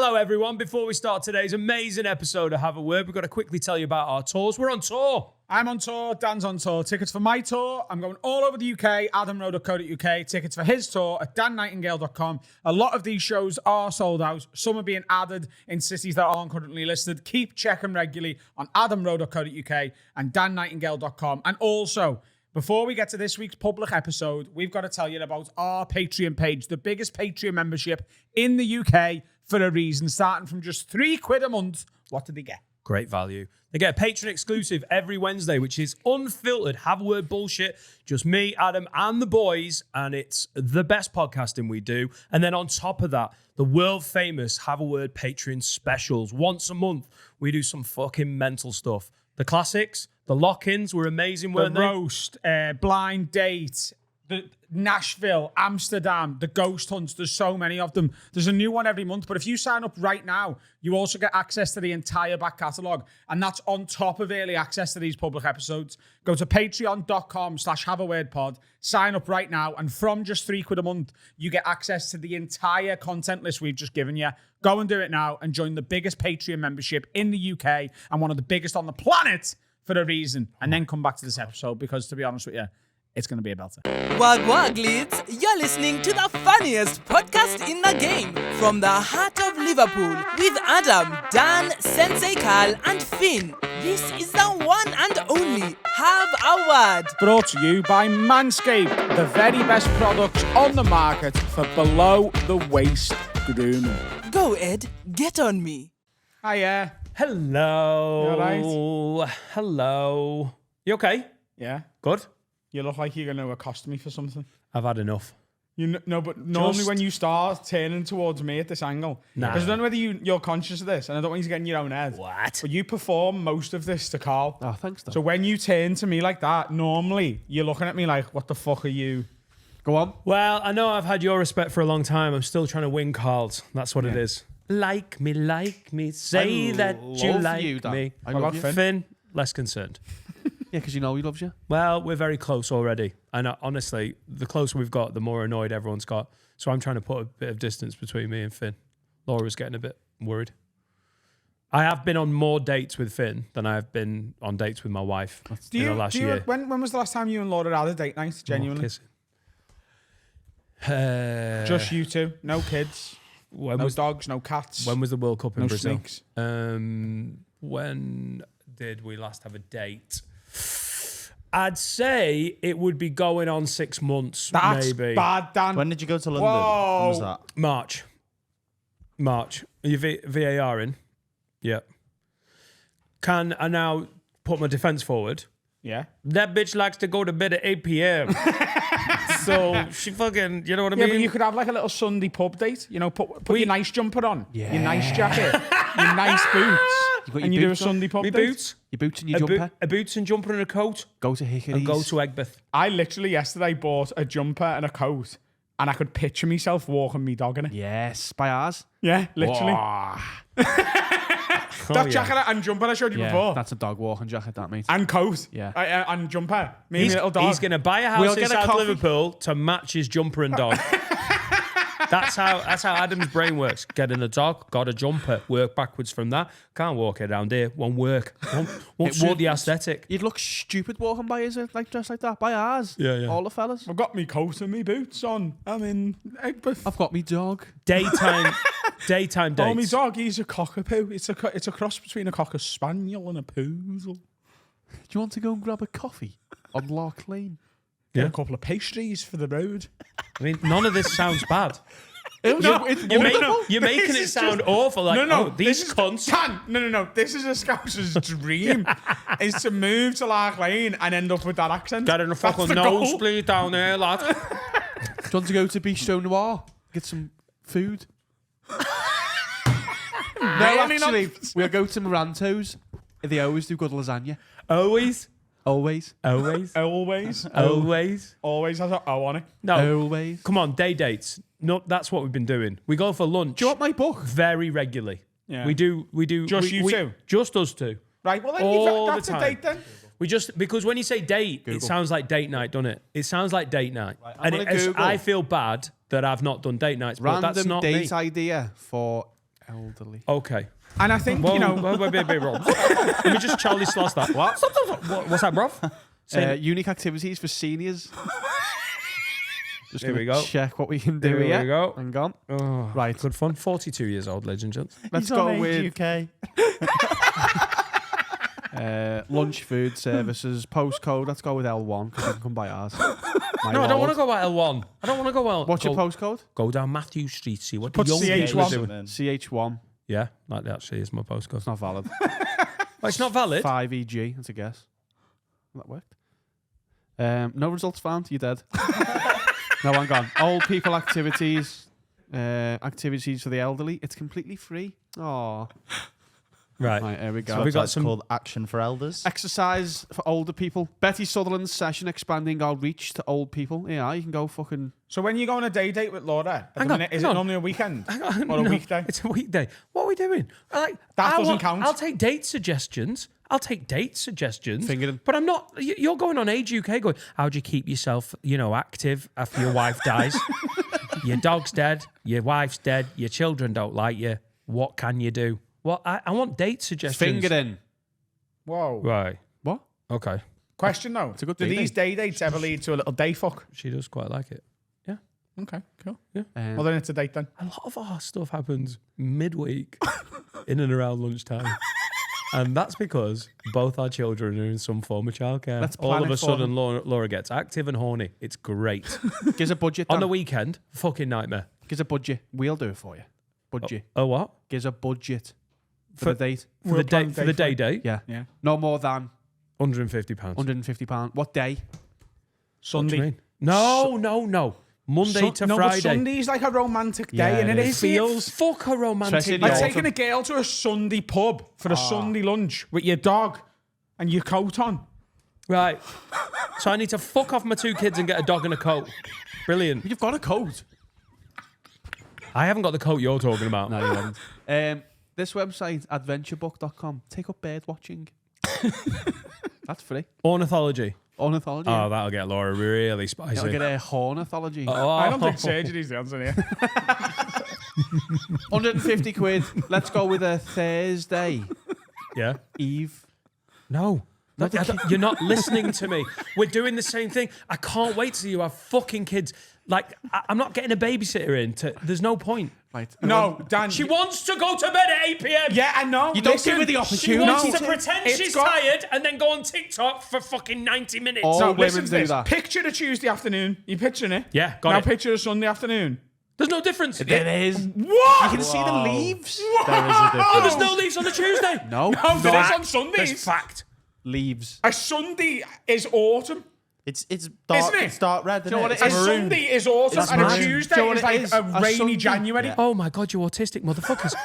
Hello, everyone. Before we start today's amazing episode of Have a Word, we've got to quickly tell you about our tours. We're on tour. I'm on tour, Dan's on tour. Tickets for my tour, I'm going all over the UK, adamrowe.co.uk. Tickets for his tour at dannightingale.com. A lot of these shows are sold out. Some are being added in cities that aren't currently listed. Keep checking regularly on adamrowe.co.uk and dannightingale.com. And also, before we get to this week's public episode, we've got to tell you about our Patreon page, the biggest Patreon membership in the UK for a reason, starting from just £3 a month. What did they get? Great value. They get a patron exclusive every Wednesday, which is unfiltered, have a word bullshit. Just me, Adam, and the boys. And it's the best podcasting we do. And then on top of that, the world famous Have a Word Patreon specials. Once a month, we do some fucking mental stuff. The classics, the lock-ins were amazing, weren't they? The roast, blind date, the Nashville, Amsterdam, the ghost hunts. There's so many of them. There's a new one every month. But if you sign up right now, you also get access to the entire back catalogue. And that's on top of early access to these public episodes. Go to patreon.com/haveawordpod. Sign up right now. And from just £3 a month, you get access to the entire content list we've just given you. Go and do it now and join the biggest Patreon membership in the UK and one of the biggest on the planet for a reason. And then come back to this episode because, to be honest with you, it's going to be a belter. Wag leads, you're listening to the funniest podcast in the game from the heart of Liverpool with Adam, Dan, Sensei Carl and Finn. This is the one and only Have a Word. Brought to you by Manscaped, the very best products on the market for below the waist grooming. Go Ed, get on me. Hiya. Hello. You all right? Hello. You okay? Yeah. Good. You look like you're going to accost me for something. I've had enough. No, but normally when you start turning towards me at this angle, because I don't know whether you're conscious of this, and I don't want you to get in your own head. What? But you perform most of this to Carl. Oh, thanks, though. So when you turn to me like that, normally you're looking at me like, what the fuck are you? Go on. Well, I know I've had your respect for a long time. I'm still trying to win Carl's. That's what it is. Like me, say that you like me. I love you. Finn, less concerned. Yeah, because you know he loves you. Well, we're very close already. And honestly, the closer we've got, the more annoyed everyone's got. So I'm trying to put a bit of distance between me and Finn. Laura's getting a bit worried. I have been on more dates with Finn than I have been on dates with my wife in the last year. When was the last time you and Laura had a date night, genuinely? Just you two? No kids? No dogs? No cats? When was the World Cup in Brazil? Snakes? When did we last have a date? I'd say it would be going on 6 months, That's maybe. bad, Dan. When did you go to London? Whoa. When was that? March. Are you VAR in? Yep. Can I now put my defence forward? Yeah. That bitch likes to go to bed at 8 p.m. So she fucking, you know what I mean? Yeah, but you could have like a little Sunday pub date. You know, put your nice jumper on, your nice jacket, your nice boots, and you do a Sunday pub date. Boots. Your boots and your jumper. A boots and jumper and a coat. Go to Hickory's. And go to Egbert. I literally yesterday bought a jumper and a coat, and I could picture myself walking me dog in it. Yes, by ours. Yeah, literally. That jacket and jumper I showed you before. That's a dog walking jacket, that, mate. And coat. Yeah. And jumper. Me and my little dog. He's going to buy a house in South Liverpool to match his jumper and dog. That's how Adam's brain works. Getting a dog, got a jumper, work backwards from that. Can't walk it around here. Won't work. Won't suit the aesthetic. You'd look stupid walking by us dressed like that. By ours. Yeah. All the fellas. I've got me coat and me boots on. I'm in Egbert. I've got me dog. Daytime dates. Oh, my dog, he's a cockapoo. It's a cross between a cocker spaniel and a poodle. Do you want to go and grab a coffee on Lark Lane? Get a couple of pastries for the road. I mean, none of this sounds bad. It's You're making it sound awful. Like, these cunts. No. This is a Scouser's dream, is to move to Lark Lane and end up with that accent. Get in a fucking nosebleed down there, lad. Do you want to go to Bistro Noir? Get some food? No, actually, we'll go to Moranto's. They always do good lasagna. Always Always has an O on it. No. Always. Come on, dates. No, that's what we've been doing. We go for lunch. Do you want my book? Very regularly. Yeah. We do. Just you two? Just us two. Right, well then that's a date then. We just, because when you say date, it sounds like date night, doesn't it? It sounds like date night. Right, and I feel bad that I've not done date nights, but that's Random not date me. idea for Elderly. Okay. And I think, Whoa, you know, wait, Rob. Let me just Charlie Sloss that. What? What's that, bruv? Unique activities for seniors. Just Here gonna we go. check what we can do Here here. we go. Hang on. Oh, Right. Good fun. 42 years old, ladies and gents. Let's He's on go Age with UK. lunch food services postcode. Let's go with L1 because you can come by ours. No, I don't want to go by L1. I don't want to go L1. What's your postcode? Go down Matthew Street, see what Put the young people are CH1. doing. CH1. Yeah, that actually is my postcode. It's not valid. Oh, it's not valid? 5EG. That's a guess. That worked. No results found. You're dead. No, I'm gone. Old people activities. Activities for the elderly. It's completely free. Oh. Right. Right, here we go. So we got It's some. called Action for Elders. Exercise for older people. Betty Sutherland's session expanding our reach to old people. Yeah, you can go fucking... so when you go on a day date with Laura, at the Hang on, minute, is hang it on. normally a weekend or No, a weekday? It's a weekday. What are we doing? Like, That doesn't count. I'll take date suggestions. Fingering. But I'm not. You're going on Age UK going, how do you keep yourself, active after your wife dies? Your dog's dead. Your wife's dead. Your children don't like you. What can you do? Well, I want date suggestions. Fingering. Whoa. Right. What? Okay. Question though. a good Do day these day dates ever lead to a little day fuck? She does quite like it. Yeah. Okay, cool. Um, Well, then it's a date then. A lot of our stuff happens midweek in and around lunchtime. And that's because both our children are in some form of childcare. Let's plan All of it a for sudden, them. Laura gets active and horny. It's great. Gives a budget. On the Dan. weekend, fucking nightmare. Gives a budget. We'll do it for you. Budget. Oh, what? Gives a budget for the date. For the day, for the day date? Yeah. Yeah. No more than £150. £150. What day? What do Sunday. you mean? No. Monday to no, Friday. but Sunday's like a romantic day, Yeah, and it it is. feels Fuck a romantic Especially in like the day. taking a girl to a Sunday pub for a Sunday lunch with your dog and your coat on. Right. So I need to fuck off my 2 kids and get a dog and a coat. Brilliant. You've got a coat. I haven't got the coat you're talking about. No, you haven't. This website, adventurebook.com, take up bird watching. That's free. Ornithology. Ornithology. Oh, that'll get Laura really spicy. You'll get a hornithology. I don't think surgery's the answer here. 150 quid. Let's go with a Thursday Yeah. Eve. No. You're not listening to me. We're doing the same thing. I can't wait till you have fucking kids. Like, I'm not getting a babysitter in. There's no point. Right. No, Dan. She wants to go to bed at 8 p.m. Yeah, I know. You don't Listen, give her the She opportunity. wants to pretend It's she's got- tired and then go on TikTok for fucking 90 minutes. All No, women listen to do this. that. Picture a Tuesday afternoon. You picturing it? Yeah, got now it. picture a Sunday afternoon. There's no difference. There is. What? You can see the leaves. There is a difference. Oh, there's no leaves on a Tuesday. No. No, there is on There's Sundays. fact. Leaves. A Sunday is autumn. It's dark. Isn't it? It's dark red. you know what It's A it is? maroon. Sunday is autumn, It's and a maroon. Do you Tuesday know what is it like is? a A rainy Sunday- January. Yeah. Oh my God, you autistic motherfuckers.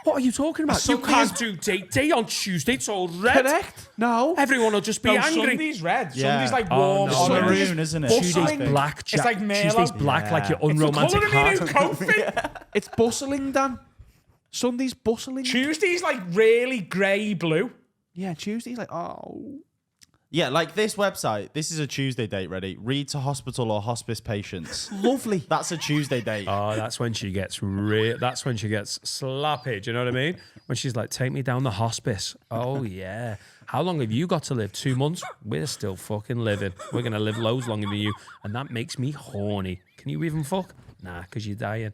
What are you talking about? You Sunday can't is- do date day on Tuesday. It's all red. Correct. No. Everyone will just be No, angry. Sunday's red. Yeah. Sunday's like Oh, warm. no. It's orange. maroon, isn't it? Bustling. Tuesday's black. It's like Merlot. Tuesday's black, like your Yeah. It's the unromantic colour of my new heart. coat fit. It's bustling, Dan. Sunday's bustling. Tuesday's like really grey blue. Yeah, Tuesday's like, oh. Yeah, like this website. This is a Tuesday date. Ready? Read to hospital or hospice patients. Lovely. That's a Tuesday date. Oh, that's when she gets that's when she gets slappy. Do you know what I mean? When she's like, take me down the hospice. Oh, yeah. How long have you got to live? 2 months? We're still fucking living. We're going to live loads longer than you. And that makes me horny. Can you even fuck? Nah, because you're dying.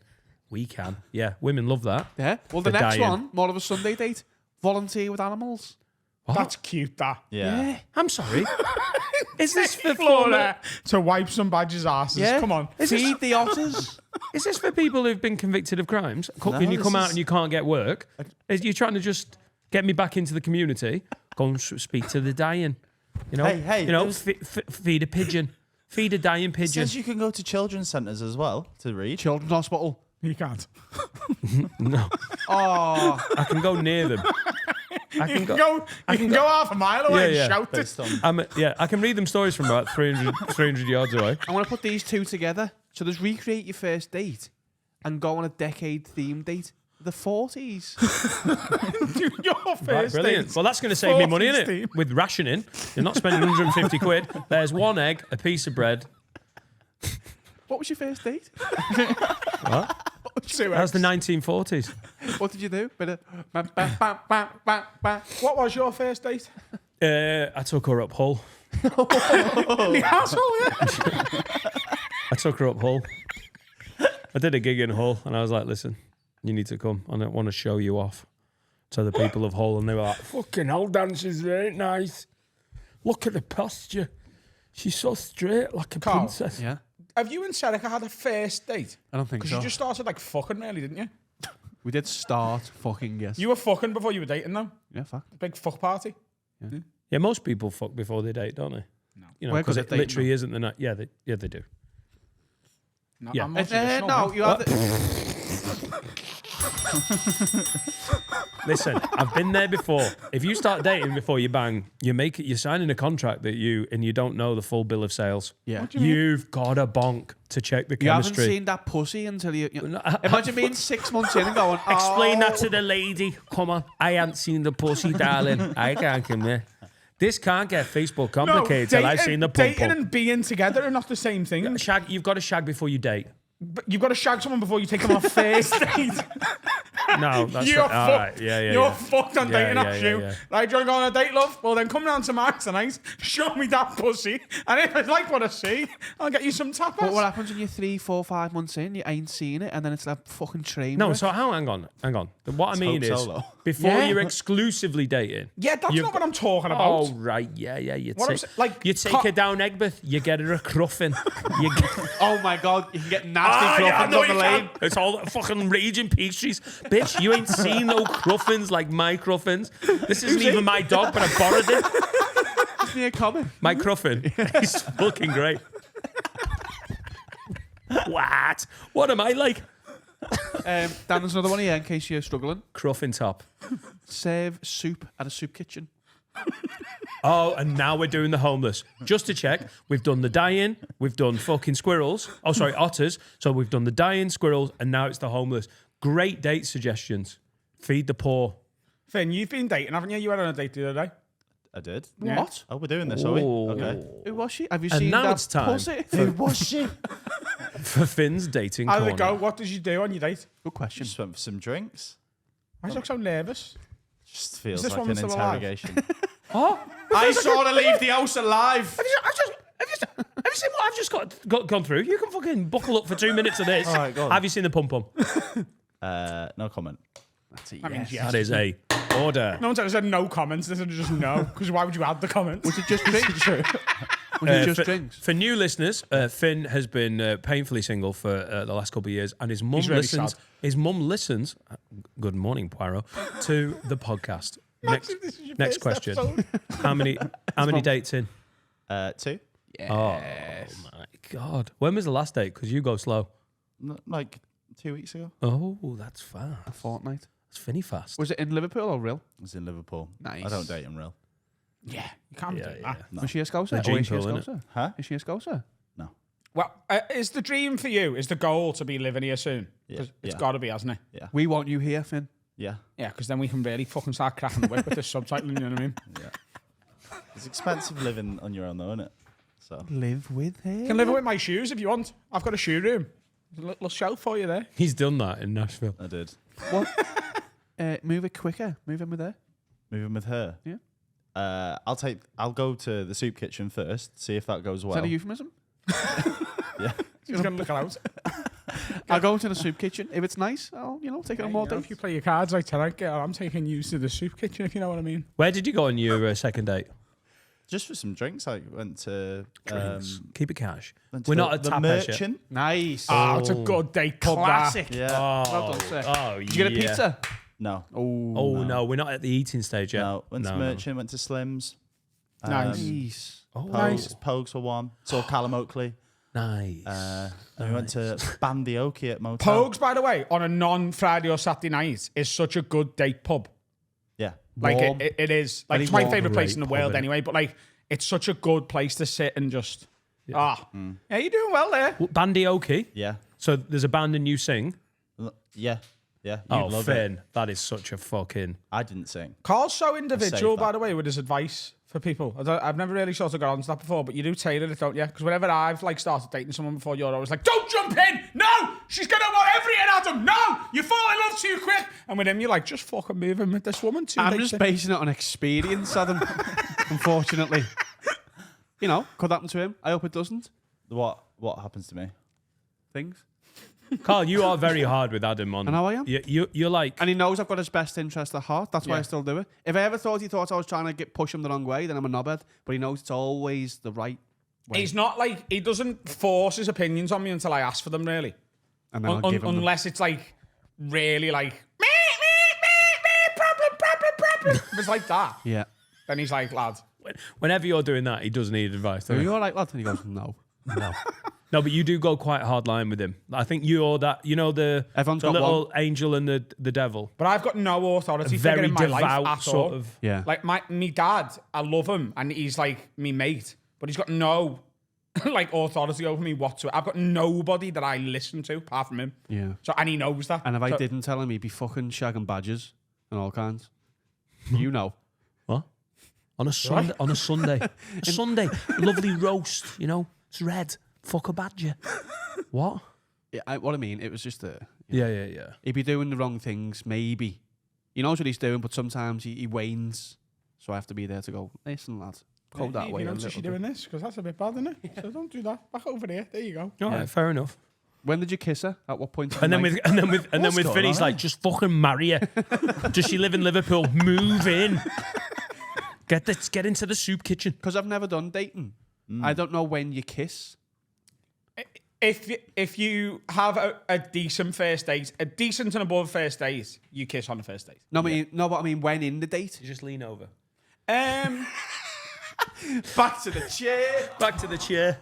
We can. Yeah, women love that. Yeah. Well, the They're next dying. one, more of a Sunday date. Volunteer with animals. What? That's cute, that. Yeah. I'm sorry. Is this for Flora to wipe some badges' asses. Yeah. Come on. Feed the otters. Is this for people who've been convicted of crimes? When you this come out is- and you can't get work? Is you trying to just get me back into the community? Go and speak to the dying. You know, Hey, you know, there's- feed a pigeon, feed a dying It pigeon. says you can go to children's centres as well to read. Children's Hospital. You can't. No, Oh. I can go near them. I You can can go. go, you can go half a mile away Yeah, and yeah. shout it. Yeah, I can read them stories from about 300 yards away. I want to put these two together. So there's recreate your first date and go on a decade theme date. The 40s. Your Right, first brilliant. date. Well, that's going to save me money, 40s isn't theme. it? With rationing, you're not spending 150 quid. There's one egg, a piece of bread. What was your first date? What? That was the 1940s. What did you do? What What was your first date? I took her up Hull. The asshole, yeah. I took her up Hull. I did a gig in Hull, and I was like, listen, you need to come. I want to show you off to the people of Hull. And they were like, fucking hell, Dan, she's very nice. Look at the posture. She's so straight, like a Carl. princess. Yeah. Have you and Serica had a first date? I don't think Because so. you just started like fucking, really, didn't you? We did start fucking, yes. You were fucking before you were dating, though. Yeah, fuck. Big fuck party. Yeah, most people fuck before they date, don't they? No. You know, We're because good it at dating, literally isn't the night. Yeah, they do. No, Yeah. I'm not traditional, No, man. you had Listen, I've been there before. If you start dating before you bang, you're signing a contract that you don't know the full bill of sales. Yeah. You've got a bonk to check the You haven't chemistry. seen that pussy until you imagine being 6 months in and going, Explain oh. that to the lady. Come on. I ain't seen the pussy, darling. I can't come here. This can't get Facebook complicated till I've seen the pump. Dating and being together are not the same thing. Shag, you've got to shag before you date. But you've got to shag someone before you take them on a first date. No, that's You're all right. fucked. Yeah, You're yeah. fucked on Yeah, dating yeah, apps, yeah, you. yeah. Like, do you want to go on a date, love? Well, then come down to Max tonight, show me that pussy, and if I like what I see, I'll get you some tapas. But what happens when you're 3, 4, 5 months in, you ain't seen it, and then it's that fucking train No, wreck? so hang on. What I mean Hope is, Solo. before Yeah. you're exclusively dating. Yeah, that's you've not what I'm talking about. Oh right, yeah. You What I'm take, sa- like, you take her down Egbert, you get her a cruffin. You get, Oh my god, you can get nasty yeah, I cruffins know on the you lane. can. It's all fucking raging pastries, bitch. You ain't seen no cruffins like my cruffins. This isn't even my dog, but I borrowed it. Isn't he a comment? My cruffin, he's fucking great. What am I like? Dan, there's another one here in case you're struggling. Cruffin top. Serve soup at a soup kitchen. Oh, and now we're doing the homeless. Just to check, we've done the dying, we've done fucking squirrels. Oh, sorry, otters. So we've done the dying, squirrels, and now it's the homeless. Great date suggestions. Feed the poor. Finn, you've been dating, haven't you? You went on a date the other day. I did. Yeah. What? Oh, we're doing this, are we? Ooh. Okay. Who was she? Have you And seen now that it's time. pussy? Who was she? For Finn's dating How corner. did it go? What did you do on your date? Good question. Just went for some drinks. Why do you look so nervous? Just feels this like woman an still alive? interrogation. I saw her leave the house alive. Have you seen what I've just gone through? You can fucking buckle up for 2 minutes of this. All right, go on. Have you seen the pum pum? No comment. I mean, yes. That is a order. No one's ever said no comments. This is just no. Because why would you add the comments? Was it just drinks? Was it just for, drinks? For new listeners, Finn has been painfully single for the last couple of years, and his mum He's really listens. sad. His mum listens. Good morning, Poirot. To the podcast. This is your Next first question. episode. How many dates in? 2. Oh my god! When was the last date? Because you go slow. Like 2 weeks ago. Oh, that's fast. A fortnight. That's Finny fast. Was it in Liverpool or real? I was in Liverpool. Nice. I don't date in real. Yeah, you can't Yeah, do yeah. that. Was she a scouser? The Or gene is she a pool, innit? scouser? Huh? Is she a scouser? No. Well, is the dream for you, is the goal to be living here soon? Because it's Yeah. got to be, hasn't it? We want you here, Finn. Yeah. Yeah, because then we can really fucking start cracking the whip with this subtitling, you know what I mean? It's expensive living on your own, though, isn't it? So Live with her. You can live with my shoes if you want. I've got a shoe room. There's a little shelf for you there. He's done that in Nashville. I did. What? Move it quicker. Move in with her. Moving with her. Yeah. I'll go to the soup kitchen first. See if that goes Is well. that a euphemism? He's going to look out. I'll go into the soup kitchen. If it's nice, I'll take it on more You know, dates. if you play your cards like tonight, girl, I'm taking you to the soup kitchen, if you know what I mean. Where did you go on your second date? Just for some drinks. I went to Keep it cash. went to We're the, not a the tap here. merchant. Nice. Oh, it's a good date. Classic. Yeah. Well done, sir. Oh, Did you get a pizza? No. Oh no, we're not at the eating stage yet. No. Went to merchant. Went to Slim's. Nice. Nice. Oh, Pogues for one. Saw Callum Oakley. nice. And we went to Bandioki at Motel. Pogues, by the way, on a non-Friday or Saturday night is such a good date pub. Yeah. Like Warm. it is. Like Very it's my warm. favorite place in the Great world pub, innit? anyway. But like, it's such a good place to sit and just. Yeah, you're doing well there. Bandioki. Yeah. So there's a band and you sing. Yeah. Yeah. You'd Finn, love it. that is such a fucking. I didn't sing. Carl's so individual, that. by the way, with his advice for people? I've never really sort of got onto that before, but you do tailor it, don't you? Because whenever I've like started dating someone before, you're always like, don't jump in! No! She's gonna want everything, Adam! No! You fall in love too quick! And with him, you're like, just fucking move in with this woman too. I'm just basing it on experience, Adam. Unfortunately. You know, could happen to him. I hope it doesn't. What happens to me? Things. Carl, you are very hard with Adam on. I know I am. You're like, And he knows I've got his best interest at heart. That's why Yeah. I still do it. If I ever thought he thought I was trying to push him the wrong way, then I'm a knobhead. But he knows it's always the right way. He's not like, he doesn't force his opinions on me until I ask for them, really. And then I'll give him them. Unless it's like, really like, problem. If it's like that, Yeah. then he's like, lad. whenever you're doing that, he does need advice. Are Doesn't he? you all right, lad? And he goes, no. No, but you do go quite hard line with him. I think you're that, you know, the Everyone's got little angel and the devil. But I've got no authority figure Very in my life devout at sort all. of. Yeah. Like me dad, I love him, and he's like me mate, but he's got no like authority over me whatsoever. I've got nobody that I listen to apart from him. Yeah. So and he knows that. And if I So- didn't tell him, he'd be fucking shagging badgers and all kinds. You know. What? On a Sunday, on a Sunday, lovely roast. You know, it's red. Fuck a badger. What? Yeah, what I mean, it was just Yeah. he'd be doing the wrong things, maybe. He knows what he's doing, but sometimes he wanes. So I have to be there to go, listen, lad, go that way You a notice little you bit. doing this because that's a bit bad, isn't it? So don't do that. Back over there. There you go. All right, fair enough. When did you kiss her? At what point? And then with Finn, he's like, just fucking marry her. Does she live in Liverpool? Move in. Get into the soup kitchen. Because I've never done dating. I don't know when you kiss. If you have a decent first date, a decent and above first date, you kiss on the first date. No, but I mean when in the date. You just lean over. Um, Back to the chair. Back to the chair.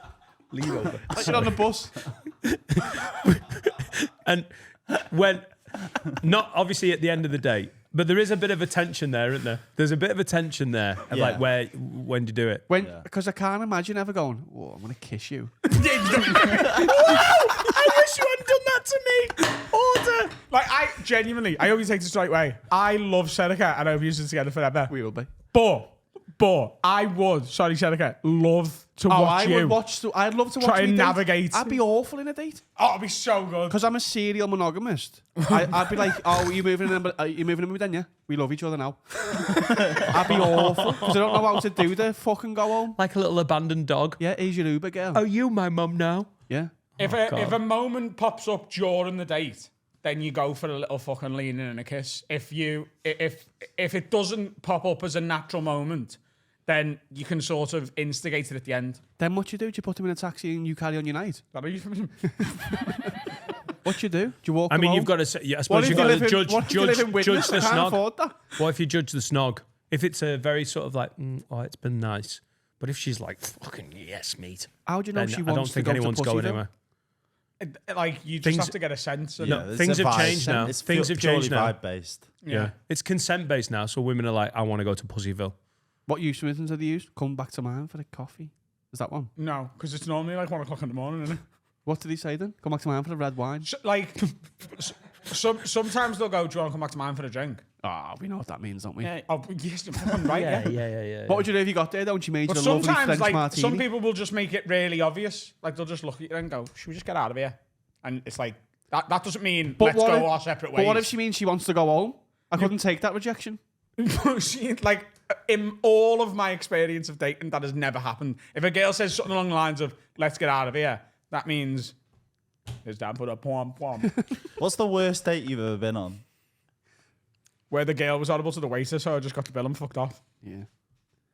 Lean over. Like you're on the bus. And when, not obviously at the end of the date, but there is a bit of a tension there, isn't there? There's a bit of a tension there, of Yeah. like when do you do it? Because I can't imagine ever going, oh, I'm going to kiss you. I wish you hadn't done that to me. Order. like I genuinely, I always take this the right way. I love Seneca and I hope you used it together forever. We will be. But I would, sorry Seneca, love to Oh, watch you. I'd love to watch Try me and date. navigate. I'd be awful in a date. Oh, it'd be so good. Because I'm a serial monogamist. I'd be like, oh, are you moving in with then, yeah? We love each other now. I'd be awful. Because I don't know how to do the fucking go home. Like a little abandoned dog. Yeah, here's your Uber girl. Are you my mum now? Yeah. If a moment pops up during the date, then you go for a little fucking lean in and a kiss. If it doesn't pop up as a natural moment, then you can sort of instigate it at the end. Then what you do? Do you put him in a taxi and you carry on your night? What you do? Do you walk I him mean, home? you've got to. I What suppose if you've you got live to in, judge what if you live in judge Widnes? the I can't snog. afford that. What if you judge the snog? If it's a very sort of like, oh, it's been nice. But if she's like, fucking yes, mate. How do you know Then she I don't wants think to go anyone's to going Pussyville? anywhere. Like you just Things- have to get a sense. And No, there's things a have vibe. changed now. It's Things have purely changed now. vibe based. yeah. It's consent based now. So women are like, I want to go to Pussyville. What euphemisms have they used? Come back to mine for a coffee. Is that one? No, because it's normally like 1 o'clock in the morning, isn't it? What did he say then? Come back to mine for a red wine. Like, sometimes they'll go, do you want to come back to mine for a drink? Ah, we know what that means, don't we? Yeah. Oh, yes, you're fucking right, yeah. yeah. What would you do if you got there, though, and she made But you a lovely sometimes, French like, martini? some people will just make it really obvious. Like, they'll just look at you and go, should we just get out of here? And it's like, that doesn't mean let's what go if- our separate ways. But what if she means she wants to go home? I couldn't take that rejection. Like, in all of my experience of dating, that has never happened. If a girl says something along the lines of, let's get out of here, that means it's down for the pom. What's the worst date you've ever been on? Where the girl was audible to the waiter, so I just got the bill and fucked off. Yeah,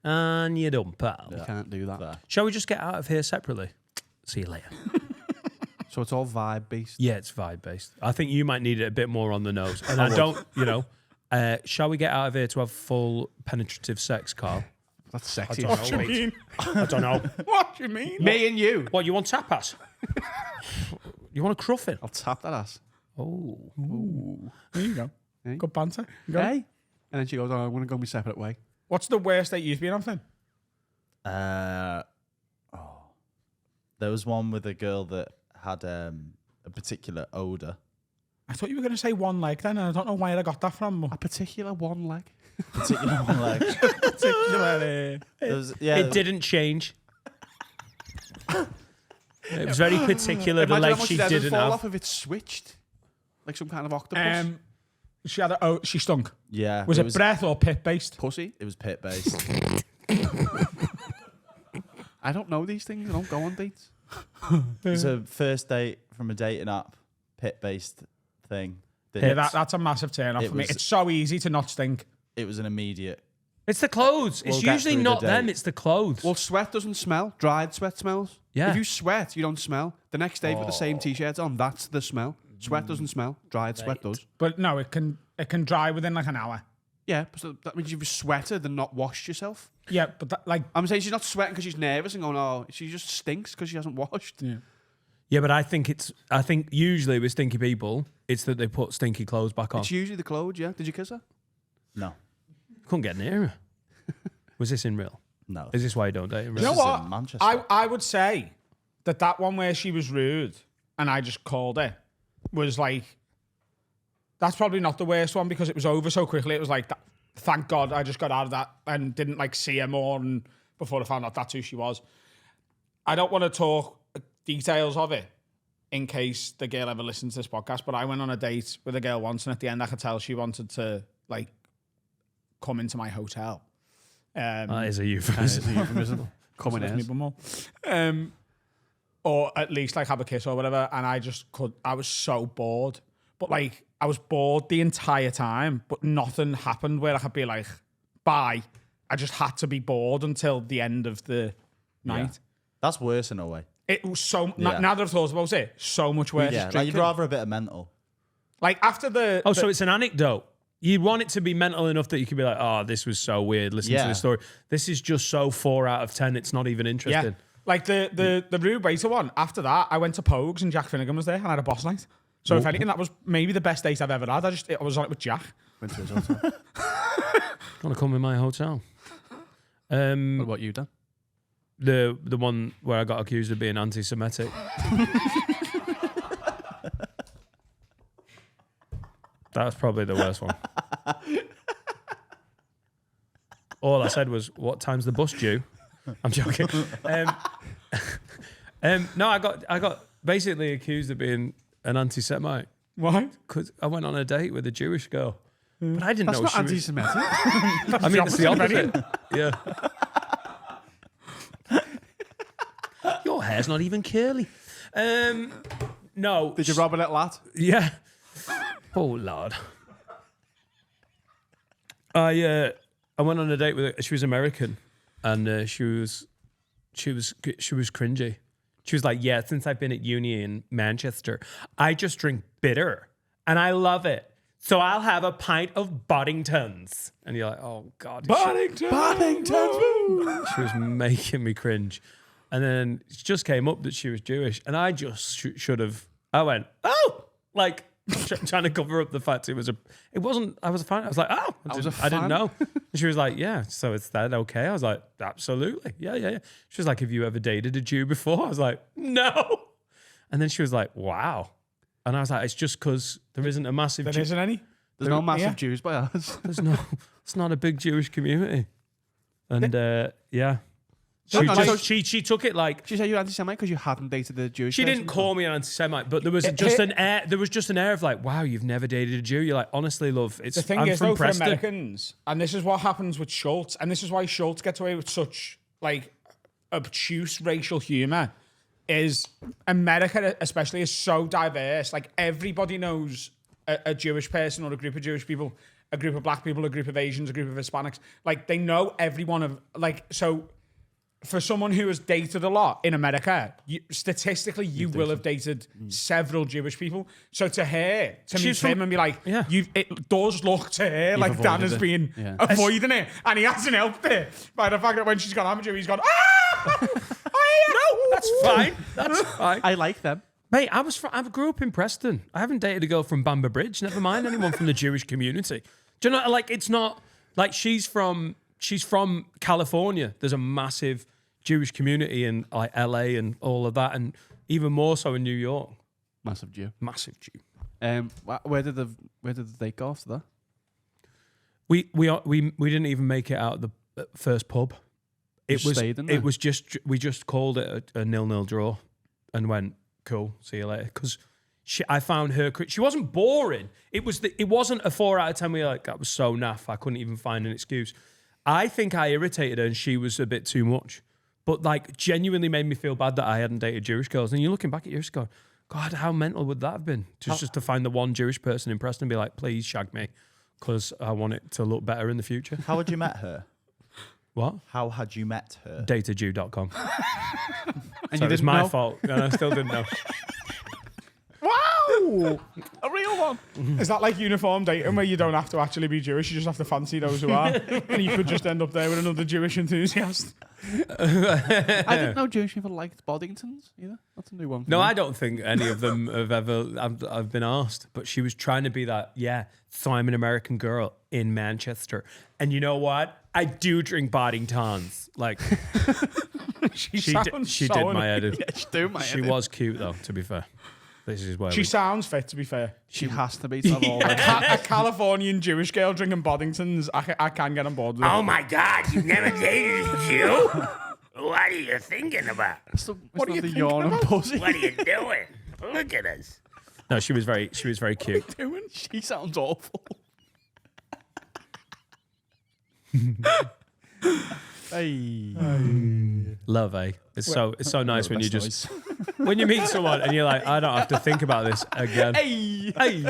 And you don't, pal. you can't do that. Fair. Shall we just get out of here separately? See you later. So it's all vibe based. Yeah, it's vibe based. I think you might need it a bit more on the nose. And I don't, shall we get out of here to have full penetrative sex, Carl? That's sexy. I don't know, mate. I don't know. What do you mean? Me and you. What, you want tapas? You want a cruffin? I'll tap that ass. Oh. There you go. Hey. Good banter. Go. Hey. And then she goes, oh, I'm going to go my separate way. What's the worst date you've been on, Finn? There was one with a girl that had a particular odor. I thought you were going to say one leg then, and I don't know where I got that from. A particular one leg. Particular one leg. Particularly. It didn't change. It was very particular, the Imagine leg how much she leather didn't fall have. off if it switched. Like some kind of octopus. She had she stunk. Yeah. Was it breath or pit based? Pussy. It was pit based. I don't know these things. I don't go on dates. It's a first date from a dating app, pit based thing. Yeah, that's a massive turn off for me. It's so easy to not stink. It was an immediate. It's the clothes. We'll It's get usually through the not them, date. it's the clothes. Well, sweat doesn't smell. Dried sweat smells. Yeah. If you sweat, you don't smell. The next day with the same t-shirt on, that's the smell. Sweat doesn't smell. Dried sweat does. But no, it can dry within like an hour. Yeah, but that means you've sweated and not washed yourself. Yeah, but I'm saying she's not sweating because she's nervous and going, oh, she just stinks because she hasn't washed. Yeah, but I think usually with stinky people, it's that they put stinky clothes back on. It's usually the clothes, yeah. Did you kiss her? No. Couldn't get near her. Was this in real? No. Is this why you don't date in real? you know This is what? in Manchester. I would say that one where she was rude and I just called it was like, that's probably not the worst one because it was over so quickly. It was like, thank God I just got out of that and didn't like see her more and before I found out that's who she was. I don't want to talk details of it in case the girl ever listens to this podcast, but I went on a date with a girl once and at the end I could tell she wanted to like come into my hotel. That is a euphemism. Coming Left me in. bumhole. Or at least like have a kiss or whatever. And I was so bored. But like, I was bored the entire time, but nothing happened where I could be like, bye. I just had to be bored until the end of the night. That's worse in a way. It was so, Yeah. now that I've thought about it, so much worse. Yeah, like you'd rather a bit of mental. Like after the... Oh, so it's an anecdote. You'd want it to be mental enough that you could be like, oh, this was so weird. Listen to Yeah. this story. This is just so 4 out of 10. It's not even interesting. Yeah. Like the rude waiter one, after that, I went to Pogues and Jack Finnegan was there and I had a boss night. So if anything, that was maybe the best date I've ever had. I was on it with Jack. Went to his hotel. Want to come in my hotel? What about you, Dan? The one where I got accused of being anti-Semitic. That's probably the worst one. All I said was, "What time's the bus due?" I'm joking. No, I got basically accused of being an anti-Semite Why? because I went on a date with a Jewish girl, but I didn't That's know not she was. anti-Semitic. I mean, it's the opposite. Yeah. Your hair's not even curly. No. Did you rob a little lad? Yeah. Oh Lord. I went on a date with her. She was American, and she was cringy. She was like, "Yeah, since I've been at uni in Manchester, I just drink bitter, and I love it. So I'll have a pint of Boddingtons." And you're like, "Oh God, Boddingtons!" She was making me cringe. And then it just came up that she was Jewish, and I just should have. I went, "Oh," like trying to cover up the fact it wasn't. I was a fan. I was like, "Oh, I didn't know." And she was like, "Yeah, so it's that okay?" I was like, "Absolutely, yeah." She was like, "Have you ever dated a Jew before?" I was like, "No." And then she was like, "Wow," and I was like, "It's just because there isn't a massive. There isn't any? There's no massive yeah. Jews by us. There's no. It's not a big Jewish community." And yeah. She took it like She said you're anti-Semite because you hadn't dated a Jewish she person didn't call me an anti-Semite, but there was just an air. There was just an air of like, wow, you've never dated a Jew. You're like, honestly, love, it's The thing I'm is, from though, for Preston. Americans, and this is what happens with Schultz, and this is why Schultz gets away with such like obtuse racial humor, is America especially is so diverse. Like everybody knows a Jewish person or a group of Jewish people, a group of black people, a group of Asians, a group of Hispanics. Like they know everyone of like so. For someone who has dated a lot in America, statistically, you will have dated several Jewish people. So to her, to meet She's him from- and be like, Yeah. it does look to her like Dan avoided has it. been Yeah. avoiding it, and he hasn't helped it by the fact that when she's gone, I'm a Jew, he's gone, ah! No, that's fine. That's fine. I like them. Mate, I grew up in Preston. I haven't dated a girl from Bamber Bridge. Never mind anyone from the Jewish community. Do you know? Like, it's not like she's from California. There's a massive Jewish community in like LA and all of that, and even more so in New York. Massive Jew. Massive Jew. Where did the date go after that? We didn't even make it out of the first pub. It was just we just called it a 0-0 draw and went, cool, see you later. Because I found her, she wasn't boring. It wasn't a 4 out of 10 where you're like, that was so naff, I couldn't even find an excuse. I think I irritated her and she was a bit too much. But like genuinely made me feel bad that I hadn't dated Jewish girls. And you're looking back at yours going, God, how mental would that have been? Just to find the one Jewish person in Preston and be like, please shag me because I want it to look better in the future. How had you met her? What? How had you met her? Datajew.com. And So you it's didn't my know? fault. And I still didn't know. Wow! A real one. Is that like uniform dating where you don't have to actually be Jewish, you just have to fancy those who are? And you could just end up there with another Jewish enthusiast. I didn't know Jewish people liked Boddingtons either. That's a new one. For No, me. I don't think any of them have ever. I've been asked, but she was trying to be that. Yeah, so I'm an American girl in Manchester, and you know what? I do drink Boddingtons. Like She she sounds did so my head in. Yeah, she do my She was cute though. To be fair, this is where She sounds fit, to be fair. She has to be to have all A, that. a Californian Jewish girl drinking Boddingtons, I can get on board with it. Oh my God, you've never dated a Jew? What are you thinking about? What are you the thinking yawning about? pussy? What are you doing? Look at us. No, she was very cute. She sounds awful. Hey. Love, eh? It's so nice when you just when you meet someone and you're like, I don't have to think about this again. Hey.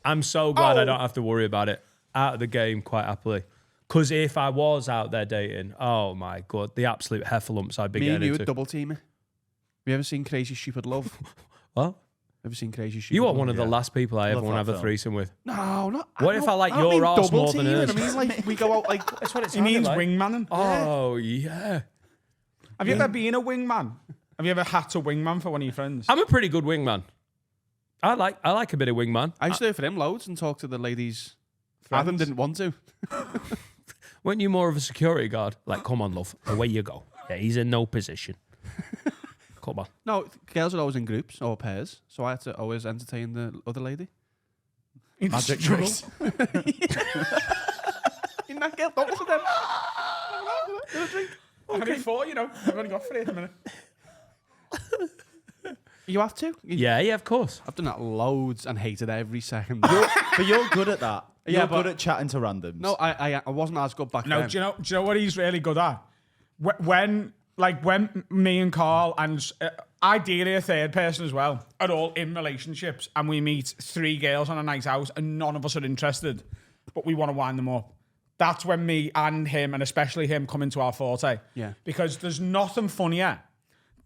I'm so glad I don't have to worry about it. Out of the game quite happily. Because if I was out there dating, oh my God, the absolute heffalumps I'd be Me and getting you into. would double team it. Have you ever seen Crazy Stupid Love? What? Ever seen Crazy Stupid You are Love? one of the last people I ever Love want to have that a film. threesome with. No, not. What if I like don't your mean arse double more than teaming, hers? I mean, like, we go out like. That's what it He means like. wingmanning. Oh, yeah. Have you ever been a wingman? Have you ever had to wingman for one of your friends? I'm a pretty good wingman. I like a bit of wingman. I used to do it for him loads and talk to the ladies. Friends? Adam didn't want to. Weren't you more of a security guard? Like, come on, love, away you go. Yeah, he's in no position. Come on. No, girls are always in groups or pairs, so I had to always entertain the other lady. Magic tricks. In that girl, don't look at them. I've only 4, you know. I've only got 3 at the minute. You have to. Yeah, of course. I've done that loads and hated every second. But you're good at that. Yeah, You're but- good at chatting to randoms. No, I wasn't as good back No, then. do you know what he's really good at? When me and Carl and ideally a third person as well are all in relationships and we meet 3 girls on a night out and none of us are interested, but we want to wind them up. That's when me and him, and especially him, come into our forte. Yeah. Because there's nothing funnier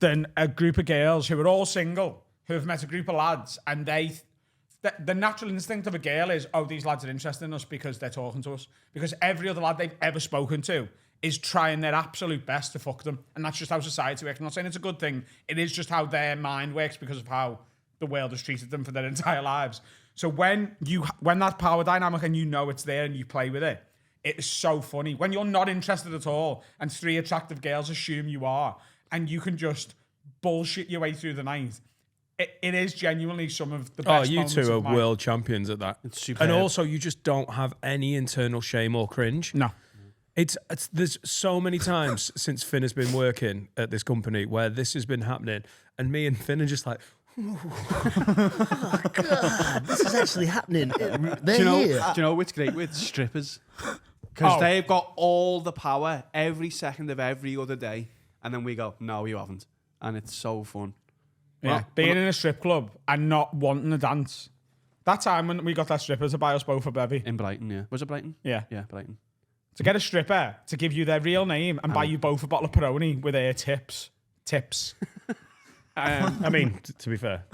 than a group of girls who are all single, who have met a group of lads, and the natural instinct of a girl is, oh, these lads are interested in us because they're talking to us. Because every other lad they've ever spoken to is trying their absolute best to fuck them. And that's just how society works. I'm not saying it's a good thing. It is just how their mind works because of how the world has treated them for their entire lives. So when that power dynamic and you know it's there and you play with it, it is so funny. When you're not interested at all and 3 attractive girls assume you are and you can just bullshit your way through the night, it is genuinely some of the best Oh, you moments two are of my... world champions at that. It's superb. And also, you just don't have any internal shame or cringe. No. It's there's so many times since Finn has been working at this company where this has been happening, and me and Finn are just like, This is actually happening. They're Do you know? here. Do you know what's great with strippers? Because Oh. they've got all the power every second of every other day, and then we go, no, you haven't, and it's so fun. Yeah, Well, being in a strip club and not wanting to dance. That time when we got that stripper to buy us both a bevy. In Brighton, yeah. Was it Brighton? Yeah. Yeah, Brighton. To get a stripper to give you their real name and buy you both a bottle of Peroni with their tips. I mean, to be fair,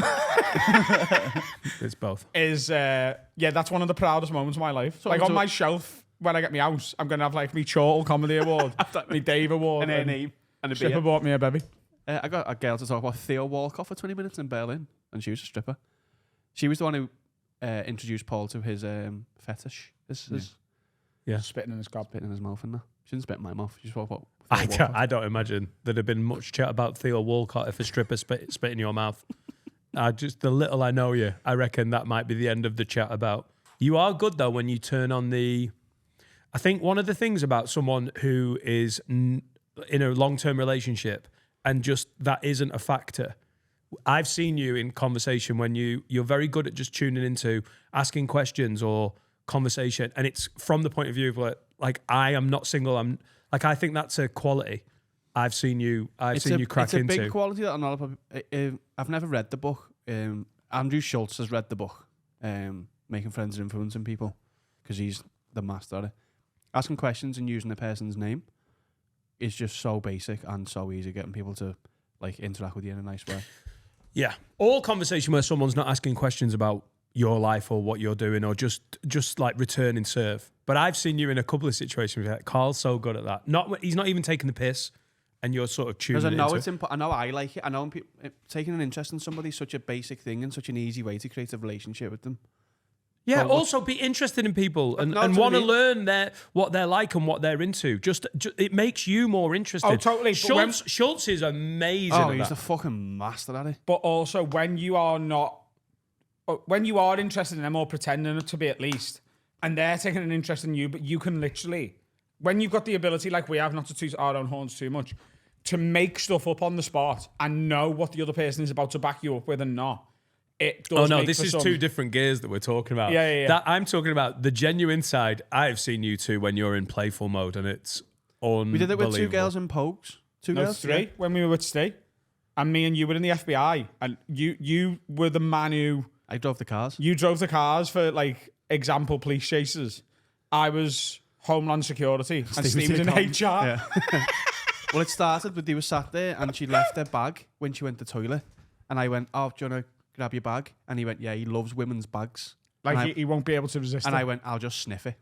it's both. Is that's one of the proudest moments of my life. Like on my shelf when I get my house, I'm gonna have like me Chortle Comedy Award, me Dave Award, And a name and a stripper beer. bought me a bevy. I got a girl to talk about Theo Walcott for 20 minutes in Berlin, and she was a stripper. She was the one who introduced Paul to his fetish. His Spitting in his gob. spitting in his mouth and that. She didn't spit in my mouth. She just spoke about Theo Walcott. I don't imagine there'd have been much chat about Theo Walcott if a stripper spit in your mouth. The little I know you, I reckon that might be the end of the chat about. You are good though when you turn on the I think one of the things about someone who is in a long-term relationship and just that isn't a factor. I've seen you in conversation when you're very good at just tuning into asking questions or conversation, and it's from the point of view of like I am not single. I think that's a quality. I've seen you crack into. It's a big quality that I've never read the book. Andrew Schultz has read the book, Making Friends and Influencing People, because he's the master at it. Asking questions and using a person's name is just so basic and so easy, getting people to like interact with you in a nice way. Yeah. All conversation where someone's not asking questions about your life or what you're doing or just like return and serve. But I've seen you in a couple of situations where Carl's so good at that. He's not even taking the piss and you're sort of tuning Because I know into I know I like it. I know taking an interest in somebody is such a basic thing and such an easy way to create a relationship with them. Yeah, also be interested in people and want to learn what they're like and what they're into. Just it makes you more interested. Oh, totally. Schultz is amazing at he's that. a fucking master at it. But also, when you are interested in them or pretending to be at least, and they're taking an interest in you, but you can literally, when you've got the ability, like we have, not to toot our own horns too much, to make stuff up on the spot and know what the other person is about to back you up with and not. This is two different gears that we're talking about. Yeah. That I'm talking about the genuine side. I've seen you two when you're in playful mode, and it's unbelievable. We did it with two girls in Pogues. Three when we were with Steve, and me and you were in the FBI, and you were the man who I drove the cars. You drove the cars for like example police chases. I was Homeland Security, and Steve was in HR. Yeah. Well, it started with they were sat there, and she left her bag when she went to the toilet, and I went, "Oh, do you want to grab your bag?" And he went, "Yeah, he loves women's bags." Like he won't be able to resist. And it. I went, "I'll just sniff it.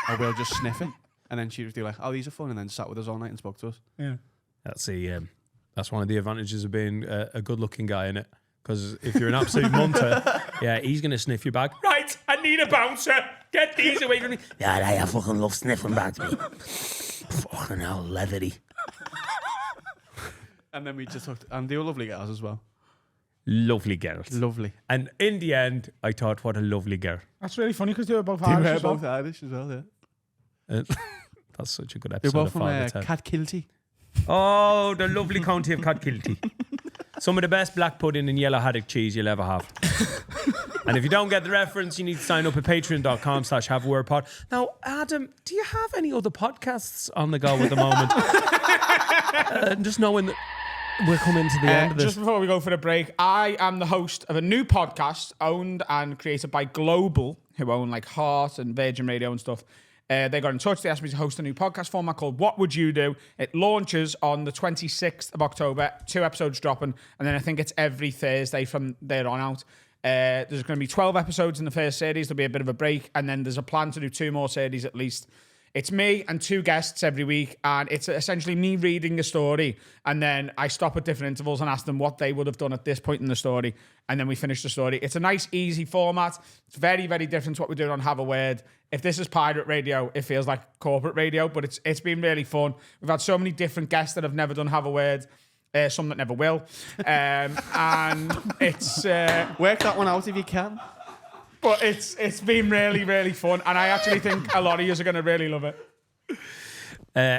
I will just sniff it." And then she was like, "Oh, these are fun," and then sat with us all night and spoke to us. Yeah, that's one of the advantages of being a good-looking guy, innit? Because if you're an absolute munter, yeah, he's gonna sniff your bag. Right, I need a bouncer. Get these away from me. Yeah, I fucking love sniffing back to me. Fucking hell, leathery. And then we just talked, and they were lovely girls as well. Lovely girls. Lovely. And in the end, I thought, what a lovely girl. that's really funny because they were both Irish. They were as well. both Irish as well, yeah. That's such a good They're episode both of from Father Ted. Catkilty. Oh, the lovely county of Catkilty. Some of the best black pudding and yellow haddock cheese you'll ever have. And if you don't get the reference, you need to sign up at patreon.com/haveawordpod. Now, Adam, do you have any other podcasts on the go at the moment? Just knowing that we're coming to the end of this. Just before we go for the break, I am the host of a new podcast owned and created by Global, who own like Heart and Virgin Radio and stuff. They got in touch. They asked me to host a new podcast format called What Would You Do? It launches on the 26th of October. 2 episodes dropping. And then I think it's every Thursday from there on out. There's going to be 12 episodes in the first series. There'll be a bit of a break. And then there's a plan to do 2 more series at least. It's me and 2 guests every week. And it's essentially me reading a story. And then I stop at different intervals and ask them what they would have done at this point in the story. And then we finish the story. It's a nice, easy format. It's very, very different to what we're doing on Have a Word. If this is pirate radio, it feels like corporate radio, but it's been really fun. We've had so many different guests that have never done Have a Word. Some that never will. And it's... Work that one out if you can. But it's been really, really fun. And I actually think a lot of you are going to really love it.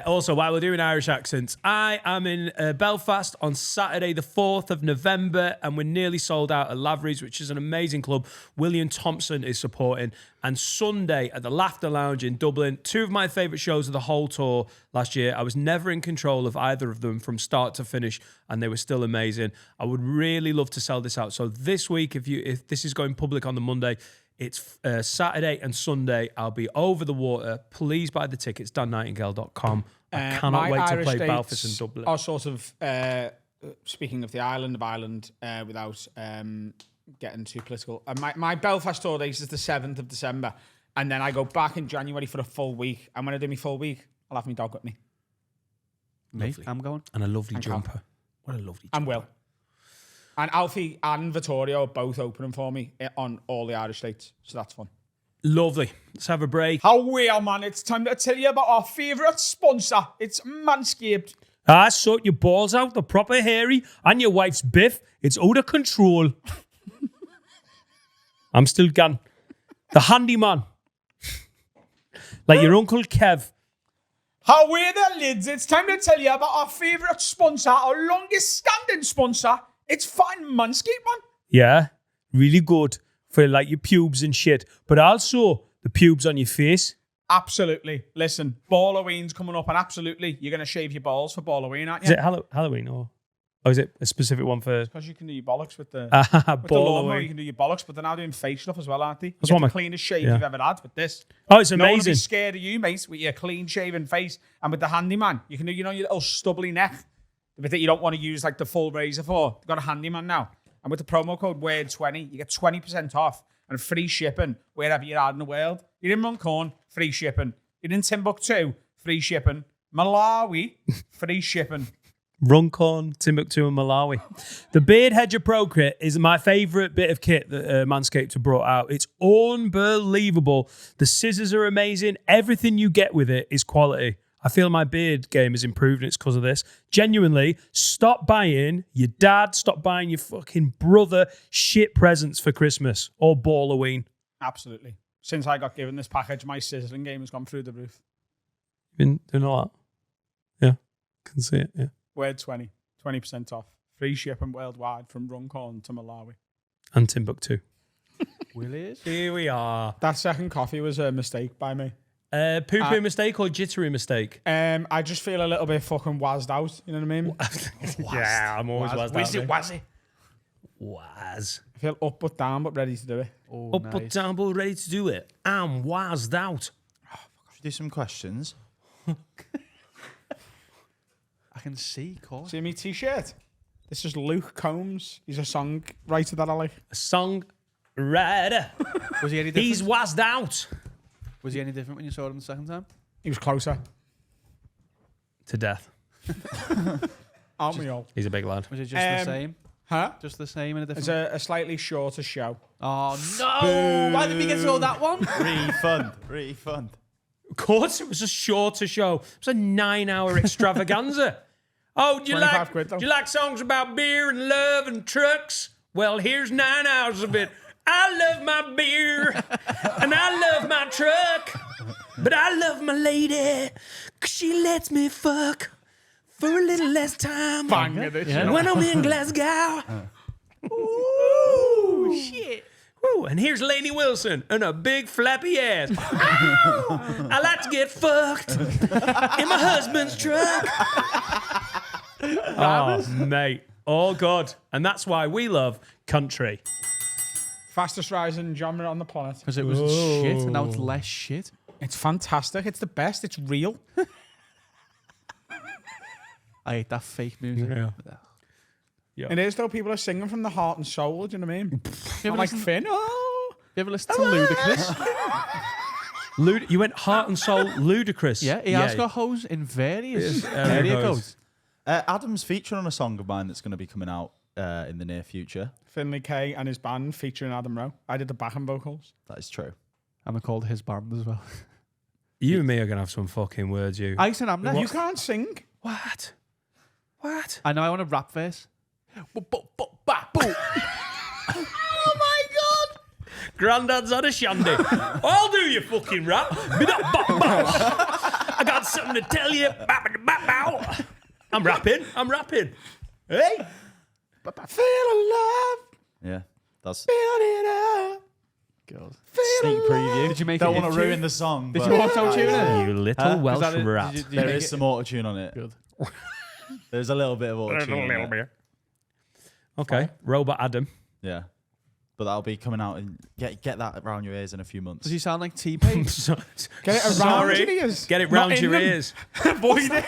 Also, while we're doing Irish accents, I am in Belfast on Saturday, the 4th of November, and we're nearly sold out at Lavery's, which is an amazing club. William Thompson is supporting. And Sunday at the Laughter Lounge in Dublin, 2 of my favourite shows of the whole tour last year. I was never in control of either of them from start to finish, and they were still amazing. I would really love to sell this out. So this week, if this is going public on the Monday, it's Saturday and Sunday. I'll be over the water. Please buy the tickets, dannightingale.com. I cannot wait to play Belfast and Dublin. Are sort of, speaking of the island of Ireland, without getting too political, my Belfast tour dates is the 7th of December. And then I go back in January for a full week. And when I do my full week, I'll have my dog with me. Me? I'm going. And a lovely jumper. What a lovely jumper. And Will. And Alfie and Vittorio are both opening for me on all the Irish dates. So that's fun. Lovely. Let's have a break. How man, it's time to tell you about our favourite sponsor. It's Manscaped. Sort your balls out, the proper hairy, and your wife's biff. It's out of control. I'm still gone. The handyman. Like your Uncle Kev. How we're the lids. It's time to tell you about our favourite sponsor, our longest standing sponsor. It's fucking Manscaped, man. Yeah, really good for like your pubes and shit, but also the pubes on your face. Absolutely. Listen, Halloween's coming up, and absolutely, you're going to shave your balls for Halloween, aren't you? Is it Halloween or is it a specific one for Because you can do your bollocks with the lawnmower, Halloween? you can do your bollocks, but they're now doing face stuff as well, aren't they? You That's get what the my- cleanest shave yeah. you've ever had with this. Oh, it's No one will be amazing. scared of you, mate, with your clean shaven face. And with the handyman, you can do, your little stubbly neck, the bit that you don't want to use like the full razor for. You've got a handyman now. And with the promo code WORD20, you get 20% off and free shipping wherever you're at in the world. You're in Runcorn, free shipping. You're in Timbuktu, free shipping. Malawi, free shipping. Runcorn, Timbuktu, and Malawi. The Beard Hedger Pro Kit is my favourite bit of kit that Manscaped have brought out. It's unbelievable. The scissors are amazing. Everything you get with it is quality. I feel my beard game has improved and it's because of this. Genuinely, stop buying your dad, stop buying your fucking brother shit presents for Christmas or Halloween. Absolutely. Since I got given this package, my sizzling game has gone through the roof. Been doing a lot. Yeah, can see it, yeah. Word 20, 20% off. Free shipping worldwide from Runcorn to Malawi. And Timbuktu. Willies. Here we are. That second coffee was a mistake by me. Poo-poo mistake or jittery mistake? I just feel a little bit fucking wazzed out. You know what I mean? Yeah, I'm always was that. Wazzy. Was. I feel up but down but ready to do it. Oh, Up but down, but ready to do it. I'm wazzed out. Should we do some questions? I can see, Cole. See me t-shirt? This is Luke Combs. He's a song writer that I like. A song writer. Was he any different? He's wazzed out. Was he any different when you saw him the second time? He was closer. To death. Aren't we all? He's a big lad. Was it just the same? Huh? Just the same in a It's different? a slightly shorter show. Oh no! Why did we get to go that one? Refund. Of course, it was a shorter show. It was a 9-hour extravaganza. Oh, do you 25 quid, though. do you like songs about beer and love and trucks? Well, here's 9 hours of it. I love my beer and I love my truck, but I love my lady 'cause she lets me fuck for a little less time Bang at it. Yeah. when I'm in Glasgow. Ooh, shit. Woo, and here's Lainey Wilson and a big flappy ass. Ow! I like to get fucked in my husband's truck. Oh, mate. Oh, God. And that's why we love country. Fastest rising genre on the planet. Because it was shit, and now it's less shit. It's fantastic. It's the best. It's real. I hate that fake music. Yeah. It is, though. People are singing from the heart and soul. Do you know what I mean? Not like Finn. Oh. You ever listen to Ludacris? You went heart and soul ludicrous. Yeah, he has got hoes in various area codes. Adam's featuring on a song of mine that's going to be coming out in the near future. Finley K and his band featuring Adam Rowe. I did the backing vocals. That is true. And I called his band as well. You and me are going to have some fucking words, you. I said I'm You next. can't sing. What? What? I know I want a rap verse. Grandad's had a shandy. I'll do your fucking rap. I got something to tell you. I'm rapping. Hey? Feel alive. Yeah, that's Build it up. God. sneak preview. Did you make Don't it want to into- ruin the song. Did but you auto-tune it? You little Huh? Welsh Is that it? rat. Did you there make is it- some auto tune on it. Good. There's a little bit of auto tune. on it. Okay. Robot Adam. Yeah, but that'll be coming out and get that around your ears in a few months. Does he sound like T-Pain? Get it around Sorry. your ears. Get it Not round in your them. ears. Avoid it.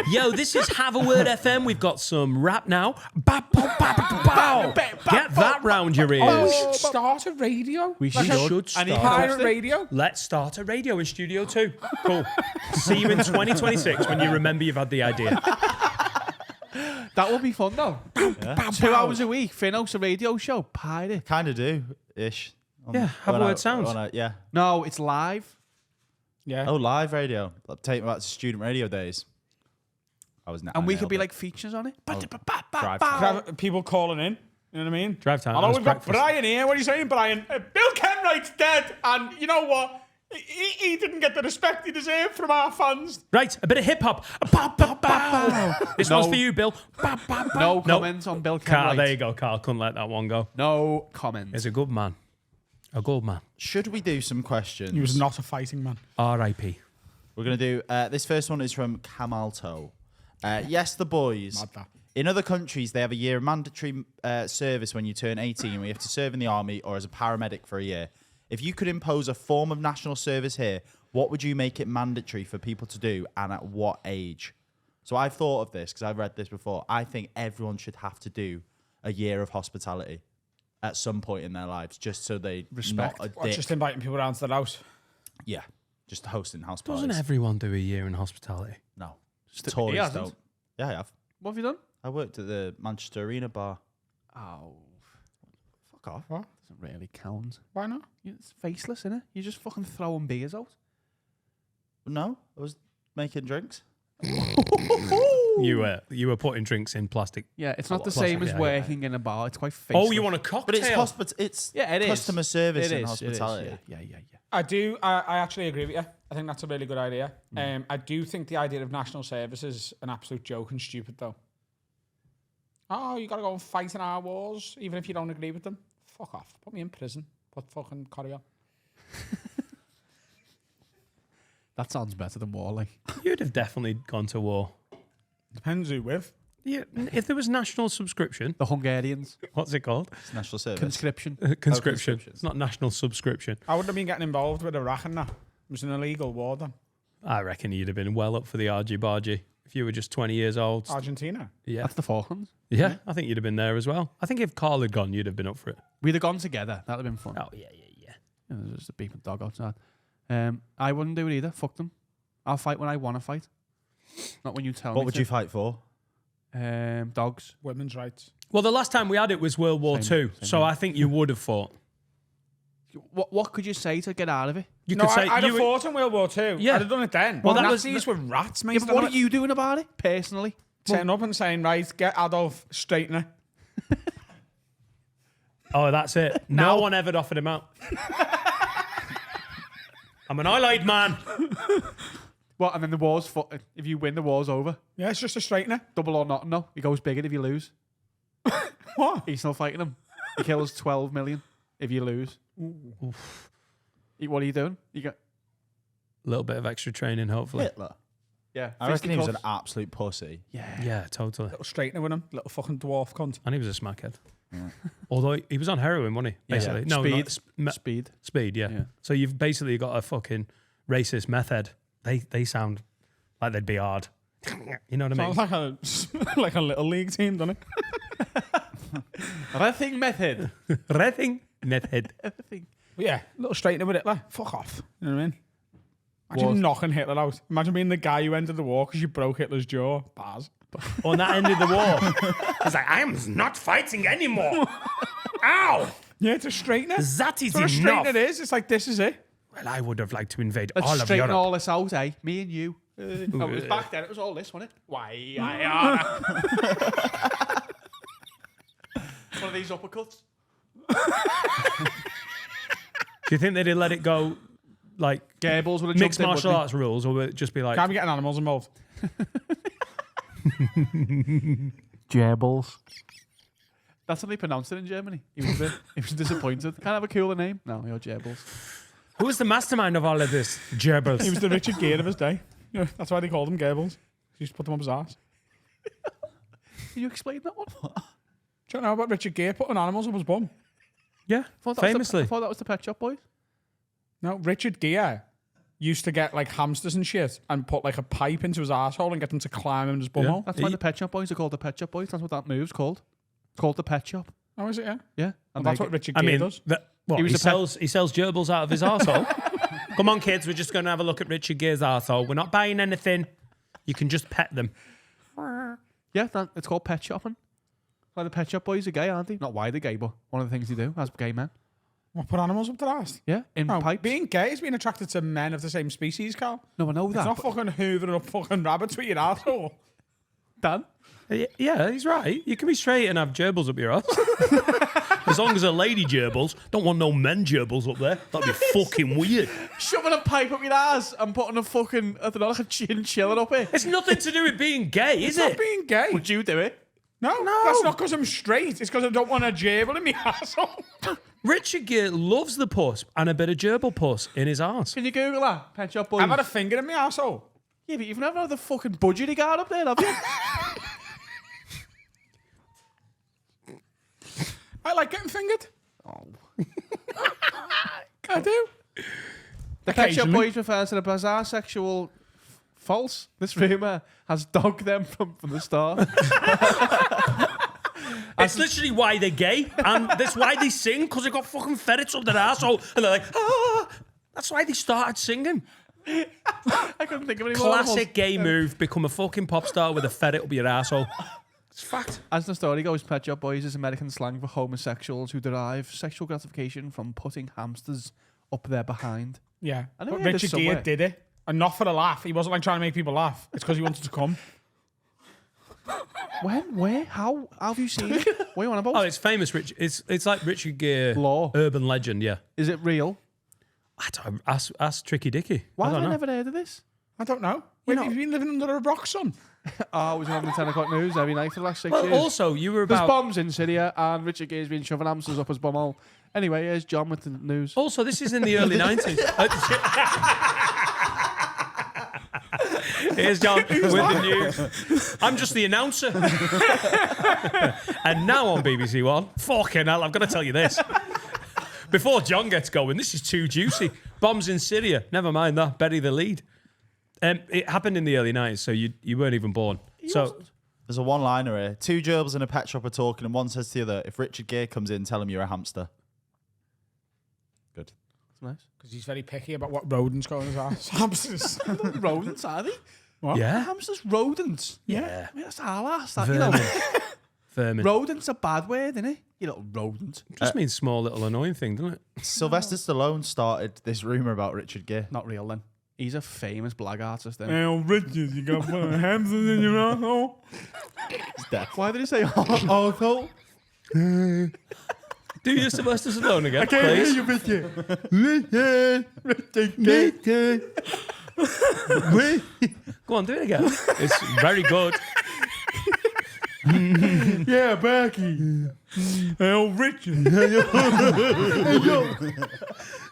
Yo, this is Have a Word FM. We've got some rap now. Bow, bow, bow, bow, bow. Get that round your Oh, we ears. should start a radio. We Like a should I need start. pirate Posted. radio. Let's start a radio in Studio 2. Cool. See you in 2026 when you remember you've had the idea. That will be fun though. 2 hours a week. Finn hosts a radio show. Pirate. Kind of do ish. Yeah, Have a Word sounds. Yeah. No, it's live. Yeah. Oh, live radio. Take me back to student radio days. I was. And we could be like features on it. drive. Could have people calling in. You know what I mean? Drive time. Hello, That's we've got breakfast. Brian here. What are you saying, Brian? Bill Kenwright's dead. And you know what? He didn't get the respect he deserved from our fans. Right, a bit of hip hop. This one's for you, Bill. No comments on Bill Carl, Kenwright. there you go, Carl. Couldn't let that one go. No comments. He's a good man. A good man. Should we do some questions? He was not a fighting man. R.I.P. We're going to do, this first one is from Kamalto. Yes, the boys. Mad that. In other countries, they have a year of mandatory service when you turn 18, where you have to serve in the army or as a paramedic for a year. If you could impose a form of national service here, what would you make it mandatory for people to do and at what age? So I've thought of this because I've read this before. I think everyone should have to do a year of hospitality at some point in their lives just so they Respect. not a Or dick. just inviting people around to their house. Yeah, just hosting house parties. Doesn't everyone do a year in hospitality? No. He Tories hasn't. don't. Yeah, I have. What have you done? I worked at the Manchester Arena bar. Oh, Fuck off. What? doesn't really count. Why not? It's faceless, innit? You're just fucking throwing beers out. No, I was making drinks. You were putting drinks in plastic. Yeah, it's not the Plastic, same as yeah, working in a bar. It's quite faceless. Oh, you want a cocktail? But it's Yeah, it is. customer service It and is, hospitality. It is, yeah. I do. I actually agree with you. I think that's a really good idea. I do think the idea of national service is an absolute joke and stupid, though. Oh, you got to go and fight in our wars, even if you don't agree with them. Fuck off. Put me in prison. Put fucking carry on. That sounds better than war, like. You'd have definitely gone to war. Depends who with. Yeah, if there was national subscription, The Hungarians. what's it called? It's national service. Conscription. Conscription. conscription. It's not national subscription. I wouldn't have been getting involved with Iraq and that. It was an illegal war then. I reckon you'd have been well up for the argy-bargy if you were just 20 years old. Argentina. Yeah. That's the Falklands. Yeah, I think you'd have been there as well. I think if Carl had gone, you'd have been up for it. We'd have gone together. That'd have been fun. Oh, yeah. Yeah, there's just a beeping dog outside. I wouldn't do it either. Fuck them. I'll fight when I want to fight. Not when you tell me What would to. you fight for? Dogs. Women's rights. Well, the last time we had it was World War Same II, so here. I think you would have fought. What could you say to get out of it? You No, could say I'd you have fought in World War II. Yeah. I'd have done it then. Well, Well, that was- Nazis were rats, mate. Yeah, but what are you doing about it, personally? Turning up and saying, right, get Adolf straightener. Oh, that's it. No one ever offered him out. I'm an Allied man. What? And then the war's if you win, the war's over. Yeah, it's just a straightener. Double or nothing, no. He goes bigger if you lose. What? He's still fighting him. He kills 12 million if you lose. What are you doing? You got A little bit of extra training, hopefully. Hitler. yeah. I reckon he was an fisticuffs. absolute pussy. Yeah, totally. Little straightener with him. Little fucking dwarf cunt. And he was a smackhead. Although he was on heroin, wasn't he? Basically. No, Speed. not Speed. speed, yeah. Yeah. So you've basically got a fucking racist meth head. They sound like they'd be hard. You know what I mean? Sounds like a little league team, doesn't it? Rething method. Rething meth head. But yeah, little straightener with Hitler. Fuck off. You know what I mean? Imagine Was- knocking Hitler out. Imagine being the guy who ended the war because you broke Hitler's jaw. Bars. On that ended the war. He's like, I am not fighting anymore. Ow! Yeah, it's a straightener. That is That's what a enough. straightener is. It's like, this is it. Well, I would have liked to invade Let's all of straighten Europe. all this out, eh? Me and you. Oh, it was back then. It was all this, wasn't it? Why? One of these uppercuts. Do you think they'd have let it go like Goebbels would have mixed jumped in, martial wouldn't arts rules, or would it just be like Can't be getting animals involved. Goebbels. That's how they pronounced it in Germany. He was disappointed. Can't have a cooler name. No, you're Goebbels. who was the mastermind of all of this? Gerbils. He was the Richard Gere of his day. Yeah, that's why they called him Goebbels. He used to put them up his arse. Can you explain that one? Do you know about Richard Gere putting animals up his bum? Yeah, famously. I thought that was the Pet Shop Boys. No, Richard Gere used to get like hamsters and shit and put like a pipe into his arsehole and get them to climb in his bumhole. That's why the Pet Shop Boys are called the Pet Shop Boys. That's what that move's called. It's called the Pet Shop. Oh, is it? Yeah. Yeah. Well, And that's they what Richard I Gere mean, does. what, He was he a pet- sells gerbils out of his arsehole. Come on, kids, we're just going to have a look at Richard Gere's arsehole. We're not buying anything. You can just pet them. Yeah, it's called pet shopping. Like the Pet Shop Boys are gay, aren't they? Not why they're gay, but one of the things they do as gay men. What, put animals up their arse? Yeah, in No, pipes. being gay is being attracted to men of the same species, Carl. No, I know It's that. not but fucking hoovering up fucking rabbits with your arsehole. Dan? Yeah, he's right. You can be straight and have gerbils up your ass. As long as they're lady gerbils. Don't want no men gerbils up there. That'd be fucking weird. Shoving a pipe up your ass and putting a fucking, I don't know, like a chinchilla up it. It's nothing to do with being gay, is Not it? being gay. Would you do it? No, that's not because I'm straight. It's because I don't want a gerbil in my asshole. Richard Gere loves the puss and a bit of gerbil puss in his arse. Can you Google that? Pet Shop Boys. I've had a finger in my asshole. Yeah, but you've never had the fucking budget he got up there, have you? I like getting fingered. Oh. I do. The Pet Shop Occasionally. Boys refers to the bizarre sexual false. This rumour has dogged them from the start. It's literally why they're gay, and that's why they sing, because they got fucking ferrets up their arsehole, and they're like, ah! That's why they started singing. I couldn't think of any more. Classic gay move, become a fucking pop star with a ferret up your arsehole. It's fact. As the story goes, Pet Shop Boys is American slang for homosexuals who derive sexual gratification from putting hamsters up their behind. Yeah. I never But heard this Richard Gere somewhere. did it. And not for a laugh. He wasn't like trying to make people laugh. It's because he wanted to come. When? Where? How have you seen it? What are you on about? Oh, it's famous. It's like Richard Gere, Law. urban legend. Yeah. Is it real? I don't ask Tricky Dicky. Why I have don't I know. never heard of this? I don't know. Where have you been living under a rock, son? I was on the 10 o'clock news every night for the last 6 Well, years. also you were There's about. bombs in Syria and Richard Gere's been shoving hamsters up his bumhole. Anyway, here's John with the news. Also, this is in the early 90s. Here's John with the news. I'm just the announcer. And now on BBC One, fucking hell, I've got to tell you this. Before John gets going, this is too juicy. Bombs in Syria. Never mind that. Bury the lead. It happened in the early 90s, so you weren't even born. So There's a one-liner here. Two gerbils in a pet shop are talking, and one says to the other, if Richard Gere comes in, tell him you're a hamster. Good. That's nice. Because he's very picky about what rodents go in his ass. Hamsters. Rodents, are they? yeah. Hamsters, rodents. Yeah. I mean, that's our ass. That, Vermin. Vermin. Rodent's a bad word, isn't it? You little rodent. Just means small little annoying thing, doesn't it? Sylvester Stallone started this rumour about Richard Gere. Not real then. He's a famous black artist then. Hey, old Richard, you got one of hamsters in your asshole? Why did he say asshole? Do your Sylvester Stallone again, please. Go on, do it again. It's very good. Yeah, Becky. Hey, old Richard.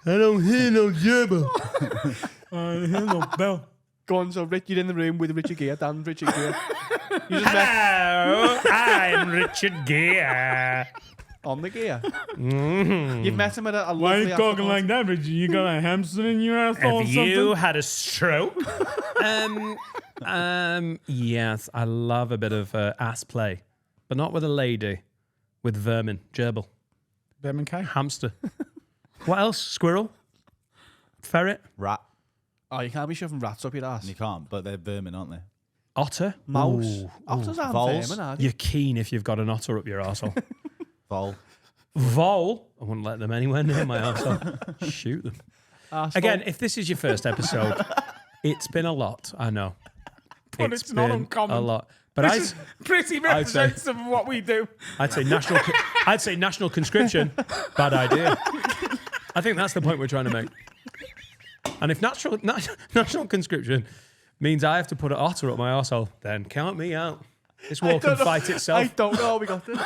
I don't hear no gerbil. I hear no bell. Go on, so Rich, you're in the room with Richard Gere, Dan Richard Gere. You just met Hello, I'm Richard Gere. on the gear. You've met him at a Why are lovely you talking after like that, Richard? You got a hamster in your asshole or Have something? you had a stroke? Yes, I love a bit of ass play, but not with a lady, with vermin, gerbil, Birmingham K. hamster. What else? Squirrel, ferret, Rat. Oh, you can't be shoving rats up your ass. You can't, but they're vermin, aren't they? otter, Mouse. Ooh. Otters aren't Voles. vermin, are they? You're keen if you've got an otter up your arsehole. Vole. Vole, I wouldn't let them anywhere near my arsehole. Shoot them. Arsehole. Again, if this is your first episode, it's been a lot. I know. But it's not been uncommon. A lot. But This is pretty representative of what we do. I'd say national conscription. Bad idea. I think that's the point we're trying to make. And if national conscription means I have to put an otter up my arsehole, then count me out. This war can fight itself. I don't know how we got this.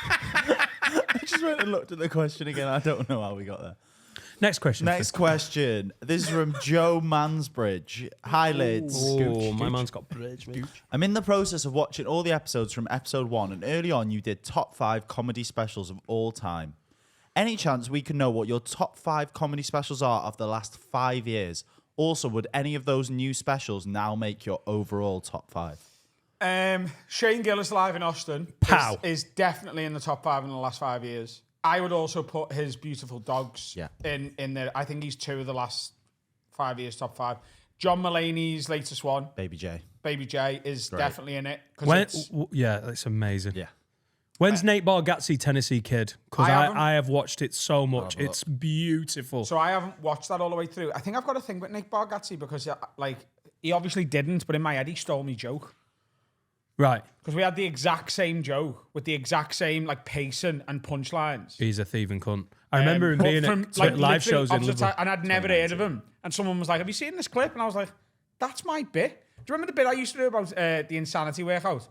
I just went and looked at the question again. I don't know how we got there. Next question. Next question. This is from Joe Mansbridge. Hi, Lids. Oh, my man's got bridge. mate. I'm in the process of watching all the episodes from episode 1, and early on you did top 5 comedy specials of all time. Any chance we can know what your top 5 comedy specials are of the last 5 years? Also, would any of those new specials now make your overall top 5? Shane Gillis live in Austin Pow. is definitely in the top 5 in the last 5 years. I would also put his Beautiful Dogs in there. I think he's 2 of the last 5 years top 5. John Mulaney's latest one, Baby J. Baby J, is definitely in it. When, It's, yeah, that's amazing. Yeah. When's Nate Bargatze Tennessee Kid? Because I haven't- I have watched it so much. It's beautiful. so I haven't watched that all the way through. I think I've got a thing with Nick Bargatze because, like, he obviously didn't, but in my head he stole me joke. Right. Because we had the exact same joke with the exact same like pacing and punchlines. He's a thieving cunt. I remember him But being from, at like, live literally shows in opposite Liverpool. side, and I'd never heard of him. And someone was like, "Have you seen this clip?" And I was like, "That's my bit." Do you remember the bit I used to do about the insanity workout?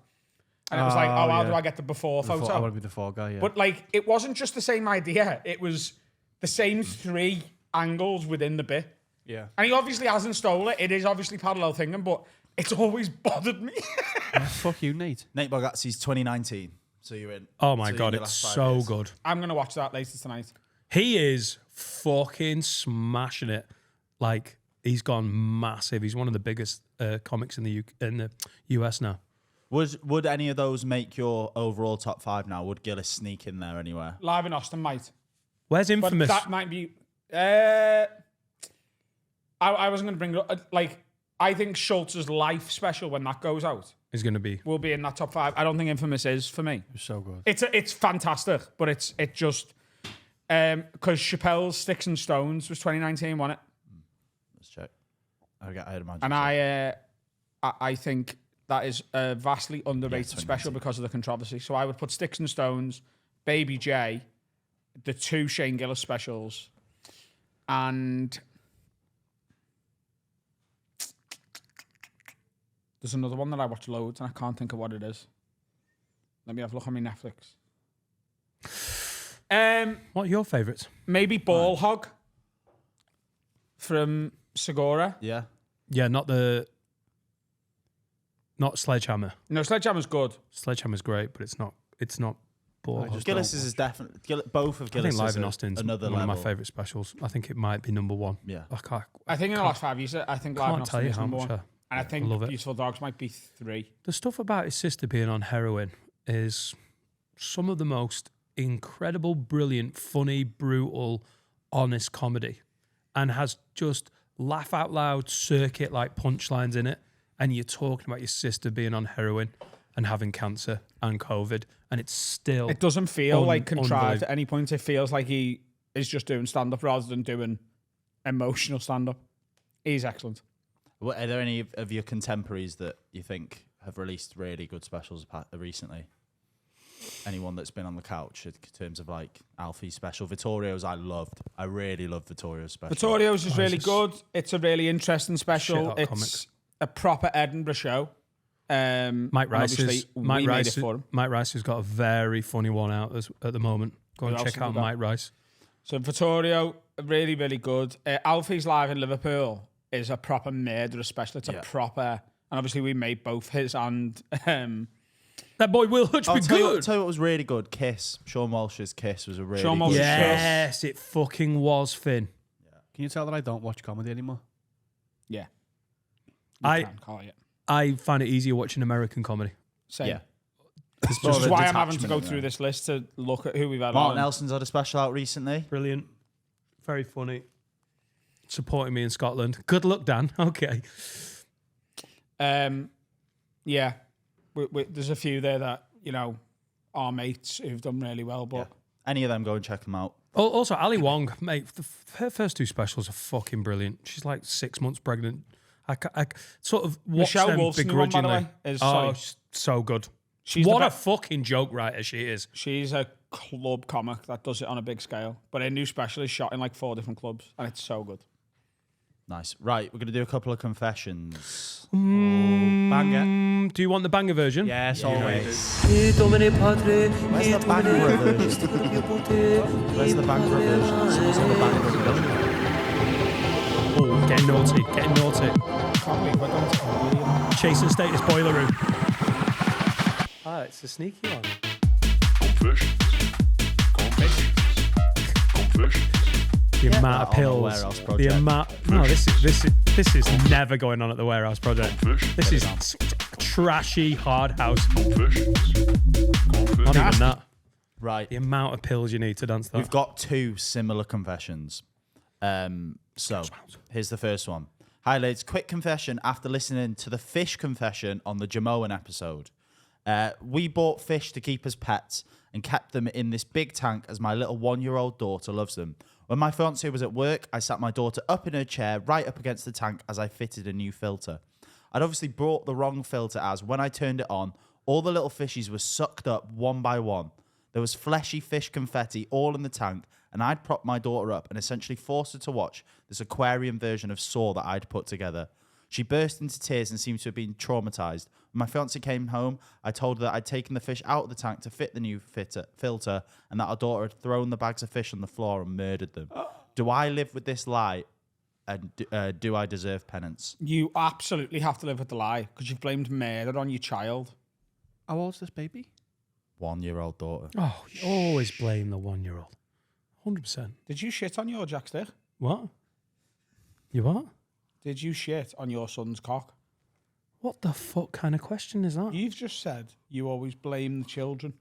And it was like, "Oh, how do I get the before photo?" I want to be the fall guy, yeah. But like, it wasn't just the same idea. It was the same 3 angles within the bit. yeah. And he obviously hasn't stolen it. It is obviously parallel thinking, but it's always bothered me. Fuck you, Nate. Nate Bargatze's 2019. So you're in. Oh my so you're God, in your it's last 5 so years. good. I'm going to watch that later tonight. He is fucking smashing it. Like, he's gone massive. He's one of the biggest comics in the US now. Would any of those make your overall top 5 now? Would Gillis sneak in there anywhere? Live in Austin might. Where's But Infamous? that might be... I wasn't going to bring it up. Like, I think Schultz's life special, when that goes out, Is going to be. will be in that top 5. I don't think Infamous is for me. It was so good. It's fantastic, but it just... Because Chappelle's Sticks and Stones was 2019, wasn't it? Let's check. I'd imagine. And so. I think that is a vastly underrated Yeah, special because of the controversy. So I would put Sticks and Stones, Baby J, the 2 Shane Gillis specials, and there's another one that I watch loads and I can't think of what it is. Let me have a look on my Netflix. What are your favourites? Maybe Ball Hog from Segura. Yeah. Yeah, not Sledgehammer. No, Sledgehammer's good. Sledgehammer's great, but it's not Ball. Gillis is definitely both of I Gillis. think Live is in Austin's another one level. of my favourite specials. I think it might be number 1. Yeah. I think in the last 5 years, I think Live in Can't tell Austin you is how number much 1. And I think love it. Beautiful Dogs might be 3. The stuff about his sister being on heroin is some of the most incredible, brilliant, funny, brutal, honest comedy, and has just laugh out loud circuit like punchlines in it. And you're talking about your sister being on heroin and having cancer and COVID, and it's still. It doesn't feel like contrived unbelievable. at any point. It feels like he is just doing stand-up rather than doing emotional stand-up. He's excellent. What, are there any of your contemporaries that you think have released really good specials recently? Anyone that's been on the couch in terms of like Alfie's special? Vittorio's I loved. I really loved Vittorio's special. Vittorio's is really it's good. It's a really interesting special. Shit-hot It's comic. a proper Edinburgh show. Mike and Rice obviously is we Mike made Rice. it for him. Mike Rice has got a very funny one out at the moment. Go Who and else check have out we got? Mike Rice. So Vittorio, really, really good. Alfie's Live in Liverpool is a proper murderous special. It's a proper, and obviously we made both his and That boy Will Hutch be I'll tell good. you what was really good. Kiss. Sean Walsh's Kiss was a really Sean good Walsh's show. Yes, it fucking was, Finn. Can you tell that I don't watch comedy anymore? yeah. I Can't call it. I find it easier watching American comedy. Same. Yeah. This is why I'm having to go through this list to look at who we've had Martin on. Nelson's had a special out recently. Brilliant. Very funny. Supporting me in Scotland. Good luck, Dan. Okay. Yeah. There's a few there that, you know, are mates who've done really well, but Any of them, go and check them out. Also, Ali Wong, mate, her first 2 specials are fucking brilliant. She's like 6 months pregnant. I sort of watch Michelle them Wolf's new one, by the begrudgingly. way, is she's so good. She's what the a fucking joke writer she is. She's a club comic that does it on a big scale, but her new special is shot in like 4 different clubs, and it's so good. Nice. Right, we're going to do a couple of confessions. Banger. Do you want the banger version? Yes, always. Where's the Bangor version? Where's the Bangor version? Someone's got the Bangor version. Oh, getting naughty. Getting naughty. Can't believe I don't. Chasing Status Boiler Room. Ah, it's a sneaky one. The amount of on the pills. Warehouse The Project. amount. No, this is never going on at the Warehouse Project. This is trashy hard house. Not even that. Right. The amount of pills you need to dance that. We've got 2 similar confessions. So, here's the first one. Hi, lads. Quick confession after listening to the fish confession on the Jamoan episode. We bought fish to keep as pets and kept them in this big tank as my little 1-year-old daughter loves them. When my fiance was at work, I sat my daughter up in her chair right up against the tank as I fitted a new filter. I'd obviously brought the wrong filter as when I turned it on, All the little fishies were sucked up one by one. There was fleshy fish confetti all in the tank, and I'd propped my daughter up and essentially forced her to watch this aquarium version of Saw that I'd put together. She burst into tears and seemed to have been traumatized. When my fiance came home, I told her that I'd taken the fish out of the tank to fit the new filter and that our daughter had thrown the bags of fish on the floor and murdered them. Do I live with this lie, and do I deserve penance? You absolutely have to live with the lie because you've blamed murder on your child. How old's this baby? 1-year-old daughter. Oh, you always blame the 1-year-old. 100%. Did you shit on your jackstick? What? You what? Did you shit on your son's cock? What the fuck kind of question is that? You've just said you always blame the children.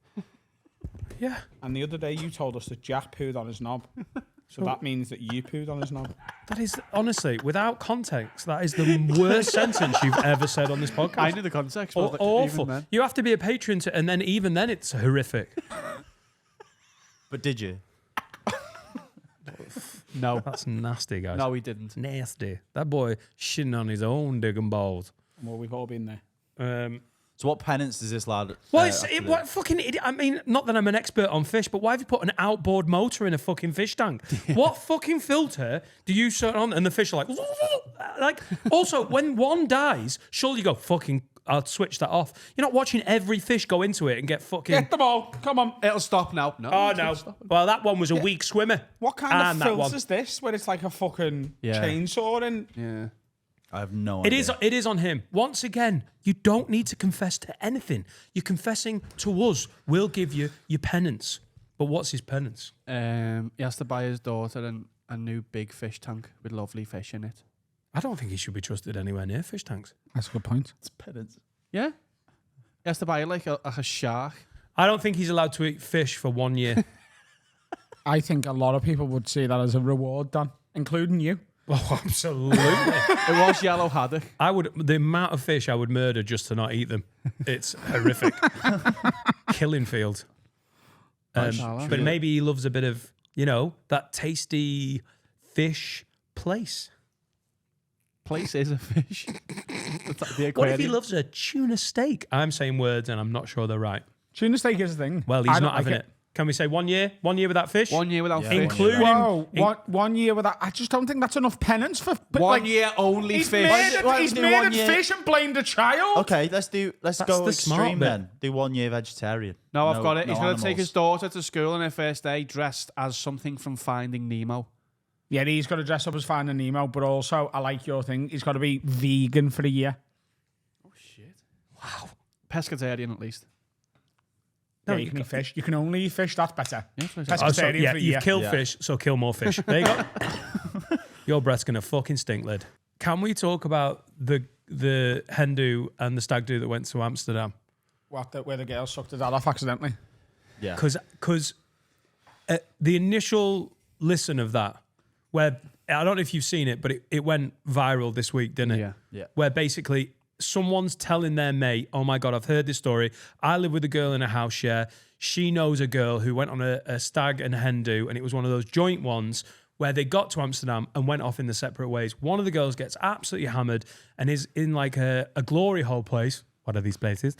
Yeah. And the other day you told us that Jack pooed on his knob. So that means that you pooed on his knob. That is, honestly, without context, that is the worst sentence you've ever said on this podcast. I knew the context. But Awful. even then. You have to be a patron to, and then even then it's horrific. But did you? No. That's nasty, guys. No, he didn't. Nasty. That boy shitting on his own digging balls. Well, we've all been there. So what penance does this lad... Well, have to do? what fucking idiot. I mean, not that I'm an expert on fish, but why have you put an outboard motor in a fucking fish tank? What fucking filter do you shut on and the fish are like... Also, when one dies, surely you go, fucking, I'll switch that off. You're not watching every fish go into it and get fucking... Get them all. Come on. It'll stop now. No. Oh, it's no. not stopping. Well, that one was a weak swimmer. What kind And of that filter one. is this where it's like a fucking Yeah. chainsaw and... Yeah. I have no It idea. is on him. Once again, you don't need to confess to anything. You're confessing to us. We'll give you your penance. But what's his penance? He has to buy his daughter a new big fish tank with lovely fish in it. I don't think he should be trusted anywhere near fish tanks. That's a good point. It's penance. Yeah. He has to buy like a shark. I don't think he's allowed to eat fish for 1 year. I think a lot of people would see that as a reward, Dan, including you. Oh, absolutely. It was yellow haddock. The amount of fish I would murder just to not eat them. It's horrific. Killing field. But maybe he loves a bit of, that tasty fish place. Place is a fish. What if he loves a tuna steak? I'm saying words and I'm not sure they're right. Tuna steak is a thing. Well, I he's don't not having like it. Can we say 1 year? 1 year without fish? 1 year without Yeah, fish. Including... Whoa, 1 year with that. I just don't think that's enough penance for... But 1 year only He's fish. murdered, do 1 year? fish and blamed a child. Okay, let's go the smart extreme bit. then. Do 1 year vegetarian. No, I've got it. no He's going to take his animals. daughter to school on her first day dressed as something from Finding Nemo. Yeah, he's got to dress up as Finding Nemo, but also, I like your thing, he's got to be vegan for a year. Oh, shit. Wow. Pescatarian, at least. No, you can eat fish. You can only eat fish, that's better. Yeah, that's what I said. Oh, so, Pescatarian yeah, for a you've year. killed Yeah. fish, so kill more fish. There you go. Your breath's going to fucking stink, lid. Can we talk about the hen do and the stag do that went to Amsterdam? Where the girl sucked her dad off accidentally. Yeah. Because the initial listen of that, where I don't know if you've seen it, but it went viral this week, didn't it? Yeah. Yeah. Where basically someone's telling their mate, oh my God, I've heard this story. I live with a girl in a house share. She knows a girl who went on a stag and hen do, and it was one of those joint ones where they got to Amsterdam and went off in the separate ways. One of the girls gets absolutely hammered and is in like a glory hole place. What are these places?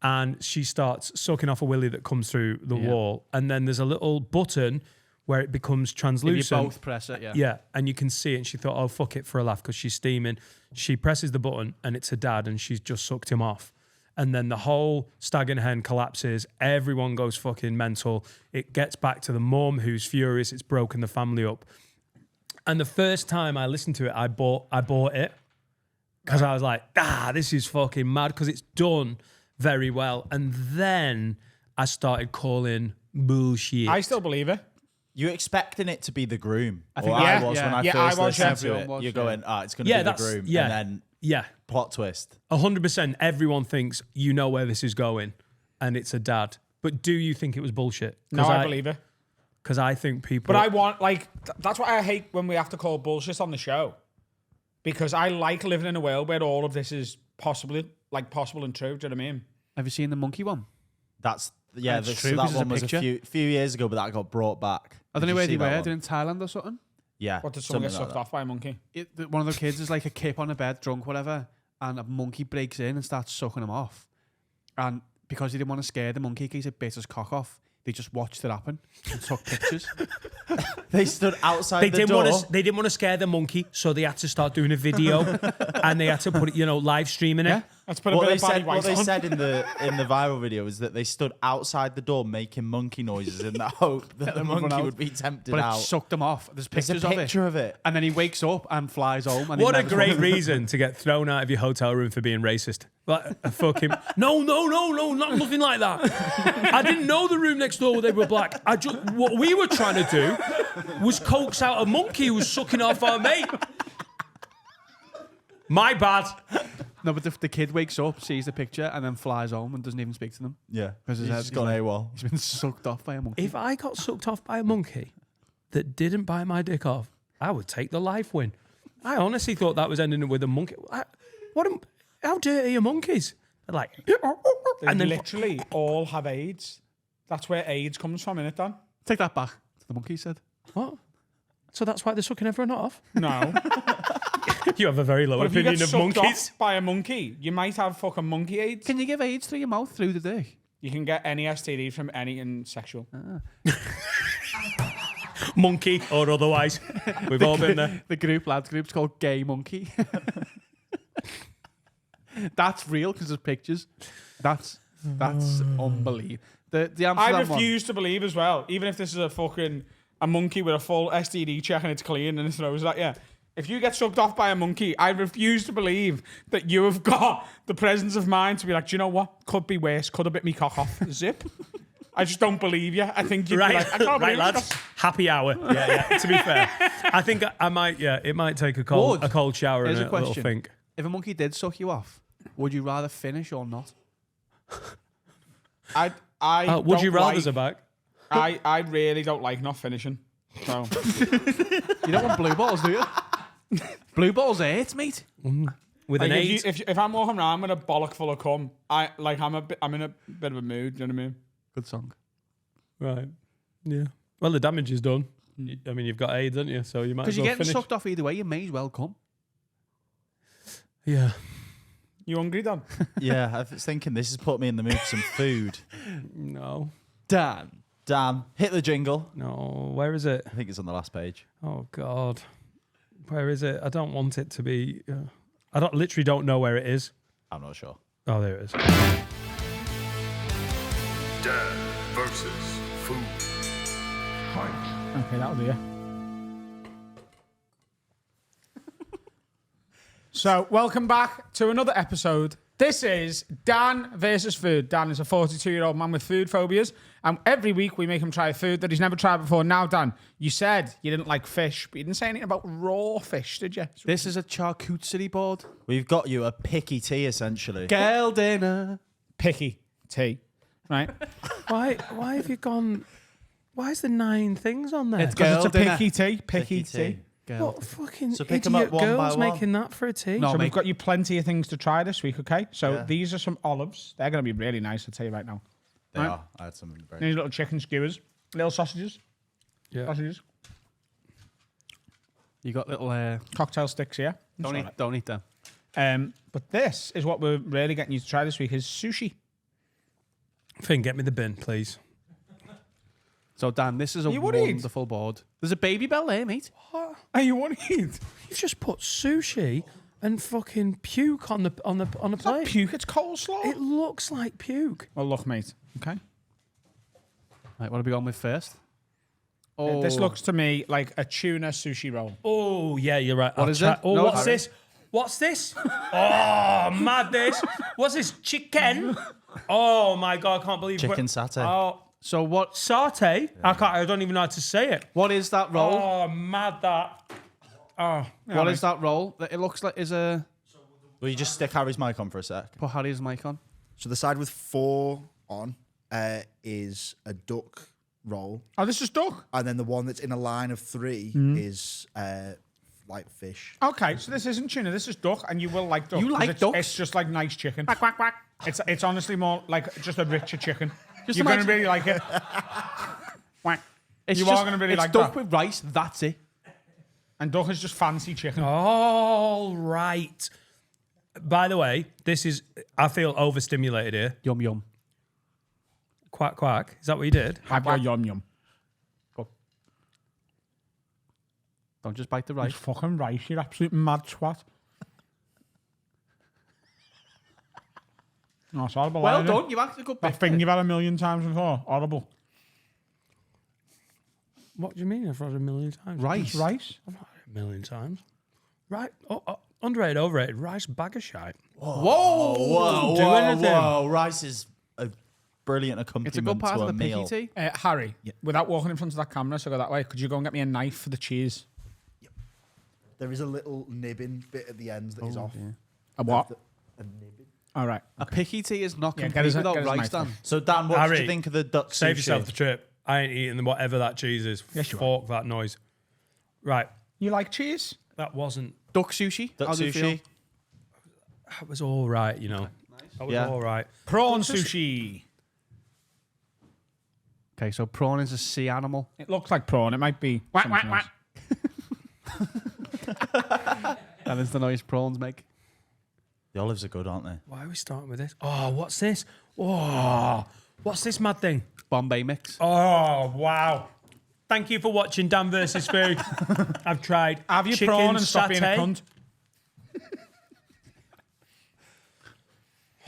And she starts sucking off a willy that comes through the wall. And then there's a little button where it becomes If translucent. you both press it, yeah. Yeah, and you can see it. And she thought, oh, fuck it for a laugh because she's steaming. She presses the button and it's her dad and she's just sucked him off. And then the whole stag and hen collapses. Everyone goes fucking mental. It gets back to the mum who's furious. It's broken the family up. And the first time I listened to it, I bought it because I was like, this is fucking mad because it's done very well. And then I started calling bullshit. I still believe it. You expecting it to be the groom? I think- I yeah, was yeah. when I Yeah, first I was, listened yeah. to Everyone it. was, You're yeah. going, it's going to be the groom. yeah. And then yeah. plot twist. 100%. Everyone thinks you know where this is going, and it's a dad. But do you think it was bullshit? No, I believe it. Because I think people. But I want, that's why I hate when we have to call bullshit on the show. Because I like living in a world where all of this is possible and true. Do you know what I mean? Have you seen the monkey one? That's That's so true, 'cause that it's a one was picture. a few years ago, but that got brought back. I don't Did know where you they see that were. one? They're in Thailand or something. Yeah. What, did someone get something sucked like off by a monkey? One of the kids is like a kip on a bed, drunk, whatever, and a monkey breaks in and starts sucking him off. And because he didn't want to scare the monkey in case it bit his cock off, they just watched it happen and took pictures. They stood outside the door. They didn't want to scare the monkey, so they had to start doing a video, and they had to put it, live streaming it. Let's put a What bit they of Barry said, White what they on. said in the viral video is that they stood outside the door making monkey noises in the hope that the monkey would be tempted But it out. sucked him off. There's There's pictures a picture of it. of it. And then he wakes up and flies home. And he What a never- great reason to get thrown out of your hotel room for being racist. Like, a fucking no, nothing like that. I didn't know the room next door they were black. What we were trying to do was coax out a monkey who was sucking off our mate. My bad. No, but the kid wakes up, sees the picture, and then flies home and doesn't even speak to them. Yeah, Because he's just gone AWOL. He's been sucked off by a monkey. If I got sucked off by a monkey that didn't bite my dick off, I would take the life win. I honestly thought that was ending with a monkey. How dirty are monkeys? They're like, They and then literally all have AIDS. That's where AIDS comes from, innit, Dan? Take that back. The monkey said. what? So that's why they're sucking everyone off? No. You have a very low But if you opinion get of sucked monkeys. off by a monkey, you might have fucking monkey AIDS. Can you give AIDS through your mouth through the dick? You can get any STD from anything sexual. Monkey or otherwise. We've all been there. The lads group's called Gay Monkey. That's real because there's pictures. That's unbelievable. The Amsterdam I one. refuse to believe as well, even if this is a monkey with a full STD check and it's clean and it throws that, yeah. If you get sucked off by a monkey, I refuse to believe that you have got the presence of mind to be like, do you know what? Could be worse. Could have bit me cock off. Zip. I just don't believe you. I think you'd be Right, like, I can't right, believe lads. it. Happy hour. Yeah. To be fair, I think I might. Yeah, it might take a cold shower Here's and a a little question. think. If a monkey did suck you off, would you rather finish or not? I Would you don't rather, like, Zabak? I really don't like not finishing. So You don't want blue balls, do you? Blue balls hurt, mate. With like an if, 8? if I'm walking around with a bollock full of cum, I'm in a bit of a mood. Do you know what I mean? Good song. Right. Yeah. Well, the damage is done. I mean, you've got AIDS, haven't you? So you might Because as you're well getting finish. sucked off either way, you may as well come. Yeah. You hungry, Dan? Yeah, I was thinking this has put me in the mood for some food. No. Dan, hit the jingle. No. Where is it? I think it's on the last page. Oh God. Where is it? I don't want it to be. I literally don't know where it is. I'm not sure. Oh, there it is. Dan versus food. Okay, that'll do you. So, welcome back to another episode. This is Dan versus food. Dan is a 42-year-old man with food phobias, and every week we make him try food that he's never tried before. Now, Dan, you said you didn't like fish, but you didn't say anything about raw fish, did you? This is a charcuterie board. We've got you a picky tea, essentially. Girl dinner. Picky tea, right? Why have you gone? Why is there 9 things on there? It's Because it's a dinner. picky tea. Picky tea. Girl. What fucking So pick 'em up idiot one by girls one. making that for a tea? No, So mate. we've got you plenty of things to try this week, okay? So Yeah. these are some olives. They're going to be really nice, I'll tell you right now. They Right. are. I had some in the break. These little chicken skewers. Little sausages. Yeah. Sausages. You got little... Cocktail sticks, yeah? Don't eat them. But this is what we're really getting you to try this week is sushi. Finn, get me the bin, please. So, Dan, this is a You would eat. wonderful board. There's a baby bell there, mate. Are you want to eat? You've just put sushi and fucking puke on the It's not plate. puke, it's coleslaw. It looks like puke. Well, look, mate. Okay. Right, what are we going with first? Oh, This looks to me like a tuna sushi roll. Oh yeah, you're right. What is it? Oh, No, what's Harry. this? What's this? Oh, madness! What's this? Chicken? Oh my god, I can't believe Chicken satay. Oh, So what? satay? I don't even know how to say it. What is that roll? Oh, mad that. Oh, What is that roll? That it looks like is a... Will you just stick Harry's mic on for a sec? Put Harry's mic on. So the side with 4 on is a duck roll, Oh, this is duck. and then the one that's in a line of 3 is like fish. Okay, so this isn't tuna, this is duck, and you will like duck. You 'cause like it's, ducks? It's just like nice chicken. Quack, quack, quack. It's honestly more like just a richer chicken. Just You're going to imagine- really like it. Quack. It's You just, are going to really it's like duck that. with rice. That's it. And duck is just fancy chicken. all right. By the way, this is. I feel overstimulated here. Yum yum. Quack, quack. Is that what you did? Have your yum yum. Don't just bite the rice. It's fucking rice, you absolute mad twat. No, it's horrible. Well isn't it? done. You've acted a good That bit. thing you've had a million times before. Horrible. What do you mean? I've had it a million times. Rice. It's rice. I've had it a million times. Right. Underrated, overrated. Rice bag of shite. Whoa, do anything. whoa. Rice is a brilliant It's a accompaniment good part to of a the meal. picky tea. Harry, without walking in front of that camera, so go that way, could you go and get me a knife for the cheese? There is a little nibbing bit at the end that is off. A what? A nibbing. All right. A picky tea is not Yeah, complete get us a- without get us a rice, knife Dan. then. So, Dan, what did Harry, you think of the duck Save sushi? yourself the trip. I ain't eating whatever that cheese is. Yes, you Fuck that noise. Right. You like cheese? That wasn't. Duck sushi. Duck How do you feel? sushi. That was all right, you know. That was Yeah. all right. Prawn sushi. Okay, so prawn is a sea animal. It looks like prawn. It might be. something else. That is the noise prawns make. The olives are good, aren't they? Why are we starting with this? Oh, what's this? Oh, what's this mad thing? Bombay mix. Oh, wow. Thank you for watching Dan versus Food. I've tried. Have your chicken prawn and stop being a satay. cunt.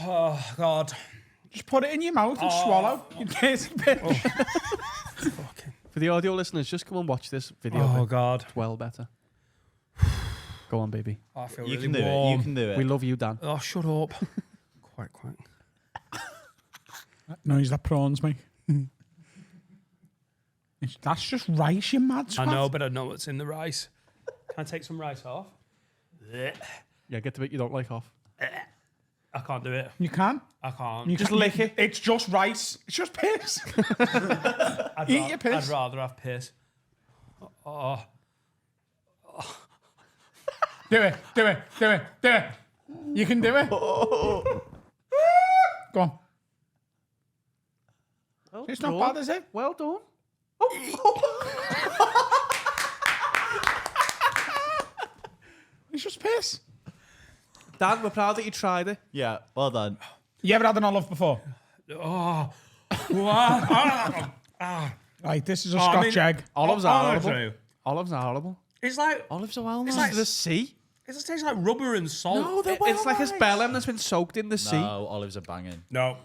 Oh, God. Just put it in your mouth and swallow. You dirty bitch. For the audio listeners, just come and watch this video. Oh, God. It's well better. Go on, baby. I feel You really can do warm. it. You can do it. We love you, Dan. Oh, shut up. Quite. Noise that prawns make. That's just rice, you mad I twat. know, but I know what's in the rice. Can I take some rice off? Yeah, get the bit you don't like off. I can't do it. You can. I can't. You Just can- lick it. It's just rice. It's just piss. Eat your piss. I'd rather have piss. Oh. Do it. You can do it. Go on. Well It's not done. bad, is it? Well done. It's just piss. Dan, we're proud that you tried it. Yeah, well done. You ever had an olive before? Oh. What? Right, this is a I Scotch mean- egg. Olives Oh, are honestly. horrible. Olives are horrible. It's like Olives are well known like- to the sea. it just tastes like rubber and salt. It's like a spellum that's been soaked in the sea. No, olives are banging. No,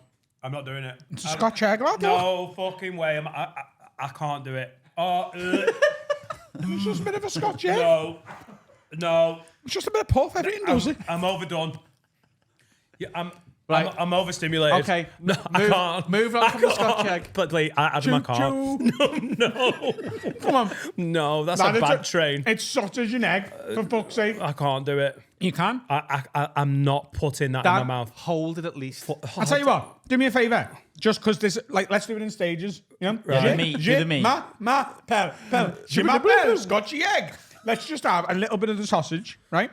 I'm not doing it. It's a Scotch egg, lad. No fucking way. I can't do it. Oh, It's just a bit of a Scotch egg. no. It's just a bit of puff. Everything does it. I'm overdone. Yeah, I'm Right. I'm overstimulated. Okay, no, I can't. move on from the Scotch egg. But please, Adam, I can't. Choo-choo. Come on. No, that's Lad, a it's bad train. It's sausage and egg, for fuck's sake. I can't do it. You can. I'm not putting that in my Dan, mouth. hold it at least. I'll tell you what. Do me a favour. Just because this, like, let's do it in stages. You know? Yeah, the meat, do the meat. Pel, Scotchy egg. Let's just have a little bit of the sausage, right?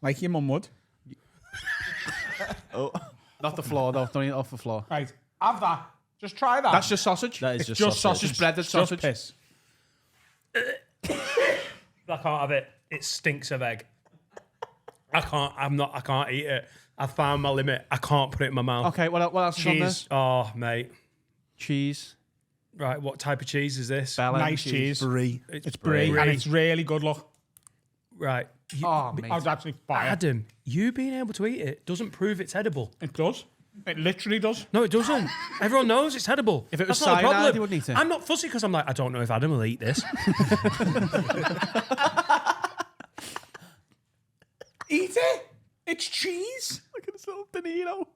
Like your mum would. Not the floor, though. Don't eat it off the floor. Right. Have that. Just try that. That's just sausage. That is It's just, just sausage. Just breaded It's sausage. Just piss. I can't have it. It stinks of egg. I can't eat it. I found my limit. I can't put it in my mouth. Okay, what else is on there? Cheese. Oh, mate. Cheese. Right, what type of cheese is this? Bell end Nice cheese. Brie. It's brie. And it's really good, look. Right. Oh, mate. I was actually fire. Adam, you being able to eat it doesn't prove it's edible. It does. It literally does. No, it doesn't. Everyone knows it's edible. If it was That's not a cyanide, problem. you wouldn't eat it. I'm not fussy because I'm like, I don't know if Adam will eat this. Eat it. It's cheese. Look at this little Danilo.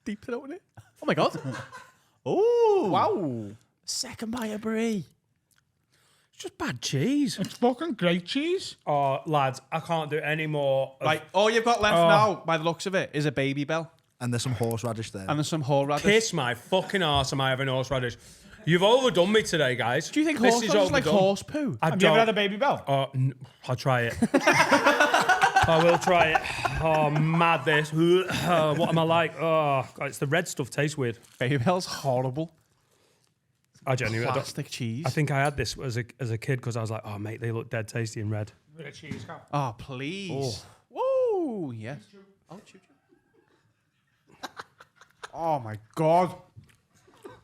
Deep throat in it. Oh my god. Ooh. Wow. Second bite of brie. It's just bad cheese. It's fucking great cheese. Oh, lads, I can't do any more. Right, all you've got left now, by the looks of it, is a baby bell. And there's some horseradish there. And there's some horseradish. Kiss my fucking arse, am I having horseradish? You've overdone me today, guys. Do you think This horseradish is like overdone. horse poo? I Have you ever had don't. a baby bell? I'll try it. I will try it. Oh, mad this. What am I like? Oh, God, it's the red stuff tastes weird. Baby bell's horrible. I genuinely, Plastic cheese. I think I had this as a kid because I was like, oh mate, they look dead tasty in red. Bit of cheese, Cal. Oh, please. Woo! Yes. Oh, choo choo. Oh my god.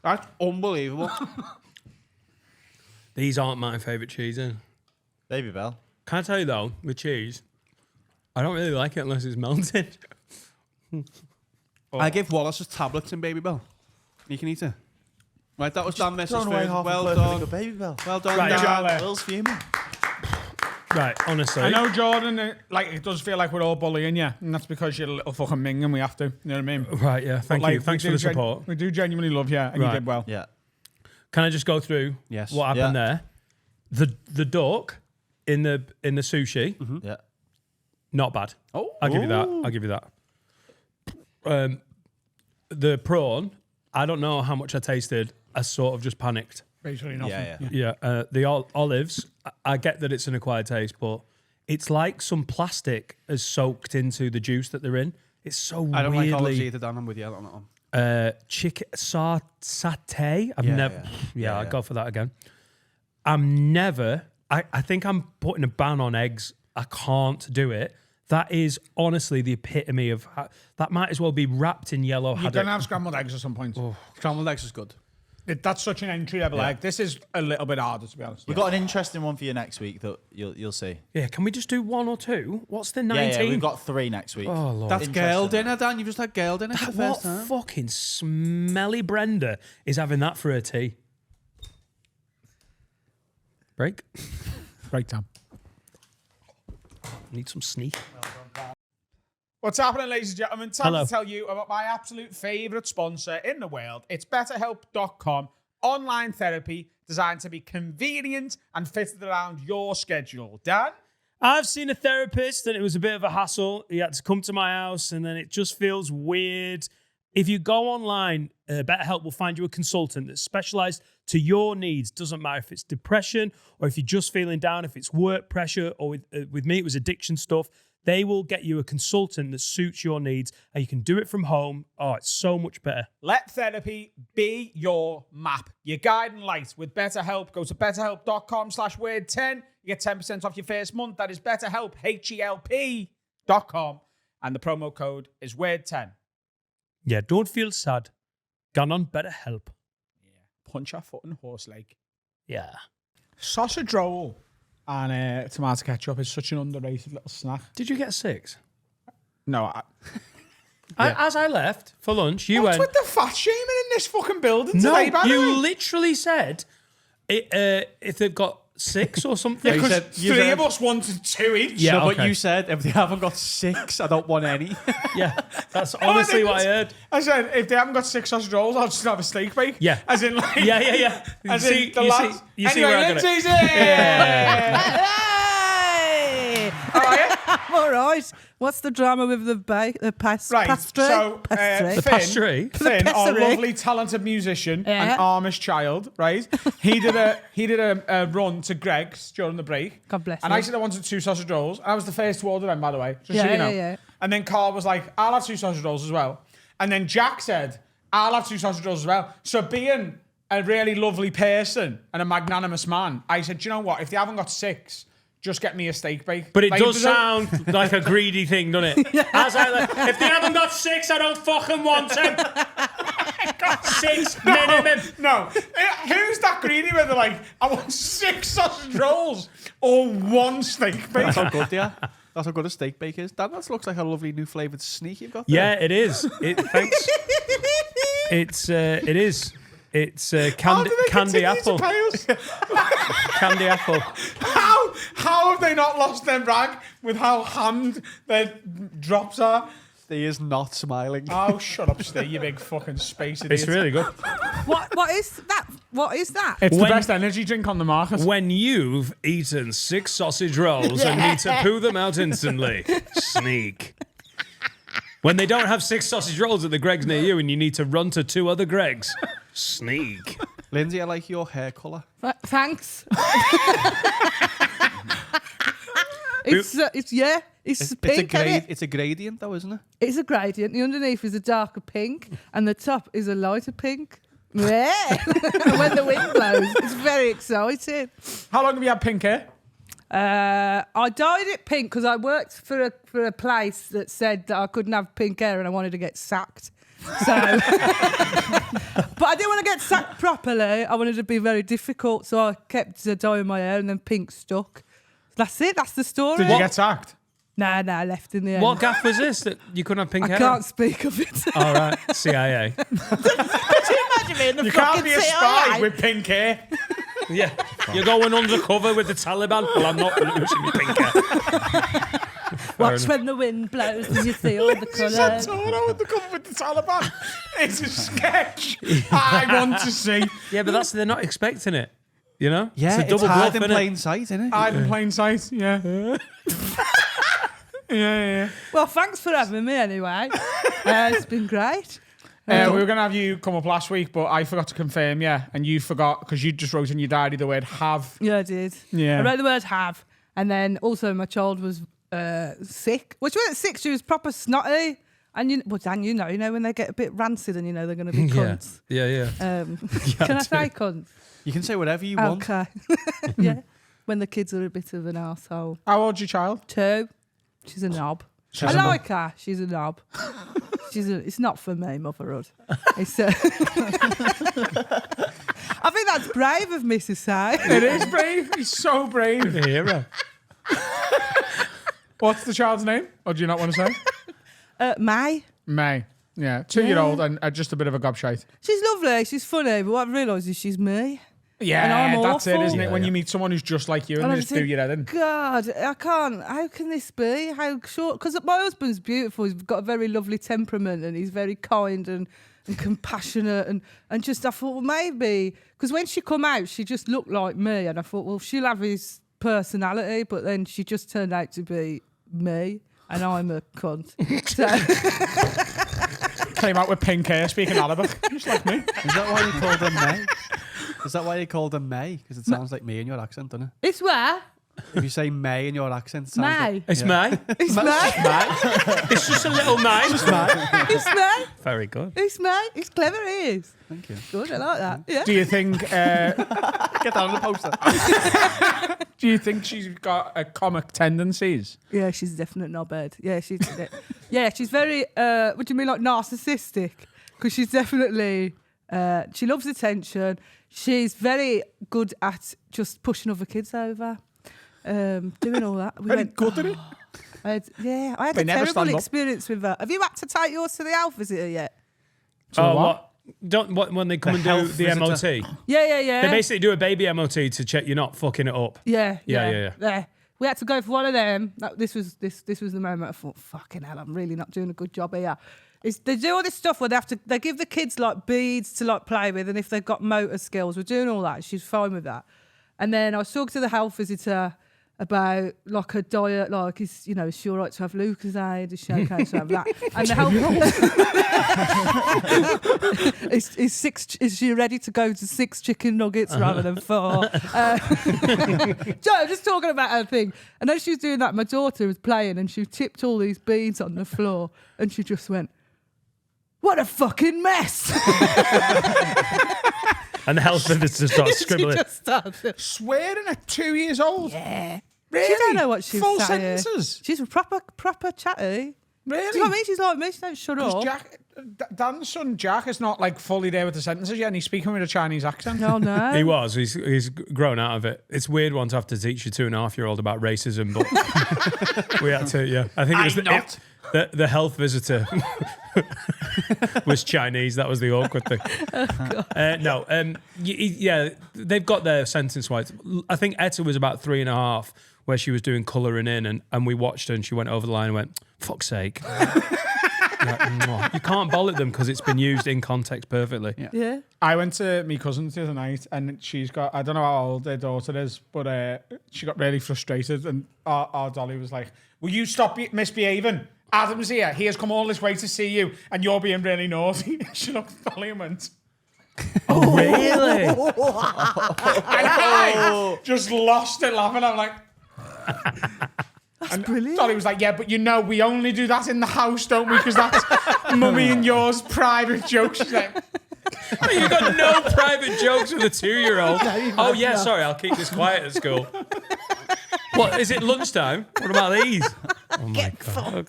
That's unbelievable. These aren't my favourite cheeses. Baby Bell. Can I tell you though, with cheese, I don't really like it unless it's melted. I give Wallace's tablets in Baby Bell. You can eat it. Right, that was Dan Mess's Thrown away food. half Well a done. Baby Bell. Well done, Right, Dan. Will's fuming. Right, honestly. I know, Jordan, it does feel like we're all bullying you, and that's because you're a little fucking ming and we have to. You know what I mean? Right, yeah. Thank But, you. Thanks for the support. We do genuinely love you, and you Right. did well. Yeah. Can I just go through Yes. what happened there? The duck in the sushi, Yeah. not bad. Oh. I'll give you that. I'll give you that. The prawn, I don't know how much I tasted. I sort of just panicked. Basically nothing. Yeah. Yeah, the olives, I get that it's an acquired taste, but it's like some plastic has soaked into the juice that they're in. It's so I don't like olives weirdly... either, Dan. I'm with you on that one. Chicken satay. I've Yeah, never... yeah. I'd go for that again. I'm never... I think I'm putting a ban on eggs. I can't do it. That is honestly the epitome of... That might as well be wrapped in yellow You're haddock. going to have scrambled eggs at some point. Scrambled eggs is good. That's such an entry-level egg. This is a little bit harder, to be honest. We've got an interesting one for you next week that you'll see. Yeah, can we just do one or two? What's the 19? Yeah, we've got 3 next week. Oh, Lord. That's Interesting. girl dinner, Dan. You've just had girl dinner for the What first time. fucking smelly Brenda is having that for her tea? Break. Right, Tom. Need some sneak. What's happening, ladies and gentlemen? Time Hello. to tell you about my absolute favourite sponsor in the world. It's BetterHelp.com. Online therapy designed to be convenient and fitted around your schedule. Dan? I've seen a therapist and it was a bit of a hassle. He had to come to my house and then it just feels weird. If you go online, BetterHelp will find you a consultant that's specialised to your needs. Doesn't matter if it's depression or if you're just feeling down, if it's work pressure, or with me, it was addiction stuff. They will get you a consultant that suits your needs and you can do it from home. Oh, it's so much better. Let therapy be your map, your guiding light with BetterHelp. Go to betterhelp.com/word10. You get 10% off your first month. That is BetterHelp, HELP.com. And the promo code is word10. Yeah, don't feel sad. Gone on BetterHelp. Punch our foot in horse leg. Yeah. Sausage roll and tomato ketchup is such an underrated little snack. Did you get 6? No, As I left for lunch, you what's went... with the fat shaming in this fucking building No, today, by the you way? literally said if they've got 6 or something. Because said- you three said- of us wanted 2 each. Yeah, No, but okay. you said if they haven't got 6, I don't want any. Yeah, that's honestly what I heard. I said, if they haven't got 6 sausage rolls, I'll just have a steak bake. Yeah. As in, like... Yeah. As You in, the lads... you see anyway, where I got it. Lindsay's here! Hey! How are you? I'm all right. What's the drama with the pastry? Right, Pastry? so, Pastry. The pastry? Finn, our pastry. lovely, talented musician, Yeah. an Amish child, right? He did a run to Greg's during the break. God bless And him. I said I wanted 2 sausage rolls. I was the first to order them, by the way. Just so Yeah, you know. yeah. And then Carl was like, I'll have 2 sausage rolls as well. And then Jack said, I'll have 2 sausage rolls as well. So being a really lovely person and a magnanimous man, I said, do you know what? If they haven't got 6, just get me a steak bake. But it Like, does if there's sound like a greedy thing, doesn't it? As I left, if they haven't got 6, I don't fucking want them. 6 minimum. No. Who's that greedy where they're like, I want 6 sausage rolls or 1 steak bake? That's how good they are. That's how good a steak bake is. Dan, that looks like a lovely new flavoured sneak you've got there. Yeah, it is. Thanks. It is. It's How do they candy continue apple. to pay us? Candy apple. How have they not lost their rag with how hammed their drops are? He is not smiling. Oh, shut up, Steve, you big fucking space idiot. It's really good. What is that? What is that? It's When- the best energy drink on the market. When you've eaten 6 sausage rolls and need to poo them out instantly, sneak. When they don't have 6 sausage rolls at the Greggs near you and you need to run to 2 other Greggs, sneak. Lindsay, I like your hair colour. Thanks. It's pink, isn't it? It's a gradient though, isn't it? It's a gradient. The underneath is a darker pink, and the top is a lighter pink. Yeah. When the wind blows. It's very exciting. How long have you had pink hair? I dyed it pink because I worked for a place that said that I couldn't have pink hair and I wanted to get sacked. So, but I didn't want to get sacked properly. I wanted to be very difficult, so I kept dyeing my hair, and then pink stuck. That's it. That's the story. Did you get sacked? Nah, I left in the end. What gaff was this that you couldn't have pink hair? I can't speak of it. All right, CIA. Could you imagine me in the You can't fucking be a CIA? spy with pink hair. Yeah, you're going undercover with the Taliban. Well, I'm not losing my pink hair. Watch when the wind blows and you see all the colours. Santoro with the cover with the Taliban. It's a sketch I want to see. Yeah, but they're not expecting it. You know? Yeah, it's a double hard bluff, in innit? plain sight, isn't it? Hide in plain sight, yeah. yeah. Well, thanks for having me anyway. It's been great. We were going to have you come up last week, but I forgot to confirm, and you forgot because you just wrote in your diary the word have. Yeah, I did. Yeah. I wrote the word have. And then also my child was sick. Well, she wasn't sick, she was proper snotty. And Dan, you know when they get a bit rancid and they're going to be cunts. Yeah. Can I say cunts? You can say whatever you want. Okay. Yeah. When the kids are a bit of an arsehole. How old's your child? 2. She's a knob. I like her. She's a knob. It's not for me, motherhood. It's, I think that's brave of me to say. It is brave. He's so brave. Hero. What's the child's name? Or do you not want to say? May. May. Yeah, 2-year-old and just a bit of a gobshite. She's lovely. She's funny. But what I realise is she's me. Yeah, And I'm that's it, awful. isn't it? When you meet someone who's just like you and And they I just do think, your head in. God, I can't. How can this be? How short? Because my husband's beautiful. He's got a very lovely temperament and he's very kind and compassionate and just I thought, well, maybe because when she come out, she just looked like me, and I thought, well, she'll have his personality, but then she just turned out to be me, and I'm a cunt. So, Came out with pink hair, speaking Arabic, just like me. Is that why you called her May? Is that why you called her May? Because it sounds like me in your accent, doesn't it? it's where If you say May in your accent, it sounds May. like... It's May. It's May. It's just a little May. It's May. Very good. It's May. It's clever. He is. Thank you. Good. I like that. Yeah. Do you think? Get that on the poster. Do you think she's got a comic tendencies? Yeah, she's a definite knobhead. Yeah, she's very. What do you mean, like narcissistic? Because she's definitely. She loves attention. She's very good at just pushing other kids over, doing all that. Very good at it. I had They a never stand terrible up. experience with her. Have you had to take yours to the health visitor yet? Oh, what? When they come and do health the visitor. MOT? Yeah. They basically do a baby MOT to check you're not fucking it up. Yeah. Yeah. We had to go for one of them. This was the moment I thought, fucking hell, I'm really not doing a good job here. They do all this stuff where they give the kids like beads to like play with, and if they've got motor skills, we're doing all that. She's fine with that. And then I was talking to the health visitor about like her diet, like is she all right to have Lucozade? Is she okay to have that? And the health is she ready to go to 6 chicken nuggets rather than 4? Just talking about her thing. And as she was doing that, my daughter was playing and she tipped all these beads on the floor and she just went, "What a fucking mess!" And the health visitor starts scribbling. She just started. Swearing at 2 years old. Yeah. Really? She don't know what she's Full saying. sentences. She's proper chatty. Really? Do you know what I mean? She's like me. She don't shut up. Dan's son Jack is not like fully there with the sentences yet, and he's speaking with a Chinese accent. Oh no. He was. He's grown out of it. It's a weird one to have to teach your 2.5-year-old about racism, but we had to. Yeah, I think it was the health visitor was Chinese. That was the awkward thing. Yeah, they've got their sentence right. I think Etta was about 3.5, where she was doing colouring in, and we watched her, and she went over the line and went, "Fuck's sake." Like, you can't bollock them because it's been used in context perfectly. Yeah. I went to my cousin's the other night, and she's got, I don't know how old their daughter is, but she got really frustrated, and our Dolly was like, "Will you stop misbehaving? Adam's here. He has come all this way to see you, and you're being really naughty." She looked at Dolly and went, Oh, really? and I just lost it laughing. I'm like, That's brilliant. Dolly was like, "Yeah, but we only do that in the house, don't we? Because that's mummy and yours private joke." She's like, You got no private jokes with a 2-year-old. Oh yeah, sorry, I'll keep this quiet at school. What is it? Lunchtime? What about these? Oh my god!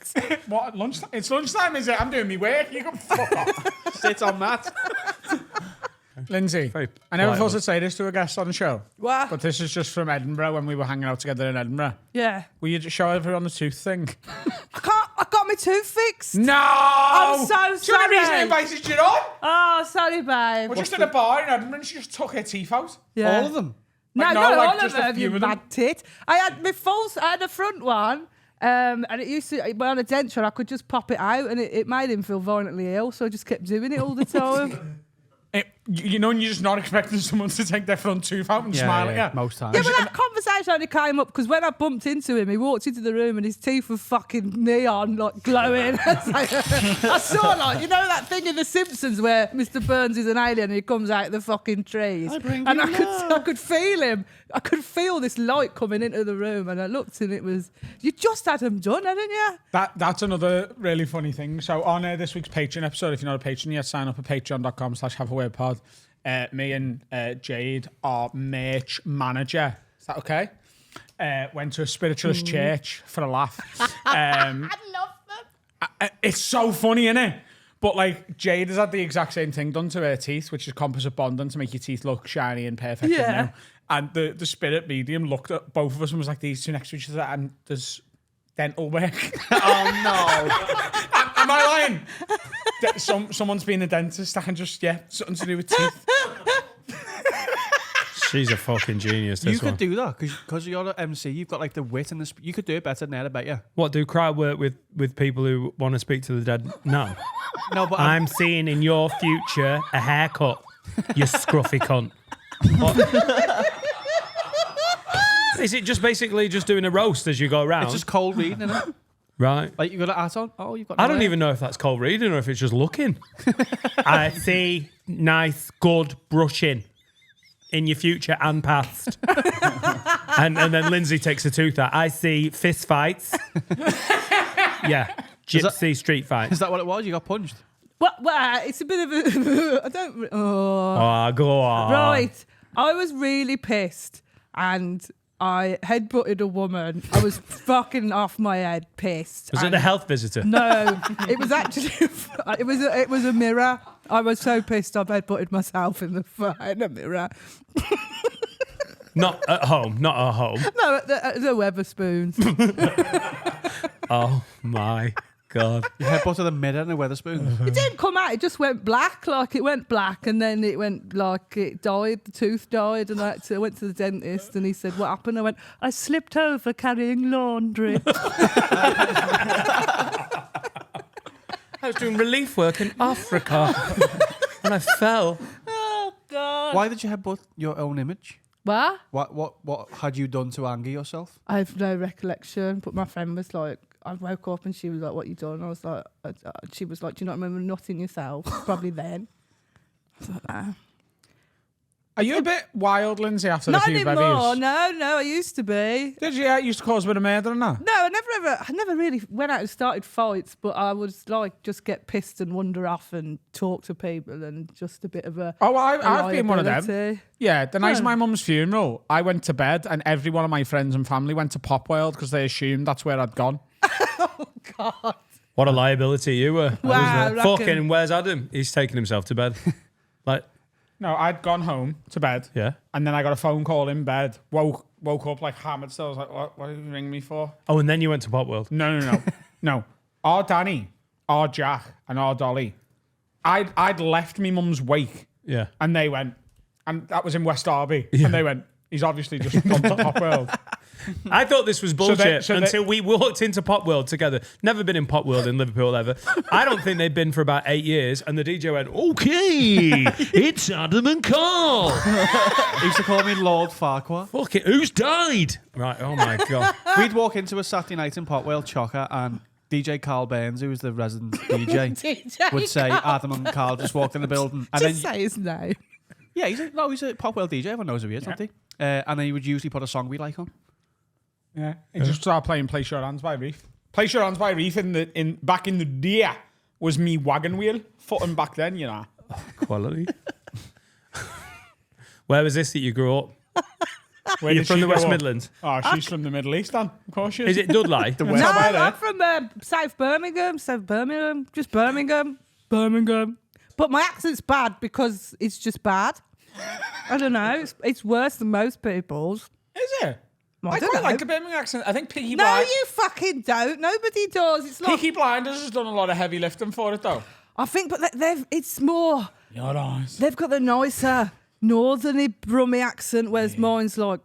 What lunchtime? It's lunchtime, is it? I'm doing me work. You can fuck off. Sit on that. Lindsay, Very I never polite thought one. to say this to a guest on the show. What? But this is just from Edinburgh when we were hanging out together in Edinburgh. Yeah. Will you just show everyone the tooth thing? I got my tooth fixed. No! I'm so Do you know the reason I sorry. invited you on? Oh, sorry, babe. We're just at a bar in Edinburgh and she just took her teeth out. Yeah. All of them. No, Like, not no, like, all of just a them, few you of them. mad tit. I had a front one, and it used to, when on a denture, I could just pop it out, and it made him feel violently ill, so I just kept doing it all the time. You know, and you're just not expecting someone to take their front tooth out and smile at you. Most times. Yeah, but that conversation only came up because when I bumped into him, he walked into the room and his teeth were fucking neon, like glowing. I saw, like, you know that thing in The Simpsons where Mr. Burns is an alien and he comes out of the fucking trees. And I could feel him. I could feel this light coming into the room, and I looked and it was, you just had them done, hadn't you? That's another really funny thing. So on this week's Patreon episode, if you're not a patron yet, sign up at patreon.com/haveawordpod. Me and Jade, our merch manager, is that okay? Went to a spiritualist church for a laugh. I love them. It's so funny, innit? But like Jade has had the exact same thing done to her teeth, which is composite bonding to make your teeth look shiny and perfect. Yeah. And new. And the spirit medium looked at both of us and was like, these two next to each other, and there's dental work. Oh no. Am I lying? Someone's been a dentist. I can just, something to do with teeth. She's a fucking genius. You This could one. do that because you're an MC. You've got like the wit and the. You could do it better than that, I bet you. What, do crowd work with people who want to speak to the dead? No. No, but I'm seeing in your future a haircut. You scruffy cunt. Is it just basically just doing a roast as you go around? it's just cold reading, isn't it? Right. Like you got a hat on. Oh, you've got. I no don't hair. even know if that's cold reading or if it's just looking. I see nice, good brushing in your future and past. and then Lindsay takes a tooth out. I see fist fights. Yeah. Gypsy street fights. Is that what it was? You got punched. Well, it's a bit of a. I don't. Oh. Oh, go on. Right. I was really pissed and I headbutted a woman. I was fucking off my head, pissed. Was it And the health visitor? No, it was actually it was a mirror. I was so pissed I headbutted myself in the mirror. Not at home. Not at home. No, at the Weatherspoons. Oh my God. You headbutted a mirror and a Weatherspoon. It didn't come out. It just went black. Like it went black, and then it went like it died. The tooth died, and I went to the dentist, and he said, "What happened?" I went, "I slipped over carrying laundry." I was doing relief work in Africa and I fell. Oh God! Why did you headbutt your own image? What? What had you done to anger yourself? I have no recollection, but my friend was like, I woke up and she was like, "What you done?" I was like, she was like, "Do you not remember nutting yourself?" Probably then. I was like, nah. Are you a bit wild, Lindsay, after Not the few anymore. bevies? No, I used to be. Did you? It used to cause a bit of murder and that? No, I never really went out and started fights, but I was like, just get pissed and wander off and talk to people and just a bit of a. Oh, I've been one of them. liability. Yeah, the night of Yeah. my mum's funeral, I went to bed and every one of my friends and family went to Pop World because they assumed that's where I'd gone. God. What a liability you were. Wow, I reckon. Fucking, where's Adam? He's taking himself to bed. Like, No, I'd gone home to bed. yeah. And then I got a phone call in bed. Woke up like hammered still. I was like, what did you ring me for? Oh, and then you went to Pop World. No. No. Our Danny, our Jack, and our Dolly. I'd left me mum's wake Yeah. and they went, and that was in West Derby. And they went, he's obviously just gone to Pop World. I thought this was bullshit so they- until we walked into Pop World together. Never been in Pop World in Liverpool ever. I don't think they'd been for about 8 years. And the DJ went, "Okay, it's Adam and Carl. He used to call me Lord Farquhar. Fuck it, who's died?" Right, oh my God. We'd walk into a Saturday night in Potwell, Chocker, and DJ Carl Burns, who was the resident DJ, DJ would say, Carl. "Adam and Carl just walked in the building." And Just then, say his name. yeah, he's a Potwell DJ. Everyone knows who he is, don't they? And then he would usually put a song we like on. Yeah. He just started playing Place Your Hands by Reef. Place Your Hands by Reef back in the day was me wagon wheel. Footing back then, you know. Quality. Where was this that you grew up? Where You're did from she the West grow up? Midlands. Oh, she's from the Middle East, then. Of course she is. Is it Dudley? The No, West Side, I'm from South Birmingham. Just Birmingham. But my accent's bad because it's just bad. I don't know. It's worse than most people's. Is it? I I don't quite know. like the Birmingham accent. I think Peaky No, Blinders. you fucking don't. Nobody does. It's like Peaky Blinders has done a lot of heavy lifting for it, though. I think, but it's more. Your eyes. They've got the nicer northerny brummy accent, whereas mine's like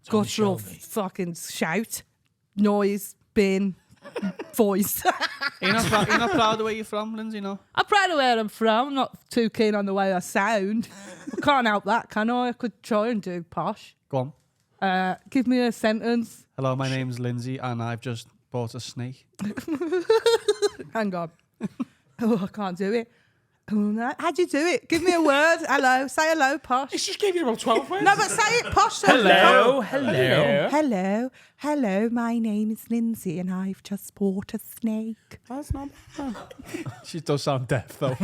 guttural fucking shout, noise, bin, voice. You're not proud of where you're from, Lindsay, no? I'm proud of where I'm from. I'm not too keen on the way I sound. I can't help that, can I? I could try and do posh. Go on. Give me a sentence. Hello, my name's Lindsay, and I've just bought a snake. Hang on. Oh, I can't do it. Oh, no. How'd you do it? Give me a word. Hello. Say hello, posh. It's just gave you about 12 words. No, but say it posh. So Hello. Hello. My name is Lindsay, and I've just bought a snake. That's not bad. She does sound deaf, though.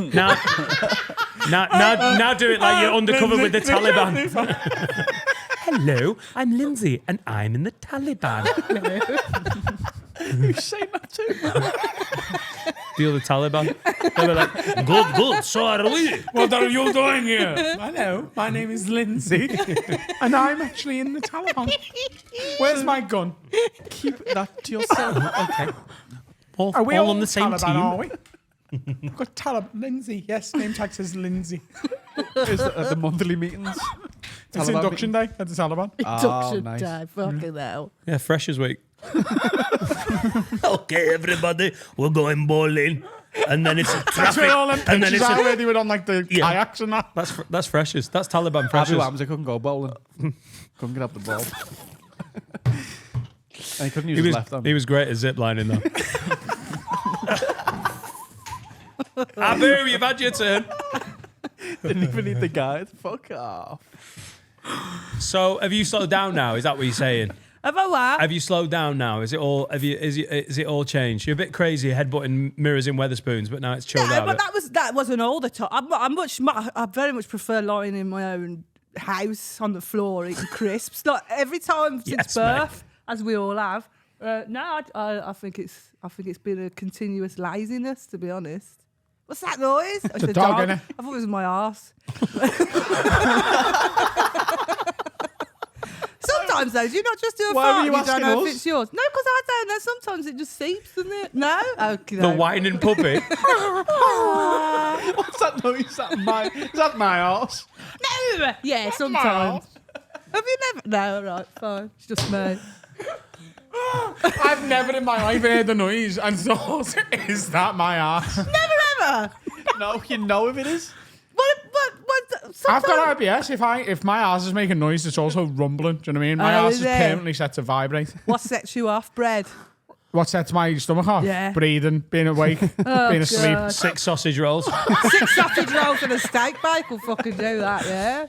Now do it like you're undercover with the Taliban. Hello, I'm Lindsay, and I'm in the Taliban. Who's saying that too? Deal with the Taliban. They were like, good, so are we. What are you doing here? Hello, my name is Lindsay, and I'm actually in the Taliban. Where's my gun? Keep that to yourself. Okay. Are we all on the same Taliban, team. are we? I've got Taliban. Lindsay, yes, name tag says Lindsay. Is at the monthly meetings. It's Taliban induction day at the Taliban. Induction nice. day. Fucking hell. Yeah, Freshers Week. Okay, everybody, we're going bowling. And then it's That's traffic. where all them And then pictures it's are where they were on like the Yeah. kayaks and that. That's Freshers. That's Taliban Happy Freshers. Lambs, I couldn't go bowling. Couldn't get up the ball. And he couldn't use his left hand. He was great at ziplining though. Abu, you've had your turn. Didn't even need the guide. Fuck off. So, have you slowed down now? Is that what you're saying? Have I what? Have you slowed down now? Is it all? Is it all changed? You're a bit crazy, headbutting mirrors in Weatherspoons, but now it's chilled Yeah, out. but that wasn't all the time. I very much prefer lying in my own house on the floor eating crisps. Like every time since Yes, birth, as we all have. No, I think it's been a continuous laziness, to be honest. What's that noise? It's a dog, innit? I thought it was my arse. Sometimes though, do you not just do a Why fart were and you you don't asking know us? if it's yours? No, because I don't know. Sometimes it just seeps, doesn't it? No? Okay. the whining puppy. What's that noise? Is that my arse? No! Yeah, sometimes. Have you never? No, right, fine. It's just me. I've never in my life heard the noise and thought, is that my ass? Never ever! No, you know if it is. What? I've got IBS. If my ass is making noise, it's also rumbling. Do you know what I mean? My Oh, ass is is it? permanently set to vibrate. What sets you off, bread? What sets my stomach off? Yeah. Breathing, being awake, being asleep. God. 6 sausage rolls. 6 sausage rolls and a steak bake will fucking do that, yeah?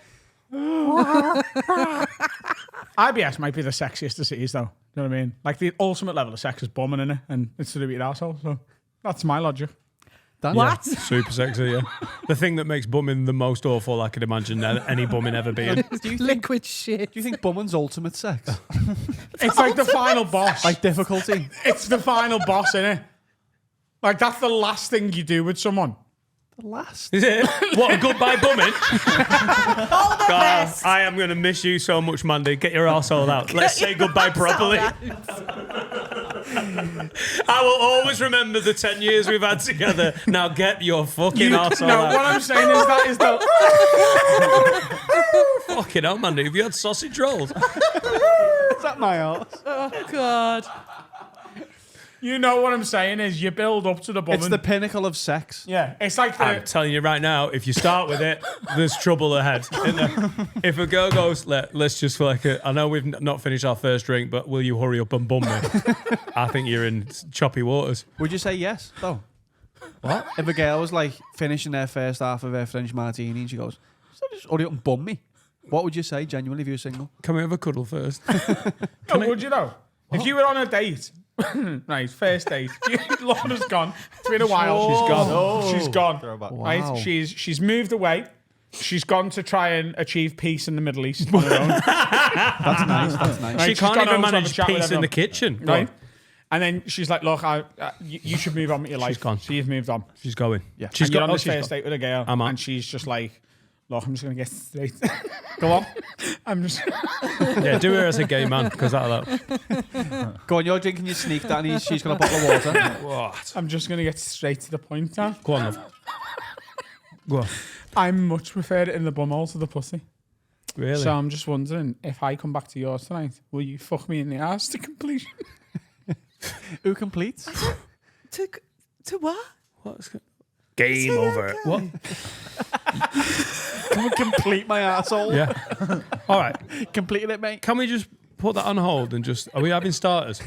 IBS might be the sexiest disease, though. You know what I mean? Like the ultimate level of sex is bumming, innit? And it's to do with your arsehole. So that's my logic. What? Super sexy, yeah. The thing that makes bumming the most awful I could imagine any bumming ever being. Liquid shit. Do you think bumming's ultimate sex? It's like the final boss. Like difficulty? It's the final boss, innit? Like that's the last thing you do with someone. Last. Is it? What, a goodbye bumming? All the best. I am going to miss you so much, Mandy. Get your arsehole out. Let's say goodbye properly. I will always remember the 10 years we've had together. Now get your fucking arsehole No, out. what I'm saying is that is the Fucking hell, Mandy. Have you had sausage rolls? Is that my arse? Oh, God. you know what I'm saying is you build up to the bumming. It's the pinnacle of sex. yeah, it's like I'm the telling you right now, if you start with it, there's trouble ahead. Isn't there? If a girl goes, let's just I know we've not finished our first drink, but will you hurry up and bum me? I think you're in choppy waters. Would you say yes, though? What? If a girl was like finishing their first half of her French martini and she goes, just hurry up and bum me. What would you say, genuinely, if you were single? Can we have a cuddle first? would you know? If you were on a date Right, first date. Lorna's gone. It's been a while. She's gone. She's gone. Throwback. Right, she's moved away. She's gone to try and achieve peace in the Middle East on her own. That's nice. That's nice. Right, She she's can't gone even home to have a manage chat with peace in everyone. the kitchen. Right? And then she's like, look, you should move on with your life. She's gone. She's moved on. She's going. Yeah. She's And you're on oh, this she's first gone. date with a girl, I'm on. and she's just like, look, I'm just going to get straight. Go on. I'm just... Yeah, do her as a gay man, because that'll help. Go on, you're drinking your sneak, Danny. She's got a bottle of water. What? I'm just going to get straight to the point, Dan. Go on, love. Go on. I much prefer it in the bumhole to the pussy. Really? So I'm just wondering, if I come back to yours tonight, will you fuck me in the ass to completion? Who completes? To what? What's game over? What? Come and complete my asshole. Yeah. All right. Completing it, mate. Can we just put that on hold and just... Are we having starters?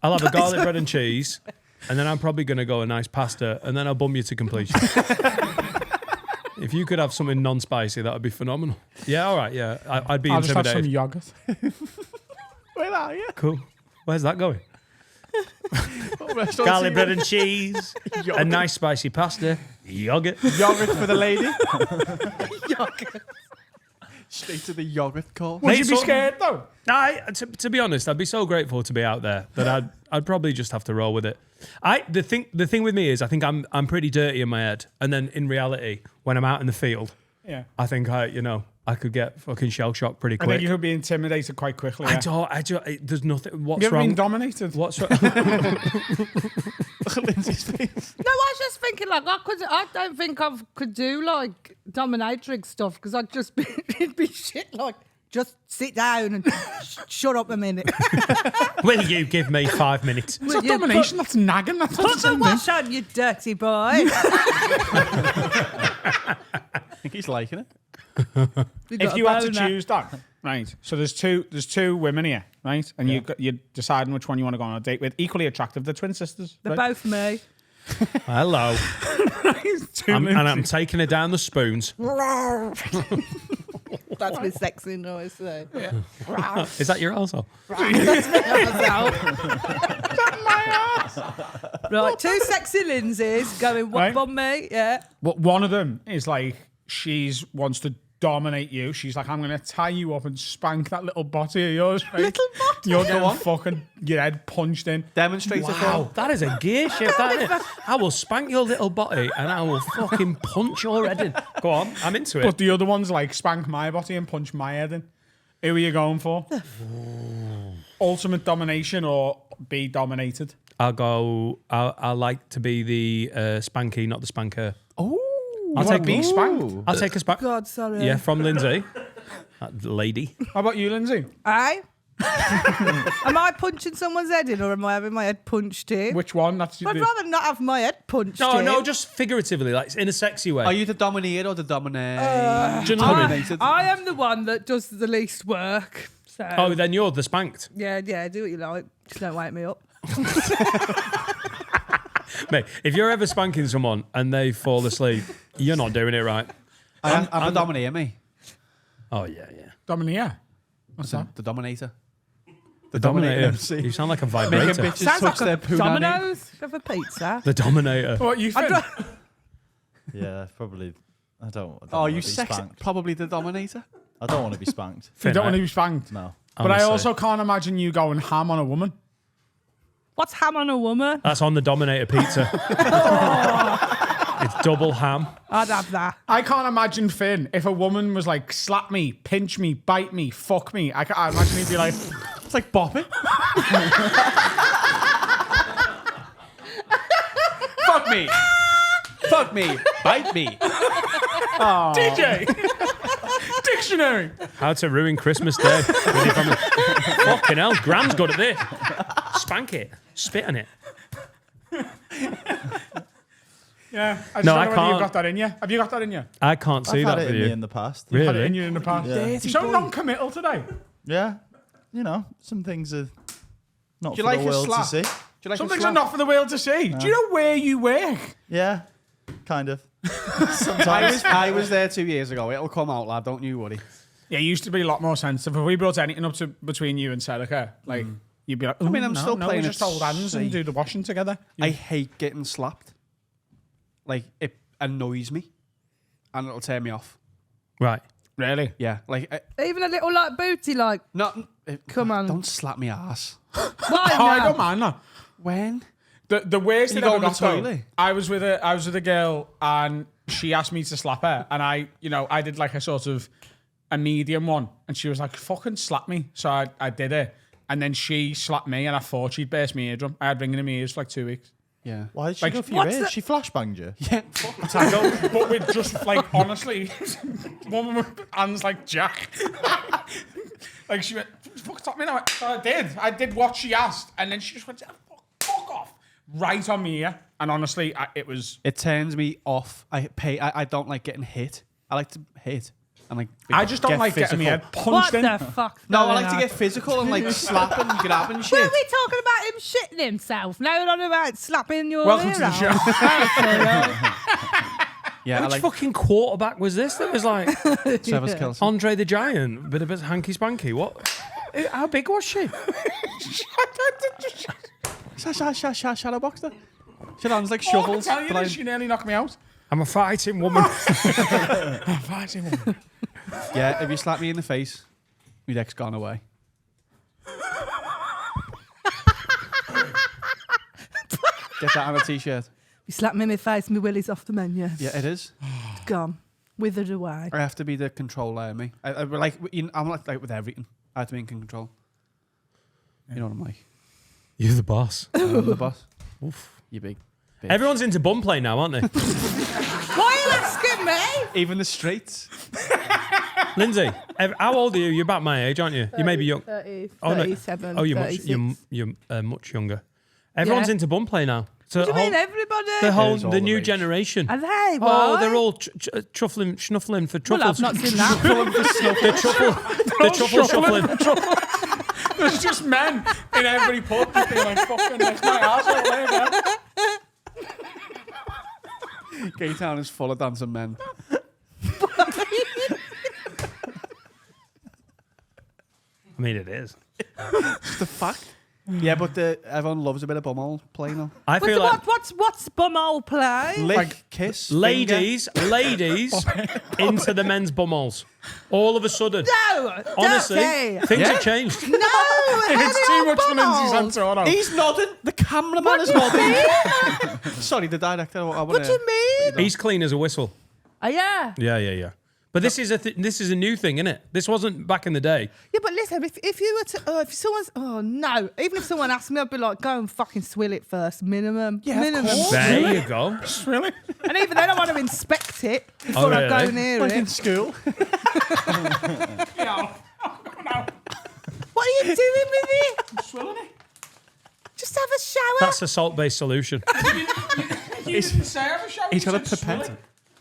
I'll have a garlic bread and cheese, and then I'm probably going to go a nice pasta, and then I'll bum you to completion. If you could have something non-spicy, that would be phenomenal. Yeah, all right, yeah. I'd be I'll just have some intimidated. yogurt. Where are you? Cool. Where's that going? Garlic Garlic bread and cheese, a nice spicy pasta, yogurt. Yogurt for the lady. Straight to the yogurt course. Would Mate, you be so- scared, though? To be honest, I'd be so grateful to be out there that I'd probably just have to roll with it. The thing with me is I think I'm pretty dirty in my head, and then in reality, when I'm out in the field, Yeah. I think I could get fucking shell shocked pretty I think got you could be intimidated quite quickly. I Yeah. don't. There's nothing. What's You ever wrong? been dominated? What's wrong? Lindsay's face. No, I was just thinking I don't think I could do like dominatrix stuff because I'd just be it'd be shit like just sit down and shut up a minute. Will you give me 5 minutes? It's not domination, that's nagging. That's Put the wash on, you dirty boy. I think he's liking it. If you had to choose that, right? So there's two women here, right? And you're deciding which one you want to go on a date with. Equally attractive, they're twin sisters. They're right? both me. Hello. Two And I'm Lindsay. taking her down the spoons. That's my sexy noise. So. Is that your arsehole? Right, two sexy Lindsays going what Right. on me? Yeah. But one of them is like, she's wants to dominate you. She's like, I'm going to tie you up and spank that little body of yours. Right? Little body? You're getting fucking your head punched in. Demonstrate it for Wow, him. that is a gear shift, that is. I will spank your little body and I will fucking punch your head in. Go on, I'm into it. But the other one's like, spank my body and punch my head in. Who are you going for? Ultimate domination or be dominated? I'll like to be the spanky, not the spanker. Oh, I'll take be spanked. I'll take a spank. God, sorry. Yeah, from Lindsay. That lady. How about you, Lindsay? Aye. Am I punching someone's head in or am I having my head punched in? Which one? That's I'd rather not have my head punched in. No, just figuratively, like in a sexy way. Are you the dominator or the dominate? Do you know what I mean? Dominated. I am the one that does the least work. So Oh, then you're the spanked. yeah, do what you like. Just don't wake me up. Mate, if you're ever spanking someone and they fall asleep, you're not doing it right. I'm the dominator, me. Oh, yeah. Domineer. What's that? The dominator. The Dominator. MC. You sound like a Making vibrator. bitches Sounds touch like their a poo nanny. Domino's of a pizza. The Dominator. What you think? Yeah, probably. I don't Oh, wanna you be sex? spanked. Probably the dominator. I don't want to be spanked. You Finn, don't want to be spanked. No. But I Honestly. also can't imagine you going ham on a woman. What's ham on a woman? That's on the Dominator pizza. It's double ham. I'd have that. I can't imagine Finn if a woman was like, slap me, pinch me, bite me, fuck me. I imagine he'd be like, It's like bopping. Fuck me. Fuck me. Bite me. DJ, dictionary. How to ruin Christmas Day. With your family. Fucking hell, Gram's good at this. Spank it. Spit on it. Yeah, I just No, don't I know whether can't. you've got that in you. Have you got that in you? I can't see I've had that it for in me you. in the past. Had it in Really? you in the past. Yeah. You're so non-committal today. Yeah. You know, some things are not Do you for like the a world slap? to see. Do you like Some a things slap? are not for the world to see. Do you know where you work? Yeah, kind of. Sometimes. I was there 2 years ago. It'll come out, lad. Don't you worry. Yeah, it used to be a lot more sensitive. If we brought anything up to between you and Serica, like you'd be like, I mean, I'm still no, playing we it just hold hands and safe. do the washing together. I hate getting slapped. Like, it annoys me. Like, it annoys me. And it'll turn me off. Right. Really? Yeah. Like, Even a little like booty, like come on. Don't slap me ass. Why Oh, I now? don't mind that. When? The worst You thing go I in the got though, toilet? I was with a girl and she asked me to slap her and I did like a sort of a medium one and she was like, fucking slap me. So I did it. And then she slapped me and I thought she'd burst my eardrum. I had ringing in my ears for like 2 weeks. Yeah. Why did she Like, go for your what's ears? the- She flashbanged you. Yeah. But with just like, honestly, one with my hands like Jack. Like she went, fuck, stop me now. So I did what she asked. And then she just went, fuck off. Right on me ear. And honestly, it was... It turns me off. I don't like getting hit. I like to hit. And like I just don't get like physical. getting my head What punched in. the fuck? No, I like to get physical and like slap and grab and Were shit. we talking about him shitting himself? No, we're not about slapping your Welcome ear to the out. show. Yeah, I Which like fucking quarterback was this? That was like Travis Kelce. Andre the Giant, bit of a hanky spanky. What? How big was she? Shadow boxer. She hands like I'm shovels. telling you, but she nearly knocked me out. I'm a fighting woman. yeah, if you slap me in the face, my dick's gone away. Get that on a t-shirt. You slap me in my face, my willy's off the menu. Yeah, it is. Gone. Withered away. I have to be the controller of me. I'm like with everything. I have to be in control. You know what I'm like. You're the boss. I'm the boss. Oof. You big bitch. Everyone's into bum play now, aren't they? Why are you asking me? Even the straights. Lindsay, how old are you? You're about my age, aren't you? You may be young. 30, Oh, no. 37, Oh, you're 36. much younger. Everyone's Yeah. into bum play now. So What do you mean, the everybody? the new generation. Are they? Oh, Why? they're all shuffling for Well, I've truffles. not seen that. the truffle shuffling. There's just men in every pub just being like, fucking, that's my arsehole there, man. Gaytown is full of dancing men. I mean, it is. It's the fact. Yeah, but everyone loves a bit of bumhole play now. I feel like What's bumhole play? Lick, kiss, ladies into the men's bumholes. All of a sudden. No, Honestly, dirty. things have changed. No, It's too much for Lindsey Santoro. He's nodding. The cameraman is nodding. Sorry, the director. What do you mean? He's clean as a whistle. Oh, yeah. Yeah. But this is a new thing, isn't it? This wasn't back in the day. Yeah, but listen, if you were to, if someone's, even if someone asked me, I'd be like, go and fucking swill it first, minimum. Yeah, of minimum. course. There you go. Really? And even then, I want to inspect it before I go really? near Like in it. school. No. What are you doing with it? Swilling it. Just have a shower. That's a salt-based solution. You didn't say have a shower. He's you got a said swilling.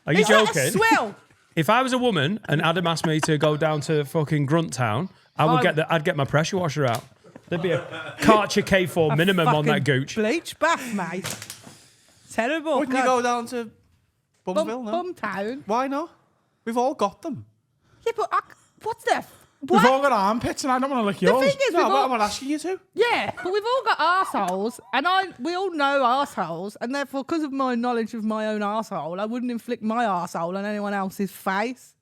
Are pipette. you Is that a joking? swill? If I was a woman and Adam asked me to go down to fucking Grunt Town, I'd get my pressure washer out. There'd be a Karcher K4 minimum on that Fucking gooch. Bleach bath, mate. Terrible. Wouldn't you go down to Bumsville? No. Bumtown. Why not? We've all got them. Yeah, but what's the... We've What? all got armpits and I don't want to lick The yours. thing is, No, we've but all, I'm not asking you to. yeah, but we've all got arseholes, and we all know arseholes, and therefore, because of my knowledge of my own arsehole, I wouldn't inflict my arsehole on anyone else's face.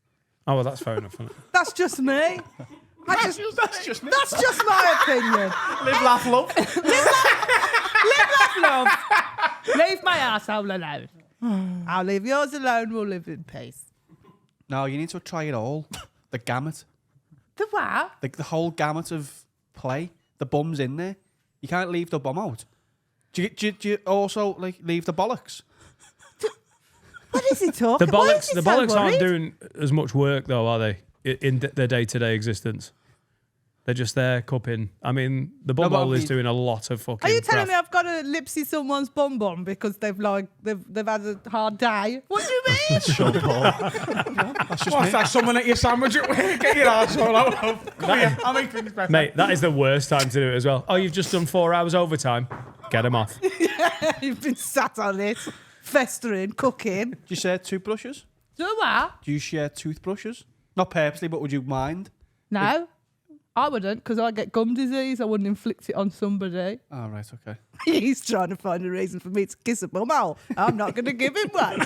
Oh, well, that's fair enough, isn't it? That's just me. That's just me. That's just my opinion. Live, laugh, love. Live, laugh, love. Leave my arsehole alone. I'll leave yours alone. We'll live in peace. No, you need to try it all. The gamut. The what? The whole gamut of play. The bum's in there. You can't leave the bum out. Do you also like leave the bollocks? What is he talking? The Why is bollocks, he the so bollocks aren't worried? doing as much work though, are they? In their day-to-day existence, they're just there cupping. I mean, the bum but hole is we- doing a lot of fucking. Are you telling me craft. I've got to lipsy someone's bum because they've had a hard day? What do you mean? That's just What's me. that? Someone at your sandwich at work? Get your arsehole out. Come here. I'll make things better. Mate, that is the worst time to do it as well. Oh, you've just done 4 hours overtime. Get them off. You've been sat on it, festering, cooking. Do you share toothbrushes? Do what? Do you share toothbrushes? Not purposely, but would you mind? No. I wouldn't, because I get gum disease. I wouldn't inflict it on somebody. Oh, right, okay. He's trying to find a reason for me to kiss a bumhole. I'm not going to give him one.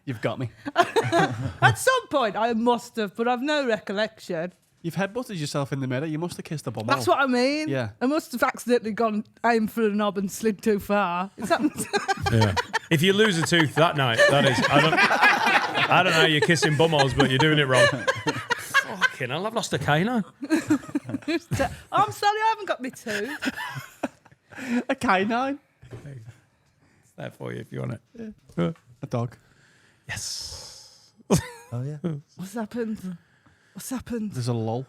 You've got me. At some point, I must have, but I've no recollection. You've headbutted yourself in the mirror. You must have kissed a bum. That's what I mean. Yeah. I must have accidentally gone aim for a knob and slid too far. Is that... Yeah. If you lose a tooth that night, that is. I don't know how you're kissing bumholes, but you're doing it wrong. Fucking hell, I've lost a canine. I'm sorry, I haven't got my tooth. A canine. It's there for you if you want it. A dog. Yes. Oh yeah. What's happened? What's happened? There's a lull.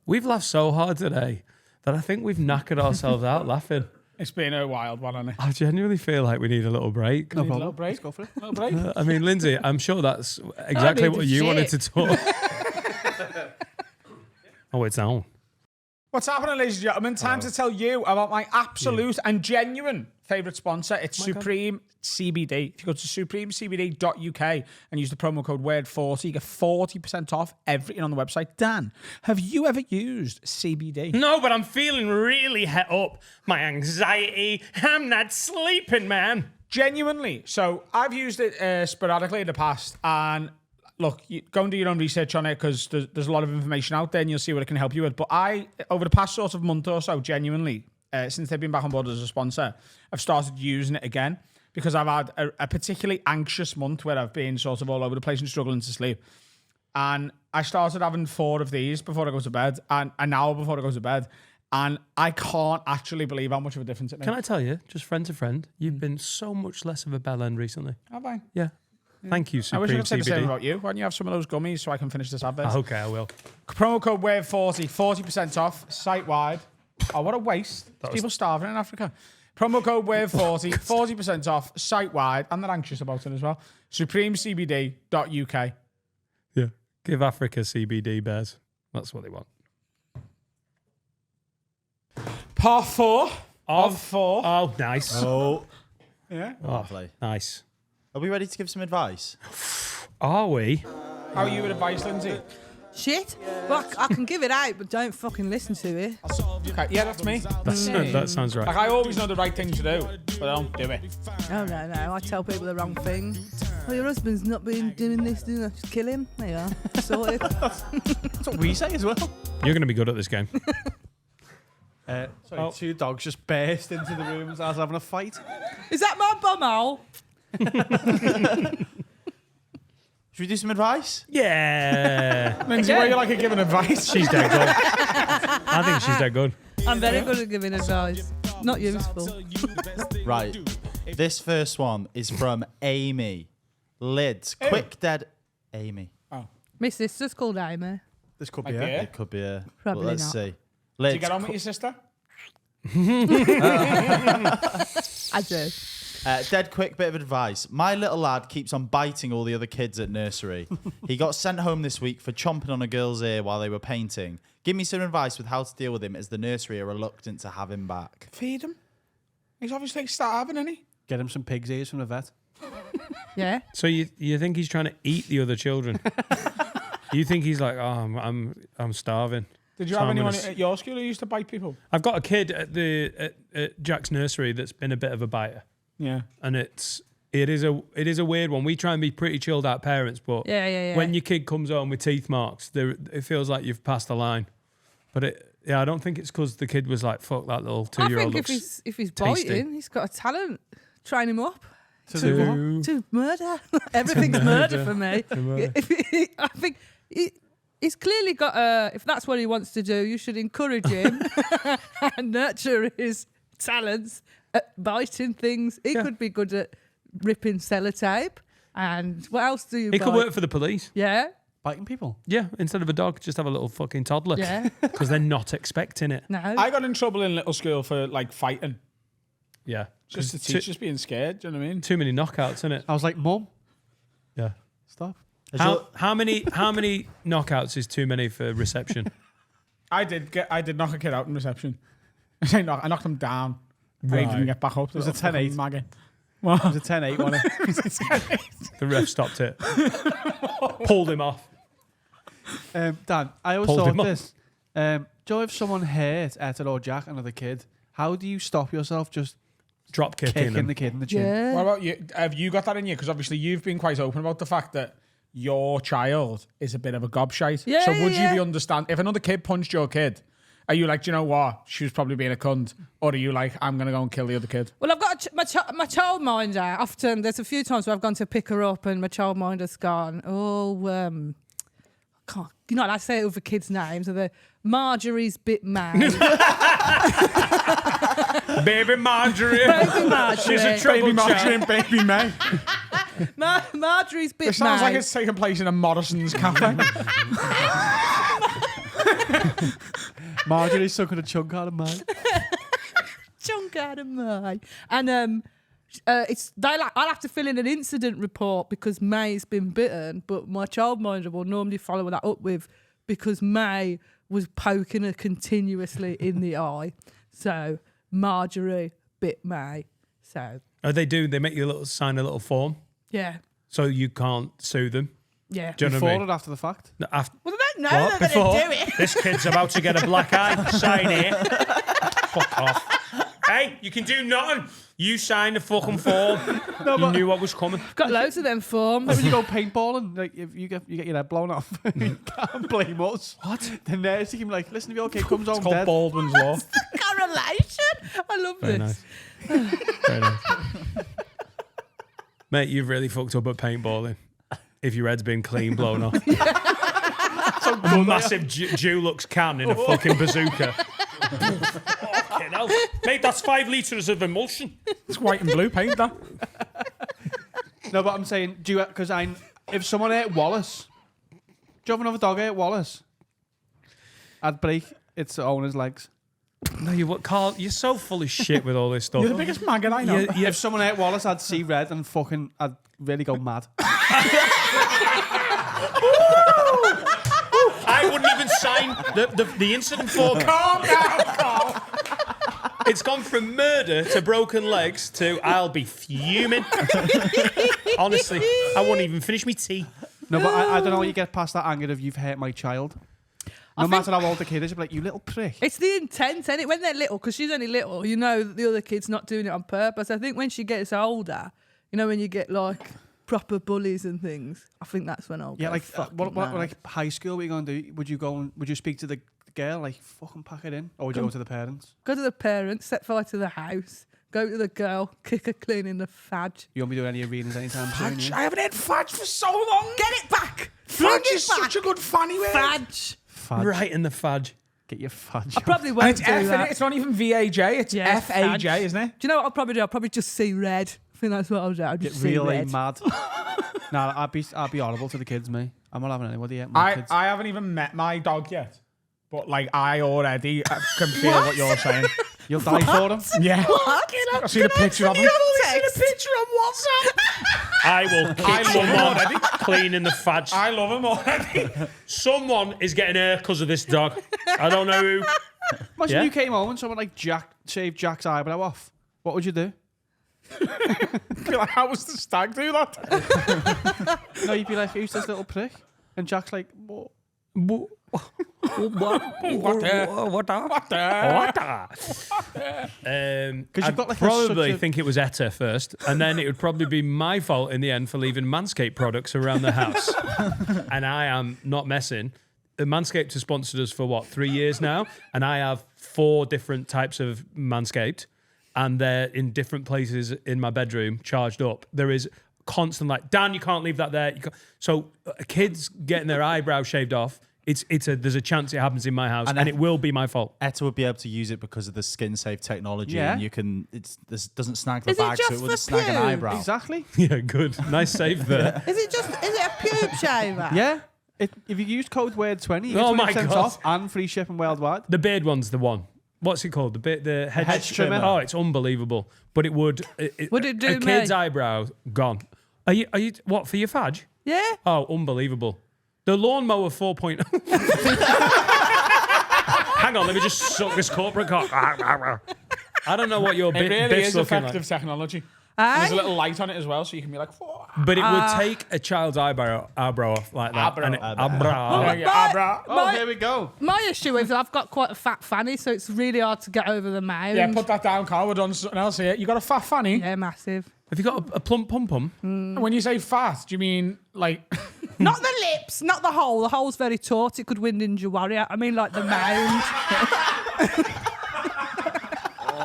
We've laughed so hard today that I think we've knackered ourselves out laughing. It's been a wild one, hasn't it? I genuinely feel like we need a little break. No Need a problem. little break. Let's go for it. Little break. I mean, Lindsay, I'm sure that's exactly need what a you shit. wanted to talk. Oh, it's on. What's happening, ladies and gentlemen? Time to tell you about my absolute and genuine favourite sponsor. It's Supreme CBD. If you go to supremecbd.uk and use the promo code WORD40, you get 40% off everything on the website. Dan, have you ever used CBD? No, but I'm feeling really het up. My anxiety. I'm not sleeping, man. Genuinely. So I've used it sporadically in the past, and look, go and do your own research on it, because there's a lot of information out there and you'll see what it can help you with. But I, over the past sort of month or so, genuinely, since they've been back on board as a sponsor, I've started using it again, because I've had a particularly anxious month where I've been sort of all over the place and struggling to sleep. And I started having 4 of these before I go to bed, and an hour before I go to bed. And I can't actually believe how much of a difference it makes. Can I tell you, just friend to friend, you've been so much less of a bellend recently. Have I? Yeah. Thank you, I wish I Supreme could say the same CBD. about you. Why don't you have some of those gummies so I can finish this advert? Okay, I will. Promo code WAVE40, 40% off, site-wide. Oh, what a waste. There's people starving in Africa. Promo code WAVE40, 40% off, site-wide, and they're anxious about it as well. supremecbd.uk. Yeah. Give Africa CBD bears. That's what they want. Part 4 of 4. Oh, nice. Oh, Yeah. lovely. Nice. Are we ready to give some advice? Are we? How are you with advice, Lindsay? Shit. Well, I can give it out, but don't fucking listen to it. Okay, yeah, that's me. That sounds right. Like, I always know the right thing to do, but I don't do it. Oh, no. I tell people the wrong thing. Oh, your husband's not been doing this, doing that. Just kill him. There you are. Sorted. That's what we say as well. You're going to be good at this game. Sorry, 2 dogs just burst into the room as I was having a fight. Is that my bumhole? Should we do some advice? Yeah. Lindsay, why are you like a giving advice? She's dead good. I think she's dead good. I'm very good at giving advice. Not useful. Right. This first one is from Amy. Lids. Quick dead Amy. My sister's called Amy. This could Like be beer? it. It could be a... Probably let's not. see. Did Lids. you get on with your sister? I do. Dead quick bit of advice. My little lad keeps on biting all the other kids at nursery. He got sent home this week for chomping on a girl's ear while they were painting. Give me some advice with how to deal with him, as the nursery are reluctant to have him back. Feed him. He's obviously starving, isn't he? Get him some pig's ears from the vet. Yeah. So you think he's trying to eat the other children? You think he's like, oh, I'm starving. Did you So have I'm anyone gonna at your school who used to bite people? I've got a kid at Jack's nursery that's been a bit of a biter, Yeah. and it is a weird one. We try and be pretty chilled out parents, but Yeah. when your kid comes home with teeth marks, it feels like you've passed the line. But I don't think it's because the kid was like, fuck, that little I 2-year-old think looks if he's tasty. biting, he's got a talent. Train him up to to murder. Everything's murder for me. I think he's clearly got if that's what he wants to do, you should encourage him and nurture his talents at biting things. He could be good at ripping sellotape. And what else do you It bite? could work for the police. Yeah. Biting people. Yeah, instead of a dog, just have a little fucking toddler. Yeah. Because they're not expecting it. No. I got in trouble in little school for like fighting. Yeah. Just the 'Cause teachers being scared, do you know what I mean? too many knockouts, isn't it? I was like, Mum, Yeah. stop. How many knockouts is too many for reception? I did knock a kid out in reception. I knocked him down. I didn't get back up. It was a 10-8. Maggot. What? It was a 10-8, wasn't it? The ref stopped it. Pulled him off. Dan, I always Pulled him thought up. this. Do you know if someone hurt Etta or Jack, another kid, how do you stop yourself just Drop kicking kicking him. the kid in the chin? What Yeah. about you? Have you got that in you? Because obviously you've been quite open about the fact that your child is a bit of a gobshite. Yeah, so yeah, would you yeah. be understand if another kid punched your kid? Are you like, do you know what? She was probably being a cunt, or are you like, I'm gonna go and kill the other kid? Well, I've got my childminder. Often there's a few times where I've gone to pick her up and my childminder's gone, can't, you know, I say it with the kids' names. Are the Marjorie's bit mad. Baby Marjorie. Baby Marjorie. She's a trouble Baby Marjorie child. and Baby May. Marjorie's bit It sounds mad. like it's taking place in a Morrison's cafe. Marjorie's sucking a chunk out of mine. Chunk out of mine. And I'll have to fill in an incident report because May's been bitten, but my childminder will normally follow that up with because May was poking her continuously in the eye. So Marjorie bit May. So Oh, they do. They make you sign a little form, yeah, so you can't sue them. yeah. Do you know what I Before mean? or after the fact? No, after, Well, they don't know what? they're Before? going to do it. This kid's about to get a black eye. Sign it. Fuck off. Hey, you can do nothing. You signed the fucking form. You knew what was coming. Got loads of them forms. Like when you go paintballing, like if you get your head blown off, you can't blame us. What? The nurse can be like, listen, if your kid comes home It's called dead, Baldwin's Law. Correlation. I love Very this. nice. Very nice. Mate, you've really fucked up at paintballing. If your head's been clean blown off. A massive Dulux can in a fucking bazooka. Fucking hell. Mate, that's 5 litres of emulsion. It's white and blue paint, that. No, but I'm saying, do you? Because if someone ate Wallace, do you have another dog ate Wallace? I'd break its owner's legs. No, Carl, you're so full of shit with all this stuff. You're the biggest maggot I know. If someone ate Wallace, I'd see red and fucking, I'd really go mad. I wouldn't even sign the incident form. Calm down, Carl. It's gone from murder to broken legs to I'll be fuming. Honestly, I won't even finish my tea. No, but I don't know how you get past that anger of you've hurt my child. No matter how old the kid is, you'll be like, you little prick. It's the intent, isn't it? When they're little, because she's only little, you know that the other kid's not doing it on purpose. I think when she gets older, you know, when you get like proper bullies and things, I think that's when I'll Yeah, go like fucking what mad. like high school? What are you gonna do? Would you speak to the girl like fucking pack it in, or would you go to the parents? Go to the parents, set fire to the house, go to the girl, kick her clean in the fudge. You won't be doing any arenas anytime soon. Fudge. Yeah? I haven't had fudge for so long. Get it back! Fudge Bring is it back. such a good funny word. Fudge. Fudge. Right in the fudge. Get your fudge. I probably And won't it's do F in that. it. It's not even VAJ. It's Yeah, FAJ, fudge. isn't it? Do you know what I'll probably do? I'll probably just see red. I think that's what I'll do. I'll Get just see really red. mad. Nah, I'd be horrible to the kids, me. I'm not having anybody yet. My kids. I haven't even met my dog yet. But like I already can feel what you're saying. You'll die for them. Yeah. I've seen a picture of him. picture on WhatsApp. I will kick love him someone clean in the fudge. I love him already. Someone is getting hurt because of this dog. I don't know who. Imagine Yeah. you came home and someone like shaved Jack's eyebrow off. What would you do? Be like, how was the stag do that? No, you'd be like, who's this little prick? And Jack's like, what? What? What the? Because you've got, like, probably such a- think it was Etta first, and then it would probably be my fault in the end for leaving Manscaped products around the house. And I am not messing. Manscaped has sponsored us for 3 years now, and I have 4 different types of Manscaped, and they're in different places in my bedroom, charged up. There is constant like, Dan, you can't leave that there. So kids getting their eyebrow shaved off. There's a chance it happens in my house, and it will be my fault. Etta would be able to use it because of the skin safe technology, Yeah. and you can. This doesn't snag the Is it bag, so just it for wouldn't snag an pubes? eyebrow. Exactly. Yeah, good. Nice save there. Is it a pube shaver? Yeah. If you use code WORD20, you get Oh my 20% God. off and free shipping worldwide. The beard one's the one. What's it called? The hedge hedge trimmer. Oh, it's unbelievable. But it would. Would it do a kid's me? eyebrow gone? Are you what for your fudge? Yeah. Oh, unbelievable. The lawnmower 4.0. Hang on, let me just suck this corporate cock. I don't know what your It really biff's is looking effective like. technology. There's a little light on it as well, so you can be like, "Whoa." But it would take a child's eyebrow off like that. Eyebrow. And eyebrow. Yeah, yeah, bro. Oh, here we go. My issue is I've got quite a fat fanny, so it's really hard to get over the mound. Yeah, put that down, Carl. We're done something else here. You got a fat fanny? Yeah, massive. Have you got a plump pum-pum? When you say fat, do you mean like... Not the lips, not the hole. The hole's very taut. It could win Ninja Warrior. I mean, like the mound.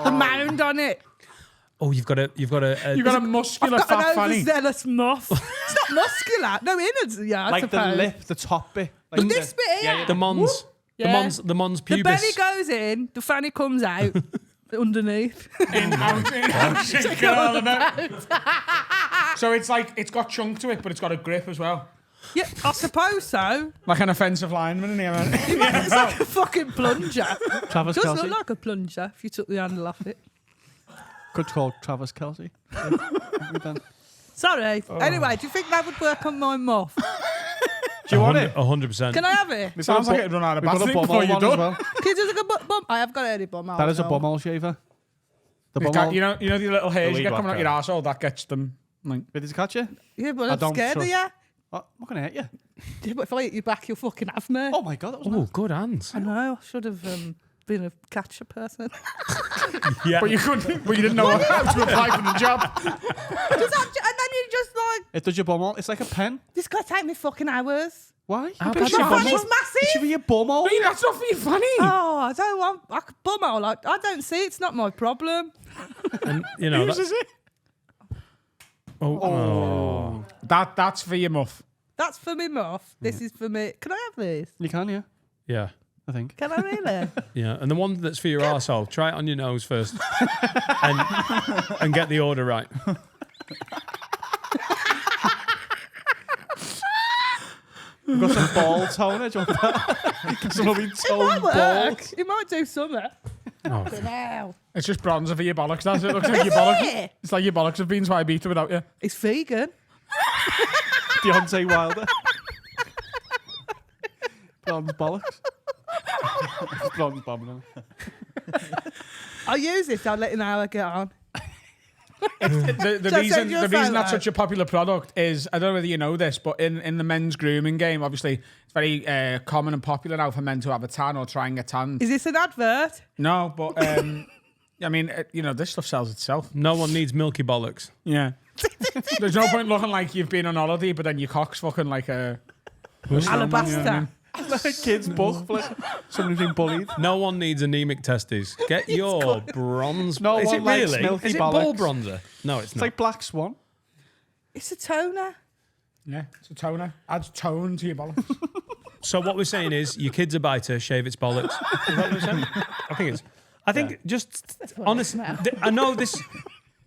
The mound on it. Oh, you've got a You got a muscular I've got fat an fanny. overzealous muff. It's not muscular. No, innards. Yeah, I Like the suppose. lip, the top bit. Like But this bit here. the mons. Yeah. The mons The pubis. belly goes in, the fanny comes out underneath. So it's like, it's got chunk to it, but it's got a grip as well. Yeah, I suppose so. Like an offensive lineman in here, man. It's like a fucking plunger. Travis It does Kelce. look like a plunger if you took the handle off it. Could call Travis Kelce. Sorry. Anyway, do you think that would work on my muff? Do you want it? 100%. Can I have it? We've Sounds got a like it'd run out of We've got a battery bum before hole you're one as done. well. Can you do like a bum? I have got a bum. That is a bum hole shaver. The bum It's got- hole. you know the little hairs you weed get coming out whacker. your arsehole, that gets them. Like, Did it catch you? Yeah, but I I'm don't scared of trust- you. Oh, I'm not going to hit you. Yeah, but if I hit you back, you'll fucking have me. Oh my God, that was Oh, mad. good hands. I know. I should have been a catcher person. Yeah. but you couldn't. But you didn't know how to apply for the job. And then you just like, It does your bum hole. It's like a pen. this gonna take me fucking hours. Why? How But bad's it's your your bum bum Fanny's hole. massive. It should be your bum hole. Hey, that's not for you funny. Oh, I don't want I could bum hole. I don't see. It's not my problem. And, you know, Whose is it? oh. That's for your muff. That's for me, muff. This is for me. Can I have this? You can, yeah. Yeah. I think. Can I really? Yeah. And the one that's for your arsehole, try it on your nose first. and get the order right. We've got some ball toner. Do you want that? Some of me It might tone work. balls. It might do something. Oh, Now. It's just bronzer for your bollocks. That's it. Looks like your bollocks. it? It's like your bollocks have been to Ibiza without you. It's vegan. Deontay Wilder. Bronze bollocks. Bronze bombing. I'll use this. I'll let you know how I get on. The Shall I reason send you a the reason photo? that's such a popular product is, I don't know whether you know this, but in the men's grooming game, obviously it's very common and popular now for men to have a tan or try and get tanned. Is this an advert? No, but I mean, this stuff sells itself. no one needs milky bollocks. Yeah. There's no point looking like you've been on holiday, but then your cock's fucking like a Alabaster. Kids book. Somebody's been bullied. No one needs anemic testes. Get your bronze. No is one it likes really? milky Is it ball bollocks. bronzer? No, it's It's not. like Black Swan. It's a toner. yeah, it's a toner. Adds tone to your bollocks. So what we're saying is, your kid's a biter, shave its bollocks. Is that what we're saying? I think it's. I think just honestly, I know this.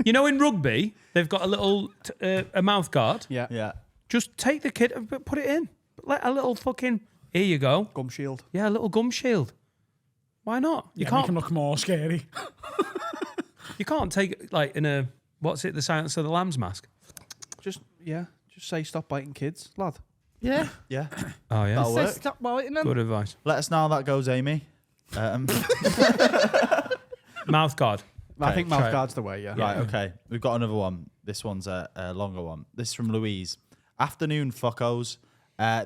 You know, in rugby, they've got a little a mouth guard. Yeah. Yeah. Just take the kid and put it in. Let a little fucking. Here you go. Gum shield. Yeah, a little gum shield. Why not? You Make him can't. look more scary. You can't take it like in a. What's it? The Silence of the Lambs mask. Just say stop biting kids, lad. Yeah. Yeah. Oh yeah. That'll So work. stop biting them. Good advice. Let us know how that goes, Amy. Mouth guard. I think try mouth it. guard's the way, yeah. Right, okay. We've got another one. This one's a longer one. This is from Louise. Afternoon, fuckos.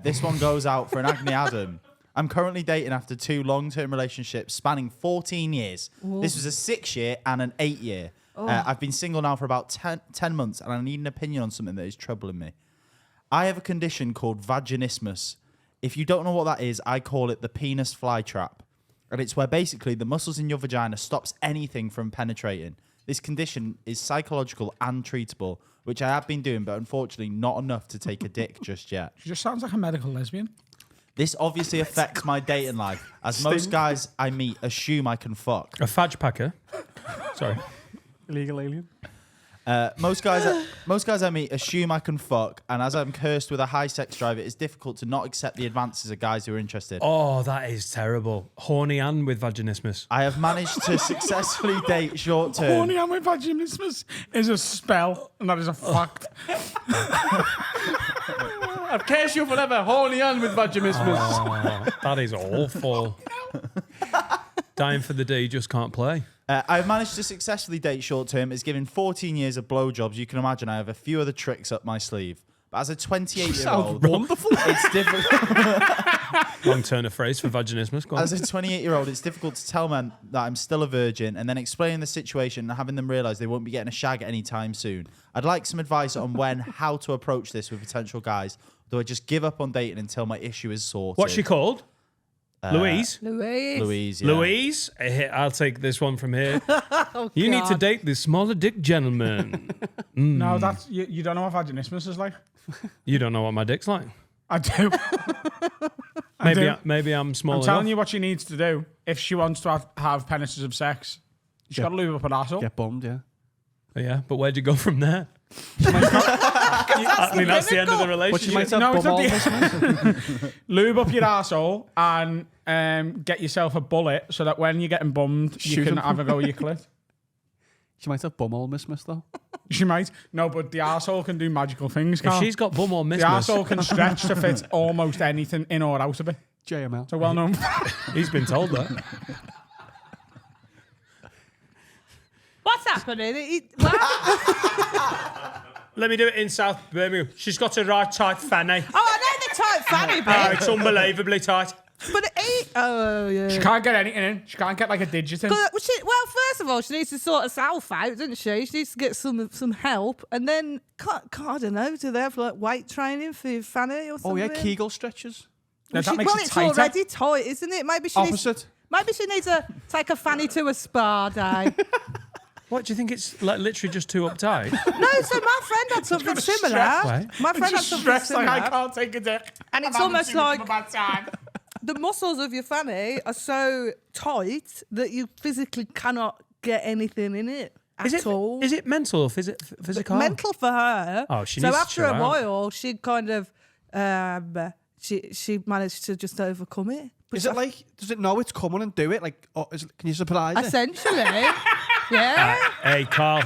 This one goes out for an Agni Adam. I'm currently dating after 2 long-term relationships spanning 14 years. This was a 6-year and an 8-year. I've been single now for about 10 months, and I need an opinion on something that is troubling me. I have a condition called vaginismus. If you don't know what that is, I call it the penis fly trap. And it's where basically the muscles in your vagina stops anything from penetrating. This condition is psychological and treatable, which I have been doing, but unfortunately not enough to take a dick just yet. She just sounds like a medical lesbian. This obviously affects my dating life, as most guys I meet assume I can fuck. A fudge packer. Sorry. Illegal alien. Most guys I meet assume I can fuck, and as I'm cursed with a high sex drive, it is difficult to not accept the advances of guys who are interested. Oh, that is terrible. Horny and with vaginismus. I have managed to successfully date short term. Horny and with vaginismus is a spell, and that is a fact. I've cursed you forever, horny and with vaginismus. Oh, that is awful. Dying for the day you just can't play. I've managed to successfully date short term. It's given 14 years of blowjobs. You can imagine I have a few other tricks up my sleeve. But as a 28-year-old, wonderful. it's difficult. Long turn of phrase for vaginismus. Go on. As a 28-year-old, it's difficult to tell men that I'm still a virgin and then explaining the situation and having them realise they won't be getting a shag anytime soon. I'd like some advice on how to approach this with potential guys. Do I just give up on dating until my issue is sorted? What's she called? Louise. Louise, yeah. Louise, I'll take this one from here. Oh, You need to God. date this smaller dick gentleman. No, that's you don't know what vaginismus is like. You don't know what my dick's like. I do. Maybe I'm small I'm telling enough. you what she needs to do if she wants to have penetrative sex. She's got to lube up her arsehole. Get bummed, yeah. Yeah, but where'd you go from there? I mean, that's the end of the But she might relationship. have No, it's bum not all Lube up your arsehole and get yourself a bullet so that when you're getting bummed, you Shoot can him. have a go with your clit. She might have bum all miss though. She might. No, but the arsehole can do magical things, If Carl. she's got bum or The miss, arsehole can stretch to fit almost anything in or out of it. JML. It's a well-known... he's been told that. What's happening? What? Let me do it in South Birmingham. She's got a right tight fanny. Oh, I know the tight fanny Oh, bit. it's unbelievably tight. But oh, yeah. She can't get anything in. She can't get like a digit in. Well, first of all, she needs to sort herself out, doesn't she? She needs to get some help, and then I don't know. Do they have like weight training for your fanny or something? Oh yeah, Kegel stretches. No, that makes it it's tighter. already tight, isn't it? Maybe she needs to take a fanny to a spa day. What, do you think it's like literally just too uptight? No, so my friend had something similar. Right. My friend had Just something stressed similar. like I can't take a dick. And it's I'm having almost too much of like- a bad time. The muscles of your fanny are so tight that you physically cannot get anything in it at all. Is it mental or physical? Mental for her. Oh, she so needs to after chill a out. while, she kind of she managed to just overcome it. But Is it like, does it know it's coming and do it? Like, can you surprise it? essentially? Yeah. Hey, Carl,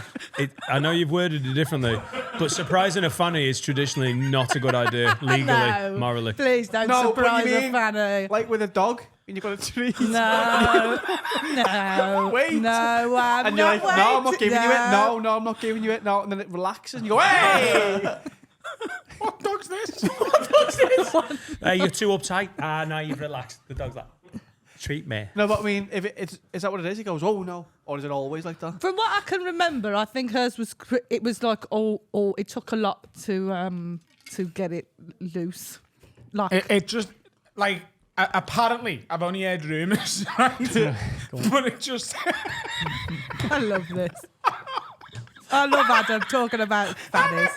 I know you've worded it differently, but surprising a fanny is traditionally not a good idea, legally, No, morally. Please don't No, what do surprise you a mean? fanny. Like with a dog, and you've got a treat. No, Wait. no, I'm And you're not like, no, I'm not waiting. giving you it. No, I'm not giving you it. No, and then it relaxes, and you go, hey! What dog's this? Hey, you're too uptight. No, you've relaxed. The dog's like, treat me. No, but I mean, if is that what it is? He goes, oh no, or is it always like that? From what I can remember, I think hers was. It was like it took a lot to get it loose. Like It just like apparently I've only heard rumours, right? But it just I love this. I love Adam talking about fannies.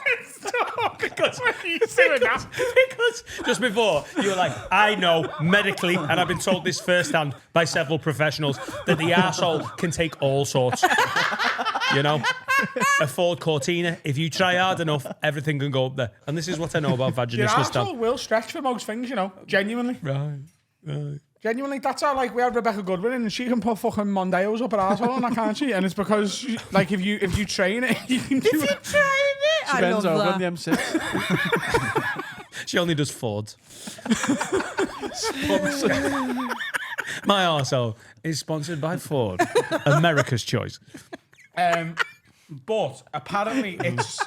Because just before you were like, I know medically, and I've been told this firsthand by several professionals, that the arsehole can take all sorts. You know, a Ford Cortina. If you try hard enough, everything can go up there. And this is what I know about your vaginismus. arsehole will stretch for most things, you know. Genuinely. Right. Genuinely, that's how, like, we had Rebecca Goodwin and she can put fucking Mondeos up her arsehole and that, can't she? And it's because, like, if you train it, you can do If you it. train it, She I bends love over on that. the M6. She only does Fords. My arsehole is sponsored by Ford. America's choice. But apparently it's,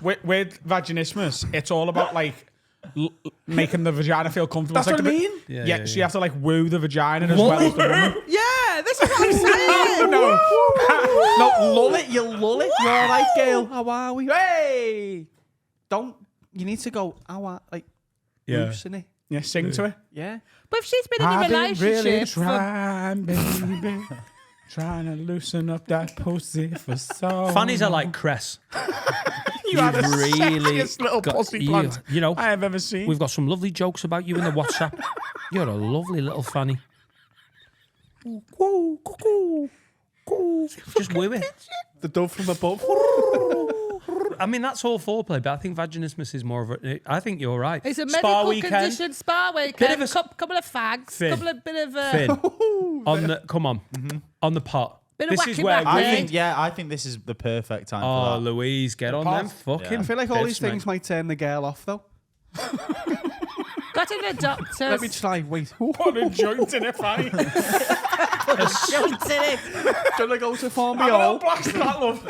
with vaginismus, it's all about, like, making the vagina feel comfortable. That's It's what I like mean. Yeah, so you have to, like, woo the vagina as well as the woman. Yeah, this is what I'm saying. No. No, lull it, you lull it. You're all right, girl. How are we? Hey! You need to go, like, loosen it. Yeah, sing to it. Yeah. But if she's been in a I've been relationship really for trying, baby. Trying to loosen up that pussy for so Fannies are like cress. You are the really sexiest little got- pussy plant you know, I have ever seen. we've got some lovely jokes about you in the WhatsApp. You're a lovely little fanny. Just woo it. The dove from above. I mean, that's all foreplay, but I think vaginismus is more of a... I think you're right. it's a Spa medical weekend. condition, spa Bit weekend, of a- couple of fags, Finn. bit of Finn, come on, on the pot. Bit of This is wacky where wacky. I think this is the perfect time Oh, for that. Louise, get on them fucking I feel like all bits, these things mate. might turn the girl off, though. Got to the doctors. Let me try. Wait. Put a joint in a fanny. Shoots in it. Don't I go to Farm I'm a little All? blast of that, love.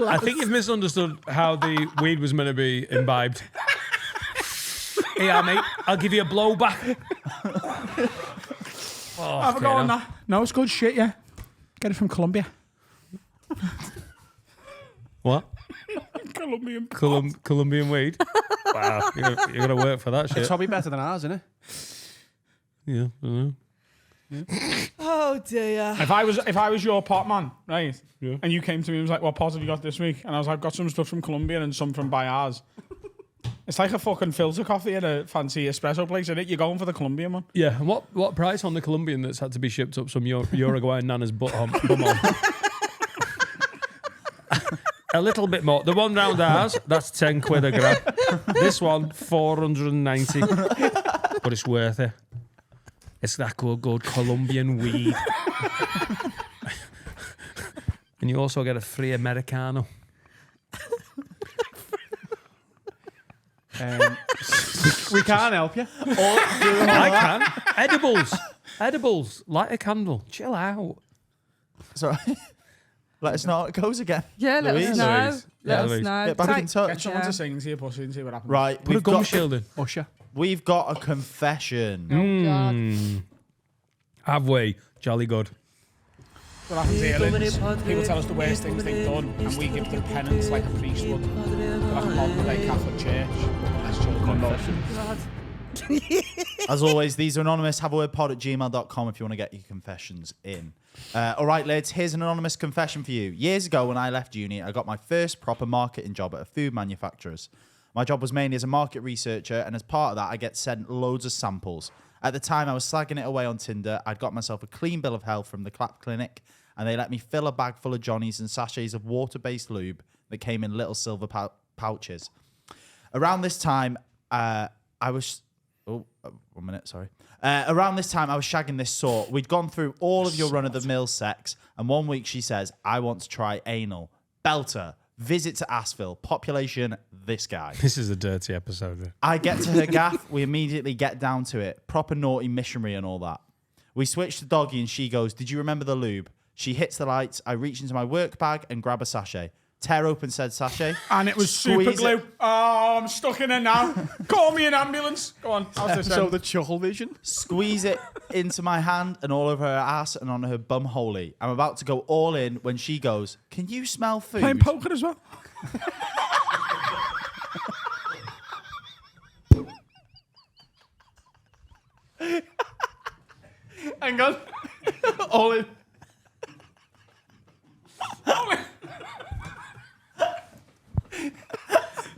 I think you've misunderstood how the weed was meant to be imbibed. Yeah, mate. I'll give you a blowback. Have a go on that. No, it's good shit, yeah. Get it from Colombia. What? Colombian. Colombian weed? Wow. You're going to work for that shit. It's probably better than ours, isn't it? Yeah. I don't know. Oh dear. If I was your pot man, right, and you came to me and was like, "What pot have you got this week?" and I was like, "I've got some stuff from Colombia and some from Bayars." It's like a fucking filter coffee at a fancy espresso place, isn't it? You're going for the Colombian one. Yeah. And what price on the Colombian that's had to be shipped up some Uruguayan nana's bum on? A little bit more. The one round ours, that's 10 quid a gram. This one, 490. But it's worth it. It's that good Colombian weed. And you also get a free Americano. We can't help you. I can. Edibles. Light a candle. Chill out. Sorry. Let us know how it goes again. Yeah, let Louise? us know. Louise. Let Yeah, us Louise. know. Get back in touch. Get someone Yeah. to sing to your pussy and see what happens. Right. Put a gum shield in. Usher. We've got a confession. Oh, God. Have we? Jolly good. What happens here, Linz? People tell us the worst things they've done, and we give them penance like a priest would. Like a modern day Catholic church. That's confession. As always, these are anonymous. Have a word pod@gmail.com if you want to get your confessions in. All right, lads, here's an anonymous confession for you. Years ago, when I left uni, I got my first proper marketing job at a food manufacturer's. My job was mainly as a market researcher, and as part of that, I get sent loads of samples. At the time, I was slagging it away on Tinder. I'd got myself a clean bill of health from the Clap Clinic, and they let me fill a bag full of Johnnies and sachets of water-based lube that came in little silver pouches. Around this time, I was... Oh, 1 minute, sorry. Around this time, I was shagging this sort. We'd gone through all of your run-of-the-mill sex, and one week she says, I want to try anal. Belter. Visit to Asheville. Population, this guy. This is a dirty episode. I get to her gaff. We immediately get down to it. Proper naughty missionary and all that. We switch to doggy, and she goes, did you remember the lube? She hits the lights. I reach into my work bag and grab a sachet. Tear open said sachet. And it was Squeeze super glue. it. Oh, I'm stuck in it now. Call me an ambulance. Go on. How's this So end? the chuckle vision. Squeeze it into my hand and all over her ass and on her bum holy. I'm about to go all in when she goes, can you smell food? Playing poker as well. Hang on. All in.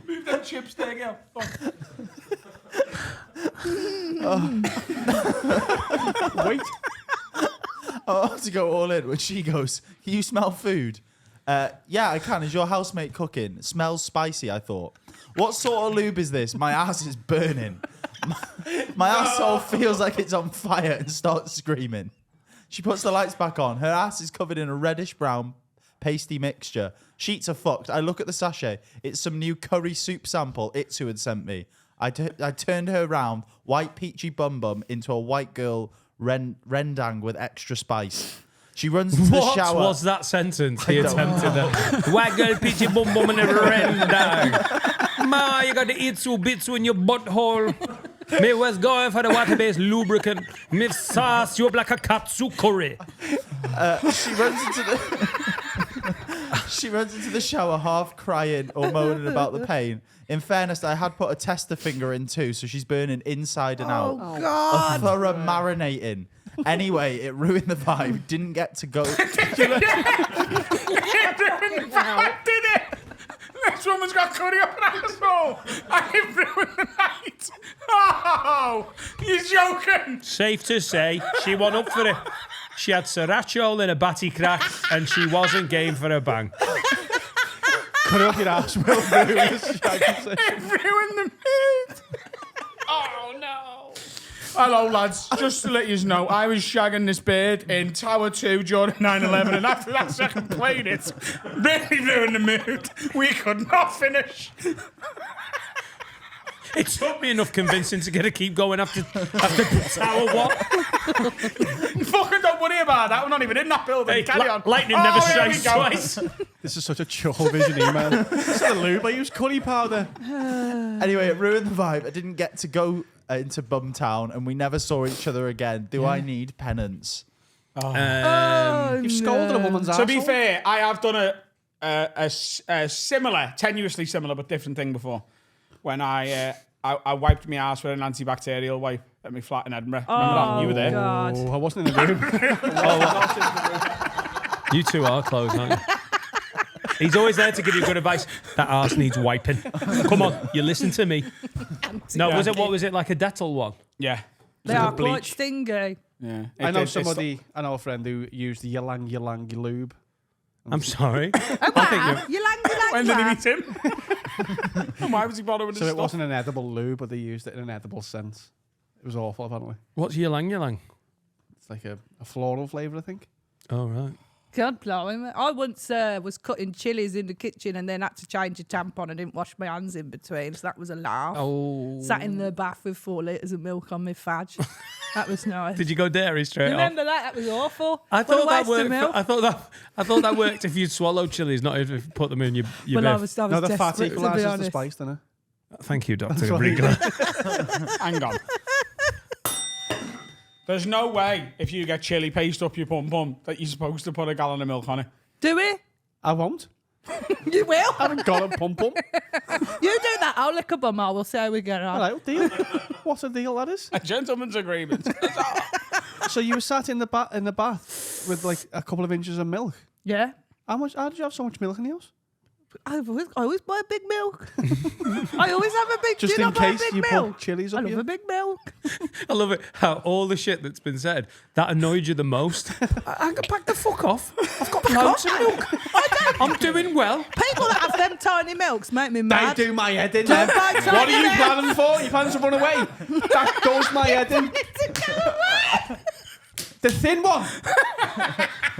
Move them chips there, girl. Wait. I'm about to go all in when she goes, can you smell food? Yeah, I can. Is your housemate cooking? Smells spicy, I thought. What sort of lube is this? My ass is burning. My asshole feels like it's on fire and starts screaming. She puts the lights back on. Her ass is covered in a reddish-brown pasty mixture. Sheets are fucked. I look at the sachet. It's some new curry soup sample Itsu had sent me. I turned her round, white peachy bum into a white girl rendang with extra spice. She runs into the shower. What was that sentence he attempted there? White girl, peachy bum bum and a rendang. Ma, you got the itsu bitsu in your butthole. Me was going for the water-based lubricant. Me sauce you up like a katsu curry. She runs into the shower half crying or moaning about the pain. In fairness, I had put a tester finger in too, so she's burning inside and out. Oh, God. A thorough marinating. Anyway, it ruined the vibe. Didn't get to go. Did it? This woman's got curry up her asshole. I ruined the night. Oh, you're joking. Safe to say, she went up for it. She had sriracha in a batty crack and she wasn't game for a bang. Cut up your ass, Will. It ruined the mood. Oh, no. Hello, lads. Just to let you know, I was shagging this bird in Tower 2 during 9/11, and after that second played it, really ruined the mood. We could not finish. It took me enough convincing to get to keep going after Tower What? Fucking don't worry about that. We're not even in that building. Carry on. Lightning never here we strikes go. twice. This is such a chill vision email. This is the lube. I use curry powder. Anyway, it ruined the vibe. I didn't get to go into Bumtown, and we never saw each other again. Do I need penance? You've scolded a woman's To be arsehole. fair, I have done a similar, tenuously similar but different thing before. When I wiped my ass with an antibacterial wipe at my flat in Edinburgh. Remember that? You were there. God. Oh, I wasn't in the room. You two are close, aren't you? He's always there to give you good advice. That arse needs wiping. Come on, you listen to me. No, what was it, like a Dettol one? Yeah. They are bleach. quite stingy. Yeah. I know somebody, I know a friend who used the Ylang lube. I'm sorry. You like When did he that? meet him? And why was he bothering with So his it stuff? wasn't an edible lube, but they used it in an edible sense. It was awful, apparently. What's ylang? It's like a floral flavour, I think. Oh, right. God blimey. I once was cutting chilies in the kitchen and then had to change a tampon and didn't wash my hands in between, so that was a laugh. Oh. Sat in the bath with 4 litres of milk on my fudge. That was nice. Did you go dairy straight off? Remember that? That was awful. I What a thought that waste of worked. milk. I thought that worked if you'd swallow chilies, not if you put them in your Well, I biff. was No, the fat desperate, to be equalises the honest. spice, doesn't it? Thank you, Dr. Gabriela. Hang on. There's no way, if you get chili paste up your pum-pum, that you're supposed to put a gallon of milk on it. Do we? I won't. You will. I haven't got a pum-pum. You do that. I'll lick a bum. We'll see how we get on. Hello, deal. What a deal that is. A gentleman's agreement. So you were sat in the bath with like a couple of inches of milk. Yeah. How did you have so much milk in yours? I always buy a big milk. I always have a big. Just do you in not buy a case big you milk? put chilies I up love you. a big milk. I love it how all the shit that's been said that annoyed you the most. I can back the fuck off. I've got loads of milk. I'm doing well. People that have them tiny milks make me They mad. do my head in. Don't Then. buy What tiny are you milk. planning for? You planning to run away? That does my head in. The thin one.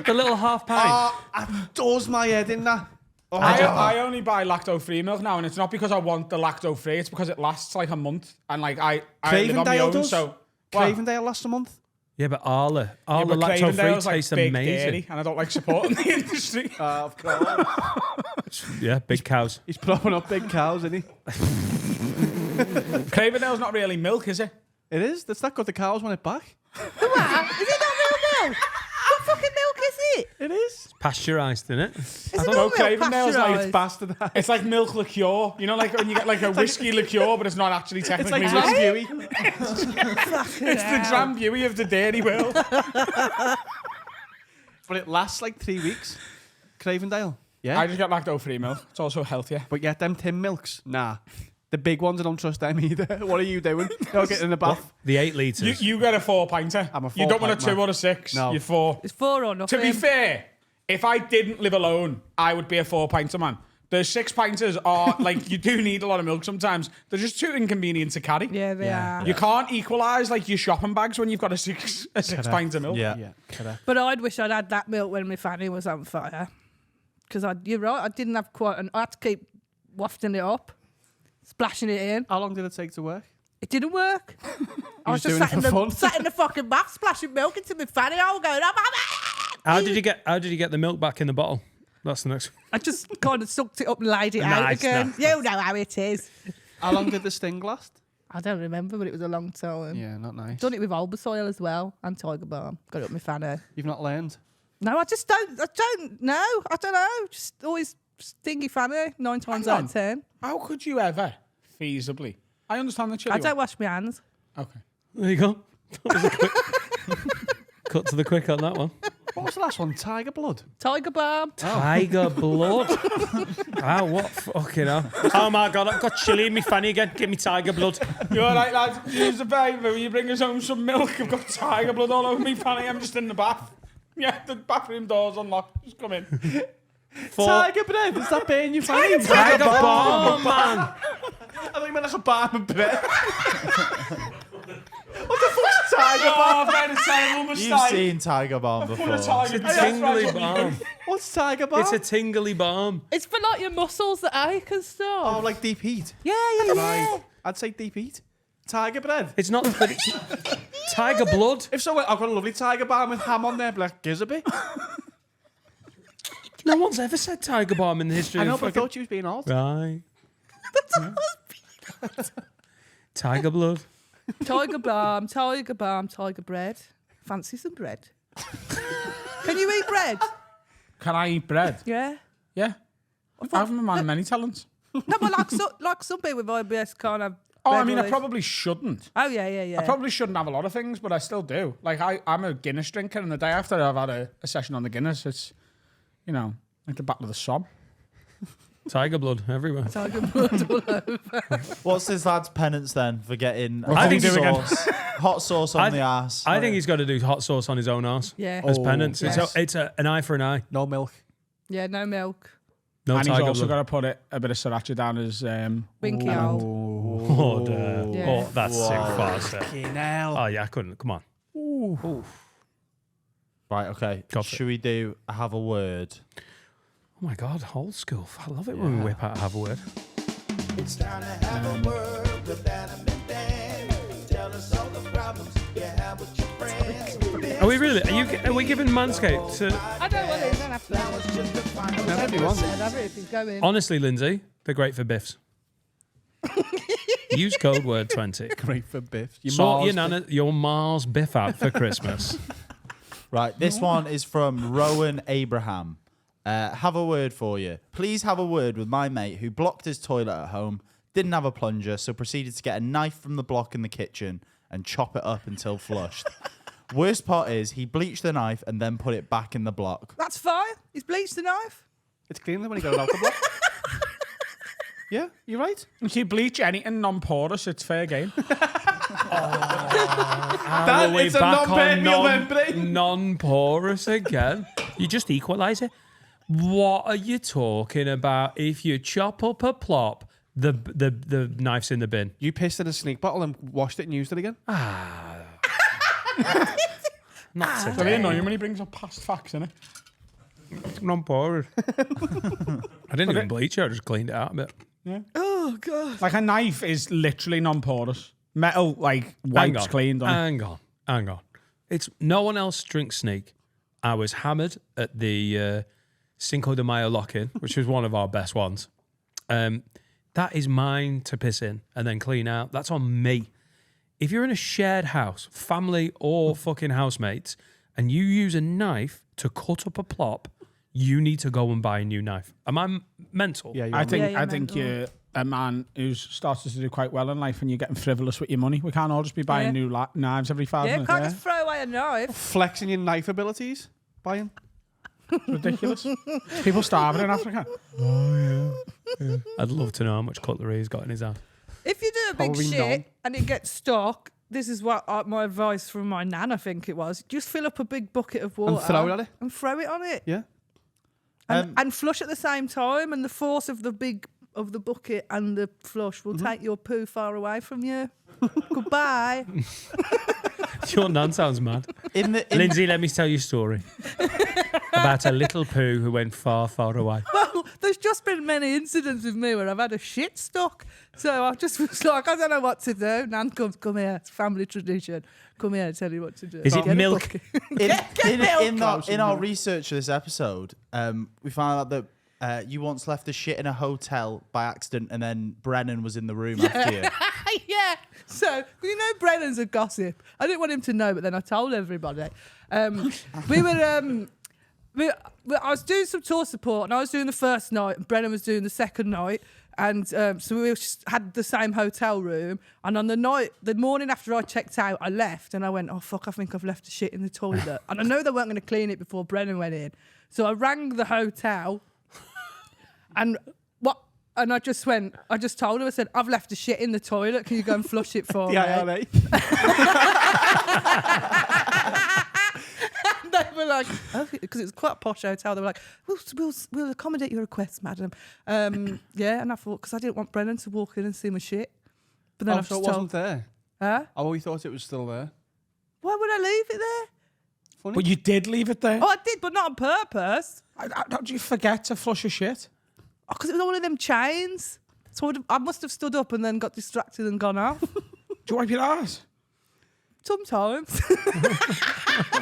The little half pint. That does my head in that. Oh, I only buy lacto-free milk now, and it's not because I want the lacto-free. It's because it lasts like a month, and like I live on my Cravendale own. does. So Cravendale lasts a month. Yeah, but Arla but lacto free Cravendale's tastes like big amazing. dairy, and I don't like supporting the industry. Of course. Yeah, big cows. He's propping up big cows, isn't he? Cravendale's not really milk, is it? It is. That's not got the cows want it back. What? Is it not real milk? What fucking milk is it? It is. Pasteurised, isn't it? Is it No, not milk Cravendale's like pasteurised? Bastardized. It's like milk liqueur. You know, like when you get like a whiskey liqueur, but it's not actually It's technically like whiskey. Drambuie. It's the Drambuie of the dairy world. But it lasts like 3 weeks. Cravendale. Yeah. I just get lacto-free milk. It's also healthier. But yet them tin milks, nah. The big ones, I don't trust them either. What are you doing? Don't get in the bath. The 8 litres. You get a 4-pinter. I'm a You don't want a 4-pint 2 or a 6. No. You're 4. It's 4 or nothing. To be fair, if I didn't live alone, I would be a 4-pinter man. The 6-pinters are like, you do need a lot of milk sometimes. They're just too inconvenient to carry. Yeah, they are. You can't equalise like your shopping bags when you've got a 6 pint of milk. Yeah, correct. But I'd wish I'd had that milk when my fanny was on fire. Because you're right, I didn't have quite I had to keep wafting it up, splashing it in. How long did it take to work? It didn't work. I was just just doing it for fun? sat in the fucking bath, splashing milk into my fanny. I was going, oh, mama! How did you get the milk back in the bottle? That's the next one. I just kind of sucked it up and laid it out Nice, again. nice. You know how it is. How long did the sting last? I don't remember, but it was a long time. Yeah, not nice. Done it with Albasoil as well and Tiger Balm. Got it up my fanny. You've not learned. No, I don't know. I don't know. Just always stingy fanny 9 times Hang out on. of 10. How could you ever feasibly? I understand the chili. I don't one. wash my hands. Okay. There you go. That was a quick cut to the quick on that one. What was the last one? Tiger blood. Tiger Balm. Tiger blood. Wow, what fucking hell. Oh my god, I've got chili in my fanny again. Give me tiger blood. You all right, lads? Use the favour. Will you bring us home some milk? I've got tiger blood all over me fanny. I'm just in the bath. Yeah, the bathroom door's unlocked. Just come in. Tiger bread. Does that burn your fanny? Tiger bomb, man. I thought you meant like a bar and bread. What the fuck's tiger Oh, balm? I've made a terrible You've mistake. seen Tiger Balm Put before. a tiger It's a tingly balm. balm. What's tiger balm? It's a tingly balm. It's for like your muscles that ache and stuff. Oh, like deep heat. Yeah. I'd say deep heat. Tiger bread. It's not. But it's tiger blood. If so, I've got a lovely tiger balm with ham on there, but like, gives a bit. No one's ever said tiger balm in the history. I know, of but I fucking... thought you was being odd. Right. Tiger blood. Tiger balm, tiger bread. Fancy some bread. Can you eat bread? Can I eat bread? Yeah. Yeah. I'm a man of many talents. No, but like some people with IBS can't have. Oh, I bread mean, or I this. probably shouldn't. Oh yeah. I probably shouldn't have a lot of things, but I still do. Like, I'm a Guinness drinker, and the day after I've had a session on the Guinness, it's, you know, like the Battle of the Somme. Tiger blood everywhere. Tiger blood all over. What's this lad's penance then for getting I think hot sauce on the ass? I think he's got to do hot sauce on his own ass. Yeah. As penance. Yes. It's an eye for an eye. No milk. Yeah, no milk. No And he's tiger also blood. got to put a bit of siracha down his... Winky owl. Oh, dear. Yeah. Oh, that's too far. sir. Fucking hell. Oh, yeah, I couldn't. Come on. Right, okay. Go for it. Should we do have a word? Oh, my God. Old school. I love it when we whip out Have a Word. It's time to have a word with Adam and Dan. Tell us all the problems you have with your friends. Are we really? Are we giving Manscaped to... I don't want it. You don't have to. Now it's just the final Whatever you want. I'd have it if he's going. Honestly, Lindsay, they're great for biffs. Use code word 20. Great for biff. Sort your Mars biff out for Christmas. Right, this one is from Rowan Abraham. Have a word for you. Please have a word with my mate who blocked his toilet at home, didn't have a plunger, so proceeded to get a knife from the block in the kitchen and chop it up until flushed. Worst part is he bleached the knife and then put it back in the block. That's fine. He's bleached the knife. It's cleaner when you got it out the block. Yeah, you're right. If you bleach anything non-porous, it's fair game. Are we it's a back on non-permeable membrane. non-porous again? You just equalise it. What are you talking about? If you chop up a plop, the knife's in the bin. You pissed in a snake bottle and washed it and used it again. Not It's today. very annoying when he brings up past facts, innit? Non-porous. I didn't even bleach it. I just cleaned it out a bit. Oh god. Like, a knife is literally non-porous. Metal, like, wipes clean, doesn't it? Hang on. It's no one else drinks snake. I was hammered at the Cinco de Mayo lock-in, which was one of our best ones. That is mine to piss in and then clean out. That's on me. If you're in a shared house, family or fucking housemates, and you use a knife to cut up a plop, you need to go and buy a new knife. Am I mental? Yeah, I think you're I think mental. you're a man who's started to do quite well in life and you're getting frivolous with your money. We can't all just be buying new knives every 5 Yeah, minutes. can't just throw away a knife. Flexing your knife abilities. Buying. It's ridiculous. People starving in Africa. I'd love to know how much cutlery he's got in his hand. If you do a big Probably shit none. and it gets stuck, this is what my advice from my nan, I think it was. Just fill up a big bucket of water. throw it at it? And throw it on it. Yeah. And flush at the same time, and the force of the bucket and the flush will take your poo far away from you. Goodbye. Your nan sounds mad. Lindsay, let me tell you a story about a little poo who went far, far away. Well, there's just been many incidents with me where I've had a shit stuck. So I just was like, I don't know what to do. Nan comes, come here. It's family tradition. Come here and tell you what to do. Is it Get a milk? bucket. In our research for this episode, we found out that you once left a shit in a hotel by accident, and then Brennan was in the room after you. Yeah. So, you know, Brennan's a gossip. I didn't want him to know, but then I told everybody. I was doing some tour support, and I was doing the first night, and Brennan was doing the second night. And so we had the same hotel room. And on the morning after I checked out, I left, and I went, oh, fuck, I think I've left the shit in the toilet. And I know they weren't going to clean it before Brennan went in. So I rang the hotel, and I just told him, I said, I've left the shit in the toilet. Can you go and flush it for me? IRA. And they were like, oh, because it was quite a posh hotel. They were like, we'll accommodate your request, madam. Yeah, and I thought, because I didn't want Brennan to walk in and see my shit. But then Oh, I've so it just wasn't told, there. huh? Oh, we thought it was still there. Why would I leave it there? Funny. But you did leave it there. Oh, I did, but not on purpose. How did you forget to flush your shit? Oh, because it was one of them chains. So I must have stood up and then got distracted and gone off. Do you wipe your ass? Sometimes. I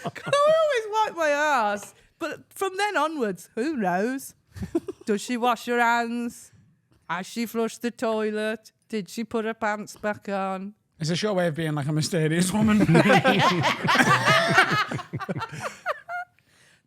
always wipe my ass. But from then onwards, who knows? Does she wash her hands? Has she flushed the toilet? Did she put her pants back on? Is this your way of being like a mysterious woman?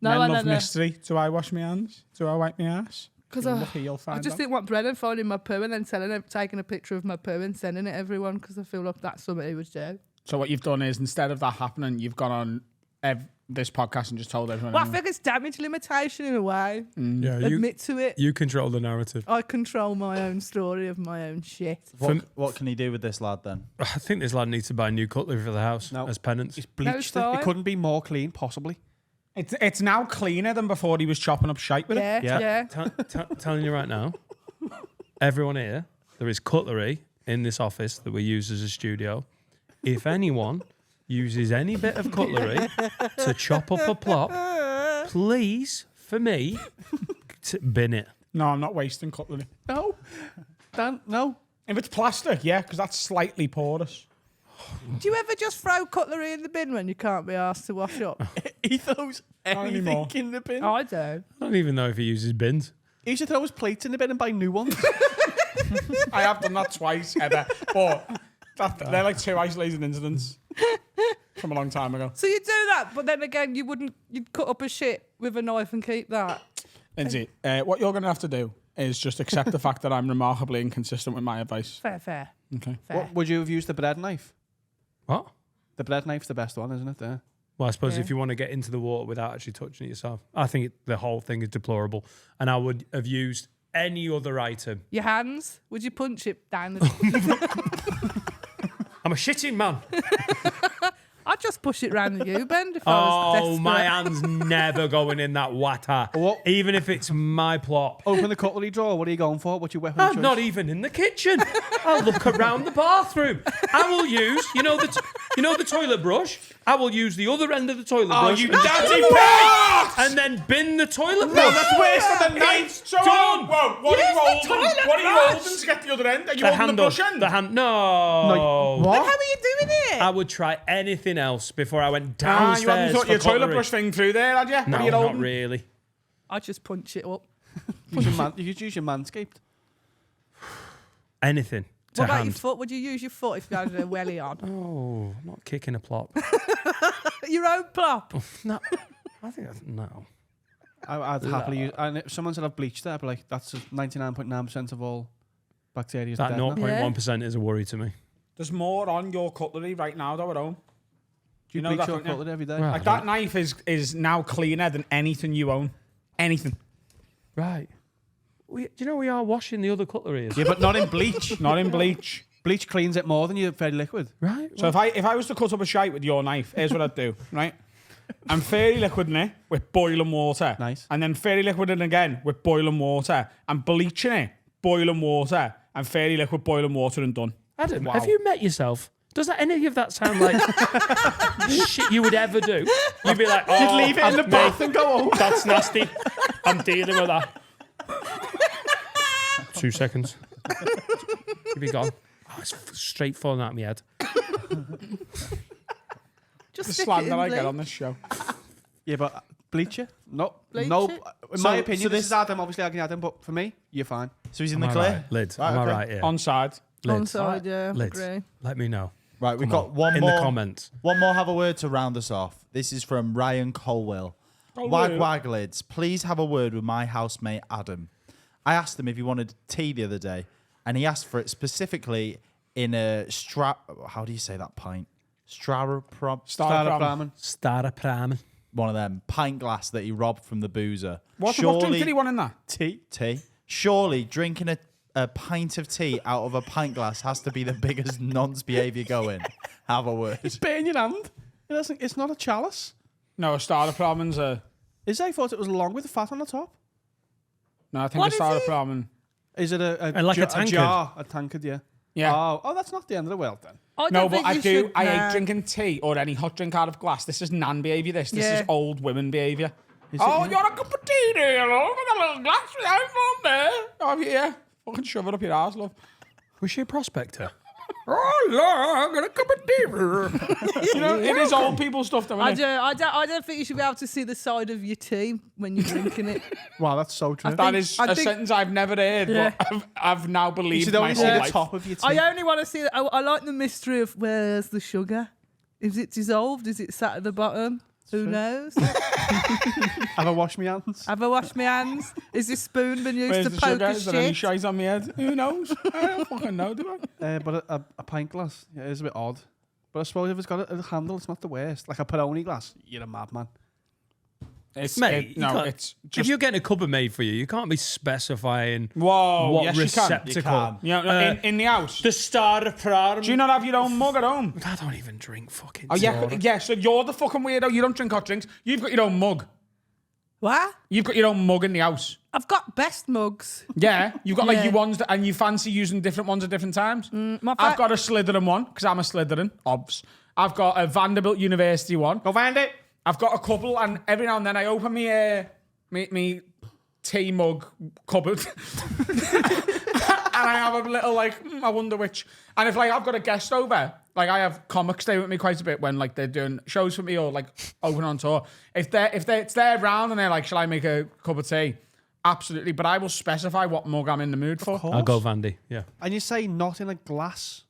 No, Men love mystery. Do I wash my hands? Do I wipe my ass? Because You're lucky you'll I find just out. didn't want Brennan finding my poo and then taking a picture of my poo and sending it to everyone because I feel like that's something he would do. So what you've done is, instead of that happening, you've gone on this podcast and just told everyone. Well, I think it's damage limitation in a way. Yeah, Admit to it. You control the narrative. I control my own story of my own shit. What can he do with this lad then? I think this lad needs to buy new cutlery for the house as penance. He's bleached it. It couldn't be more clean, possibly. It's now cleaner than before he was chopping up shite with it. Yeah. Telling you right now, everyone here, there is cutlery in this office that we use as a studio. If anyone uses any bit of cutlery to chop up a plop, please, for me, bin it. No, I'm not wasting cutlery. No. Dan, no. If it's plastic, yeah, because that's slightly porous. Do you ever just throw cutlery in the bin when you can't be asked to wash up? He throws anything anymore. in the bin. I do. I don't even know if he uses bins. He should throw his plates in the bin and buy new ones. I have done that twice ever, but they're like two isolated incidents from a long time ago. So you do that, but then again, you'd cut up a shit with a knife and keep that. Lindsay, what you're going to have to do is just accept the fact that I'm remarkably inconsistent with my advice. Fair. Okay. What, would you have used the bread knife? What? The bread knife's the best one, isn't it? There. Well, I suppose if you want to get into the water without actually touching it yourself, I think the whole thing is deplorable. And I would have used any other item. Your hands? Would you punch it down the... I'm a shitting man. I'd just push it round the U-bend if I was desperate. My hand's never going in that water. What? Even if it's my plop. Open the cutlery drawer. What are you going for? What's your weapon of I'm choice? not even in the kitchen. I'll look around the bathroom. I will use, the toilet brush. I will use the other end of the toilet brush. you and dirty pig! And then bin the toilet brush. No, that's waste of the knife. It's So, done. whoa, what are you holding? What are you holding to get the other end? Are you holding the brush end? No. Then how are you doing it? I would try anything else before I went You downstairs. hadn't thought for your toilet cutlery. brush thing through there, had you? No, what are you not holding? really. I'd just punch it up. You could use your manscaped. Anything. What about hand. your foot? Would you use your foot if you had a welly on? Oh, I'm not kicking a plop. Your own plop? No. I think that's no. I'd happily use. And if someone said I've bleached it, I'd be like, that's 99.9% of all bacteria. That dead now. 0.1% is a worry to me. There's more on your cutlery right now, though, at home. Do you know bleach that, your don't you? cutlery every day? Right. Like, that knife is now cleaner than anything you own. Anything. Right. Do you know we are washing the other cutlery? Yeah, but not in bleach. Not in bleach. Bleach cleans it more than your fairy liquid. Right. So if I was to cut up a shite with your knife, here's what I'd do, right? I'm fairy liquiding it with boiling water. Nice. And then fairy liquiding again with boiling water. And bleaching it, boiling water, and fairy liquid, boiling water, and done. Adam, Wow. have you met yourself? Does that any of that sound like shit you would ever do? You'd be like, oh, You'd leave it in the bath and go home. That's nasty. I'm dealing with that. 2 seconds. You'd be gone. Oh, it's straight falling out of my head. Just The stick it slander in I get bleach. on this show. Yeah, but bleach it? No. Bleach no. it? In my So opinion, this- this is Adam. Obviously, I can Adam, but for me, you're fine. So he's in the Am I clear? right? Lid, Right, am I okay. right here? On side. On Lids. side, yeah. Lids. Agree. Let me know. Right, we've Come got on. one in more. the comments. One more have a word to round us off. This is from Ryan Colwell. Wag wag lids, please have a word with my housemate Adam. I asked him if he wanted tea the other day, and he asked for it specifically in a how do you say that pint? Starter Starapram. One of them pint glass that he robbed from the boozer. What drink did he want in that? Tea. Surely drinking a pint of tea out of a pint glass has to be the biggest nonce behaviour going. Have a word. It's bare in your hand. It's not a chalice. No, a starter ramen's a... I thought it was long with the fat on the top. No, I think What a is starter it? ramen... Is it a Like a a tankard? jar? A tankard, yeah. Yeah. Oh, that's not the end of the world then. No, don't but think I you do. should- I nah. hate drinking tea or any hot drink out of glass. This is nan behaviour. This Yeah. is old women behaviour. Oh, you're a cup of tea there, love. I got a little glass with ice on there. Oh, yeah. Fucking shove it up your arse, love. Was she a prospector? Oh, Lord, I got a cup of tea. You know, it is old people stuff, though, I isn't it? I don't think you should be able to see the side of your team when you're drinking it. Wow, that's so true. That is a sentence I've never heard, Yeah. but I've now You believed should my only see whole the life. top of your teeth. I only want to see that. I like the mystery of where's the sugar. Is it dissolved? Is it sat at the bottom? Who knows? Have I washed my hands? Have I washed my hands? Is this spoon been used Where's to the poke sugar? a Is there any shit? shite on my head? Who knows? I don't fucking know, do I? But a pint glass, yeah, it is a bit odd. But I suppose if it's got a handle, it's not the worst. Like a Peroni glass, you're a madman. It's, Mate, you no, can't- it's If just... you're getting a cupboard made for you, you can't be specifying Whoa, what yes, you can. receptacle. You know, in the house. The star of prayer. Do you not have your own mug at home? I don't even drink fucking. Oh, yeah, soda. yeah, so you're the fucking weirdo. You don't drink hot drinks. You've got your own mug. What? You've got your own mug in the house. I've got best mugs. Yeah, you've got like Yeah. your ones that, and you fancy using different ones at different times. my I've fa- got a Slytherin one because I'm a Slytherin, obvs. I've got a Vanderbilt University one. Go find it. I've got a couple, and every now and then I open me tea mug cupboard, and I have a little like, I wonder which. And if like I've got a guest over, like I have comics stay with me quite a bit when like they're doing shows for me or like open on tour. If it's their round and they're like, shall I make a cup of tea? Absolutely, but I will specify what mug I'm in the mood for. I'll go Vandy. Yeah. And you say not in a glass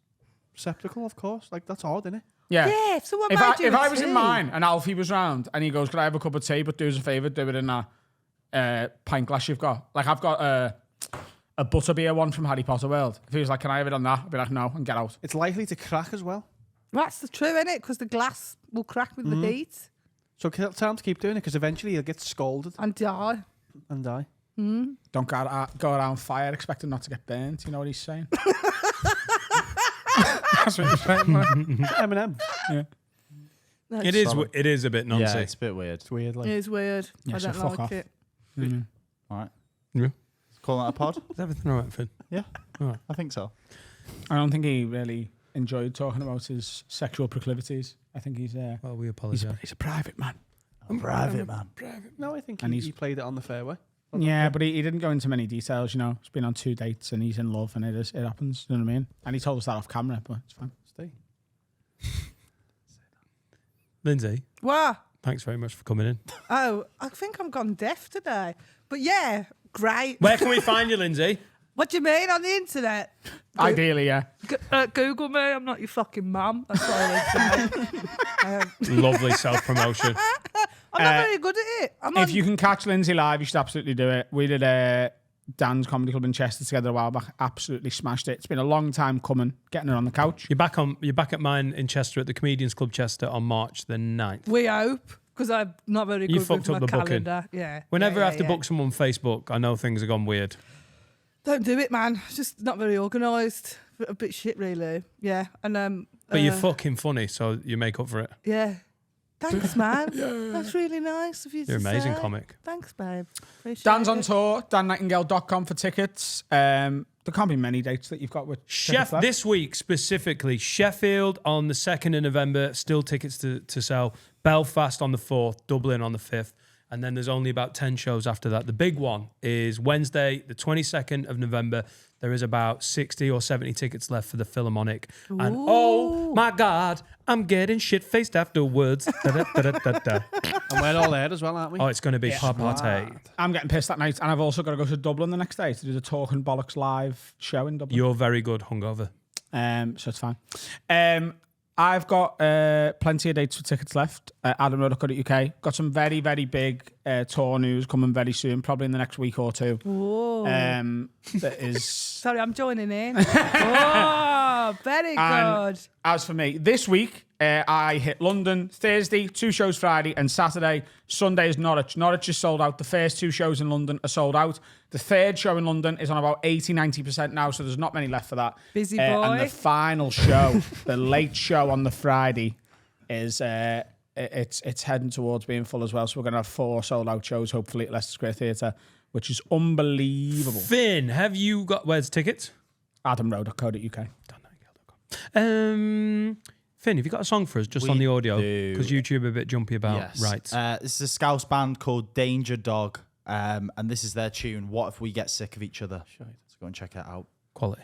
receptacle, of course. Like, that's odd, isn't it? Yeah. Yeah, if someone If made I, you if a I was in tea. mine and Alfie was round and he goes, "Could I have a cup of tea? But do us a favour, do it in that pint glass you've got." Like I've got a butterbeer one from Harry Potter World. If he was like, "Can I have it on that?" I'd be like, "No," and get out. It's likely to crack as well. That's the truth, isn't it? Because the glass will crack with the heat So tell him to keep doing it, because eventually he'll get scolded and die. and die. Don't go around fire expecting not to get burnt. You know what he's saying? That's what he's saying. Man. Eminem. Yeah. It is. It is a bit Yeah, nonsense. it's a bit weird. It's weird. Like, It is weird. Yeah, I so don't fuck like off. it. All right. Yeah. Calling that a pod? Is everything all right, Finn? Yeah, All right. I think so. I don't think he really enjoyed talking about his sexual proclivities. I think he's Well, we apologise. he's a private man. Private, man. no, I think And he played it on the fairway. Yeah, but he didn't go into many details, you know. He's been on 2 dates and he's in love and it happens, you know what I mean? And he told us that off camera, but it's fine. Stay. Lindsay, What? thanks very much for coming in. Oh, I think I'm gone deaf today. But yeah, great. Where can we find you, Lindsay? What do you mean on the internet? Ideally, yeah. Google me. I'm not your fucking mum. That's what I would say. Lovely self-promotion. I'm not very good at it. I'm on, If you can catch Lindsay live, you should absolutely do it. We did Dan's Comedy Club in Chester together a while back. Absolutely smashed it. It's been a long time coming, getting her on the couch. You're back at mine in Chester at the Comedians Club Chester on March the 9th. we hope, because I'm not very good You with fucked my up the booking. calendar. Yeah. Whenever yeah, I have to yeah. book someone on Facebook, I know things have gone weird. Don't do it, man. It's just not very organised. A bit shit, really. Yeah. And But you're fucking funny, so you make up for it. yeah. Thanks, man. That's really nice of you You're to an amazing say. comic. Thanks, babe. Appreciate Dan's on it. tour, dannightingale.com for tickets. There can't be many dates that you've got with tickets left. This week specifically, Sheffield on the 2nd of November, still tickets to sell. Belfast on the 4th, Dublin on the 5th. And then there's only about 10 shows after that. The big one is Wednesday, the 22nd of November. There is about 60 or 70 tickets left for the Philharmonic. And oh my God, I'm getting shit-faced afterwards. Da-da-da-da-da-da. And we're all there as well, aren't we? Oh, it's going to be party. I'm getting pissed that night, and I've also got to go to Dublin the next day to do the Talking Bollocks live show in Dublin. You're very good hungover. So it's fine. I've got plenty of dates for tickets left. AdamRowe.co.uk. Got some very, very big tour news coming very soon, probably in the next week or two. Whoa. That is. Sorry, I'm joining in. Oh, very And good. as for me, this week I hit London Thursday, 2 shows Friday and Saturday. Sunday is Norwich. Norwich is sold out. The first 2 shows in London are sold out. The 3rd show in London is on about 80-90% now, so there's not many left for that. Busy And boy. the final show, the late show on the Friday, is it's heading towards being full as well. So we're going to have 4 sold out shows, hopefully at Leicester Square Theatre, which is unbelievable. Finn, have you got where's tickets? AdamRowe.co.uk. Finn, have you got a song for us just We on the audio? do. Because YouTube are a bit jumpy about Yes. rights. This is a Scouse band called Danger Dog, and this is their tune, What If We Get Sick of Each Other? Let's go and check it out. Quality.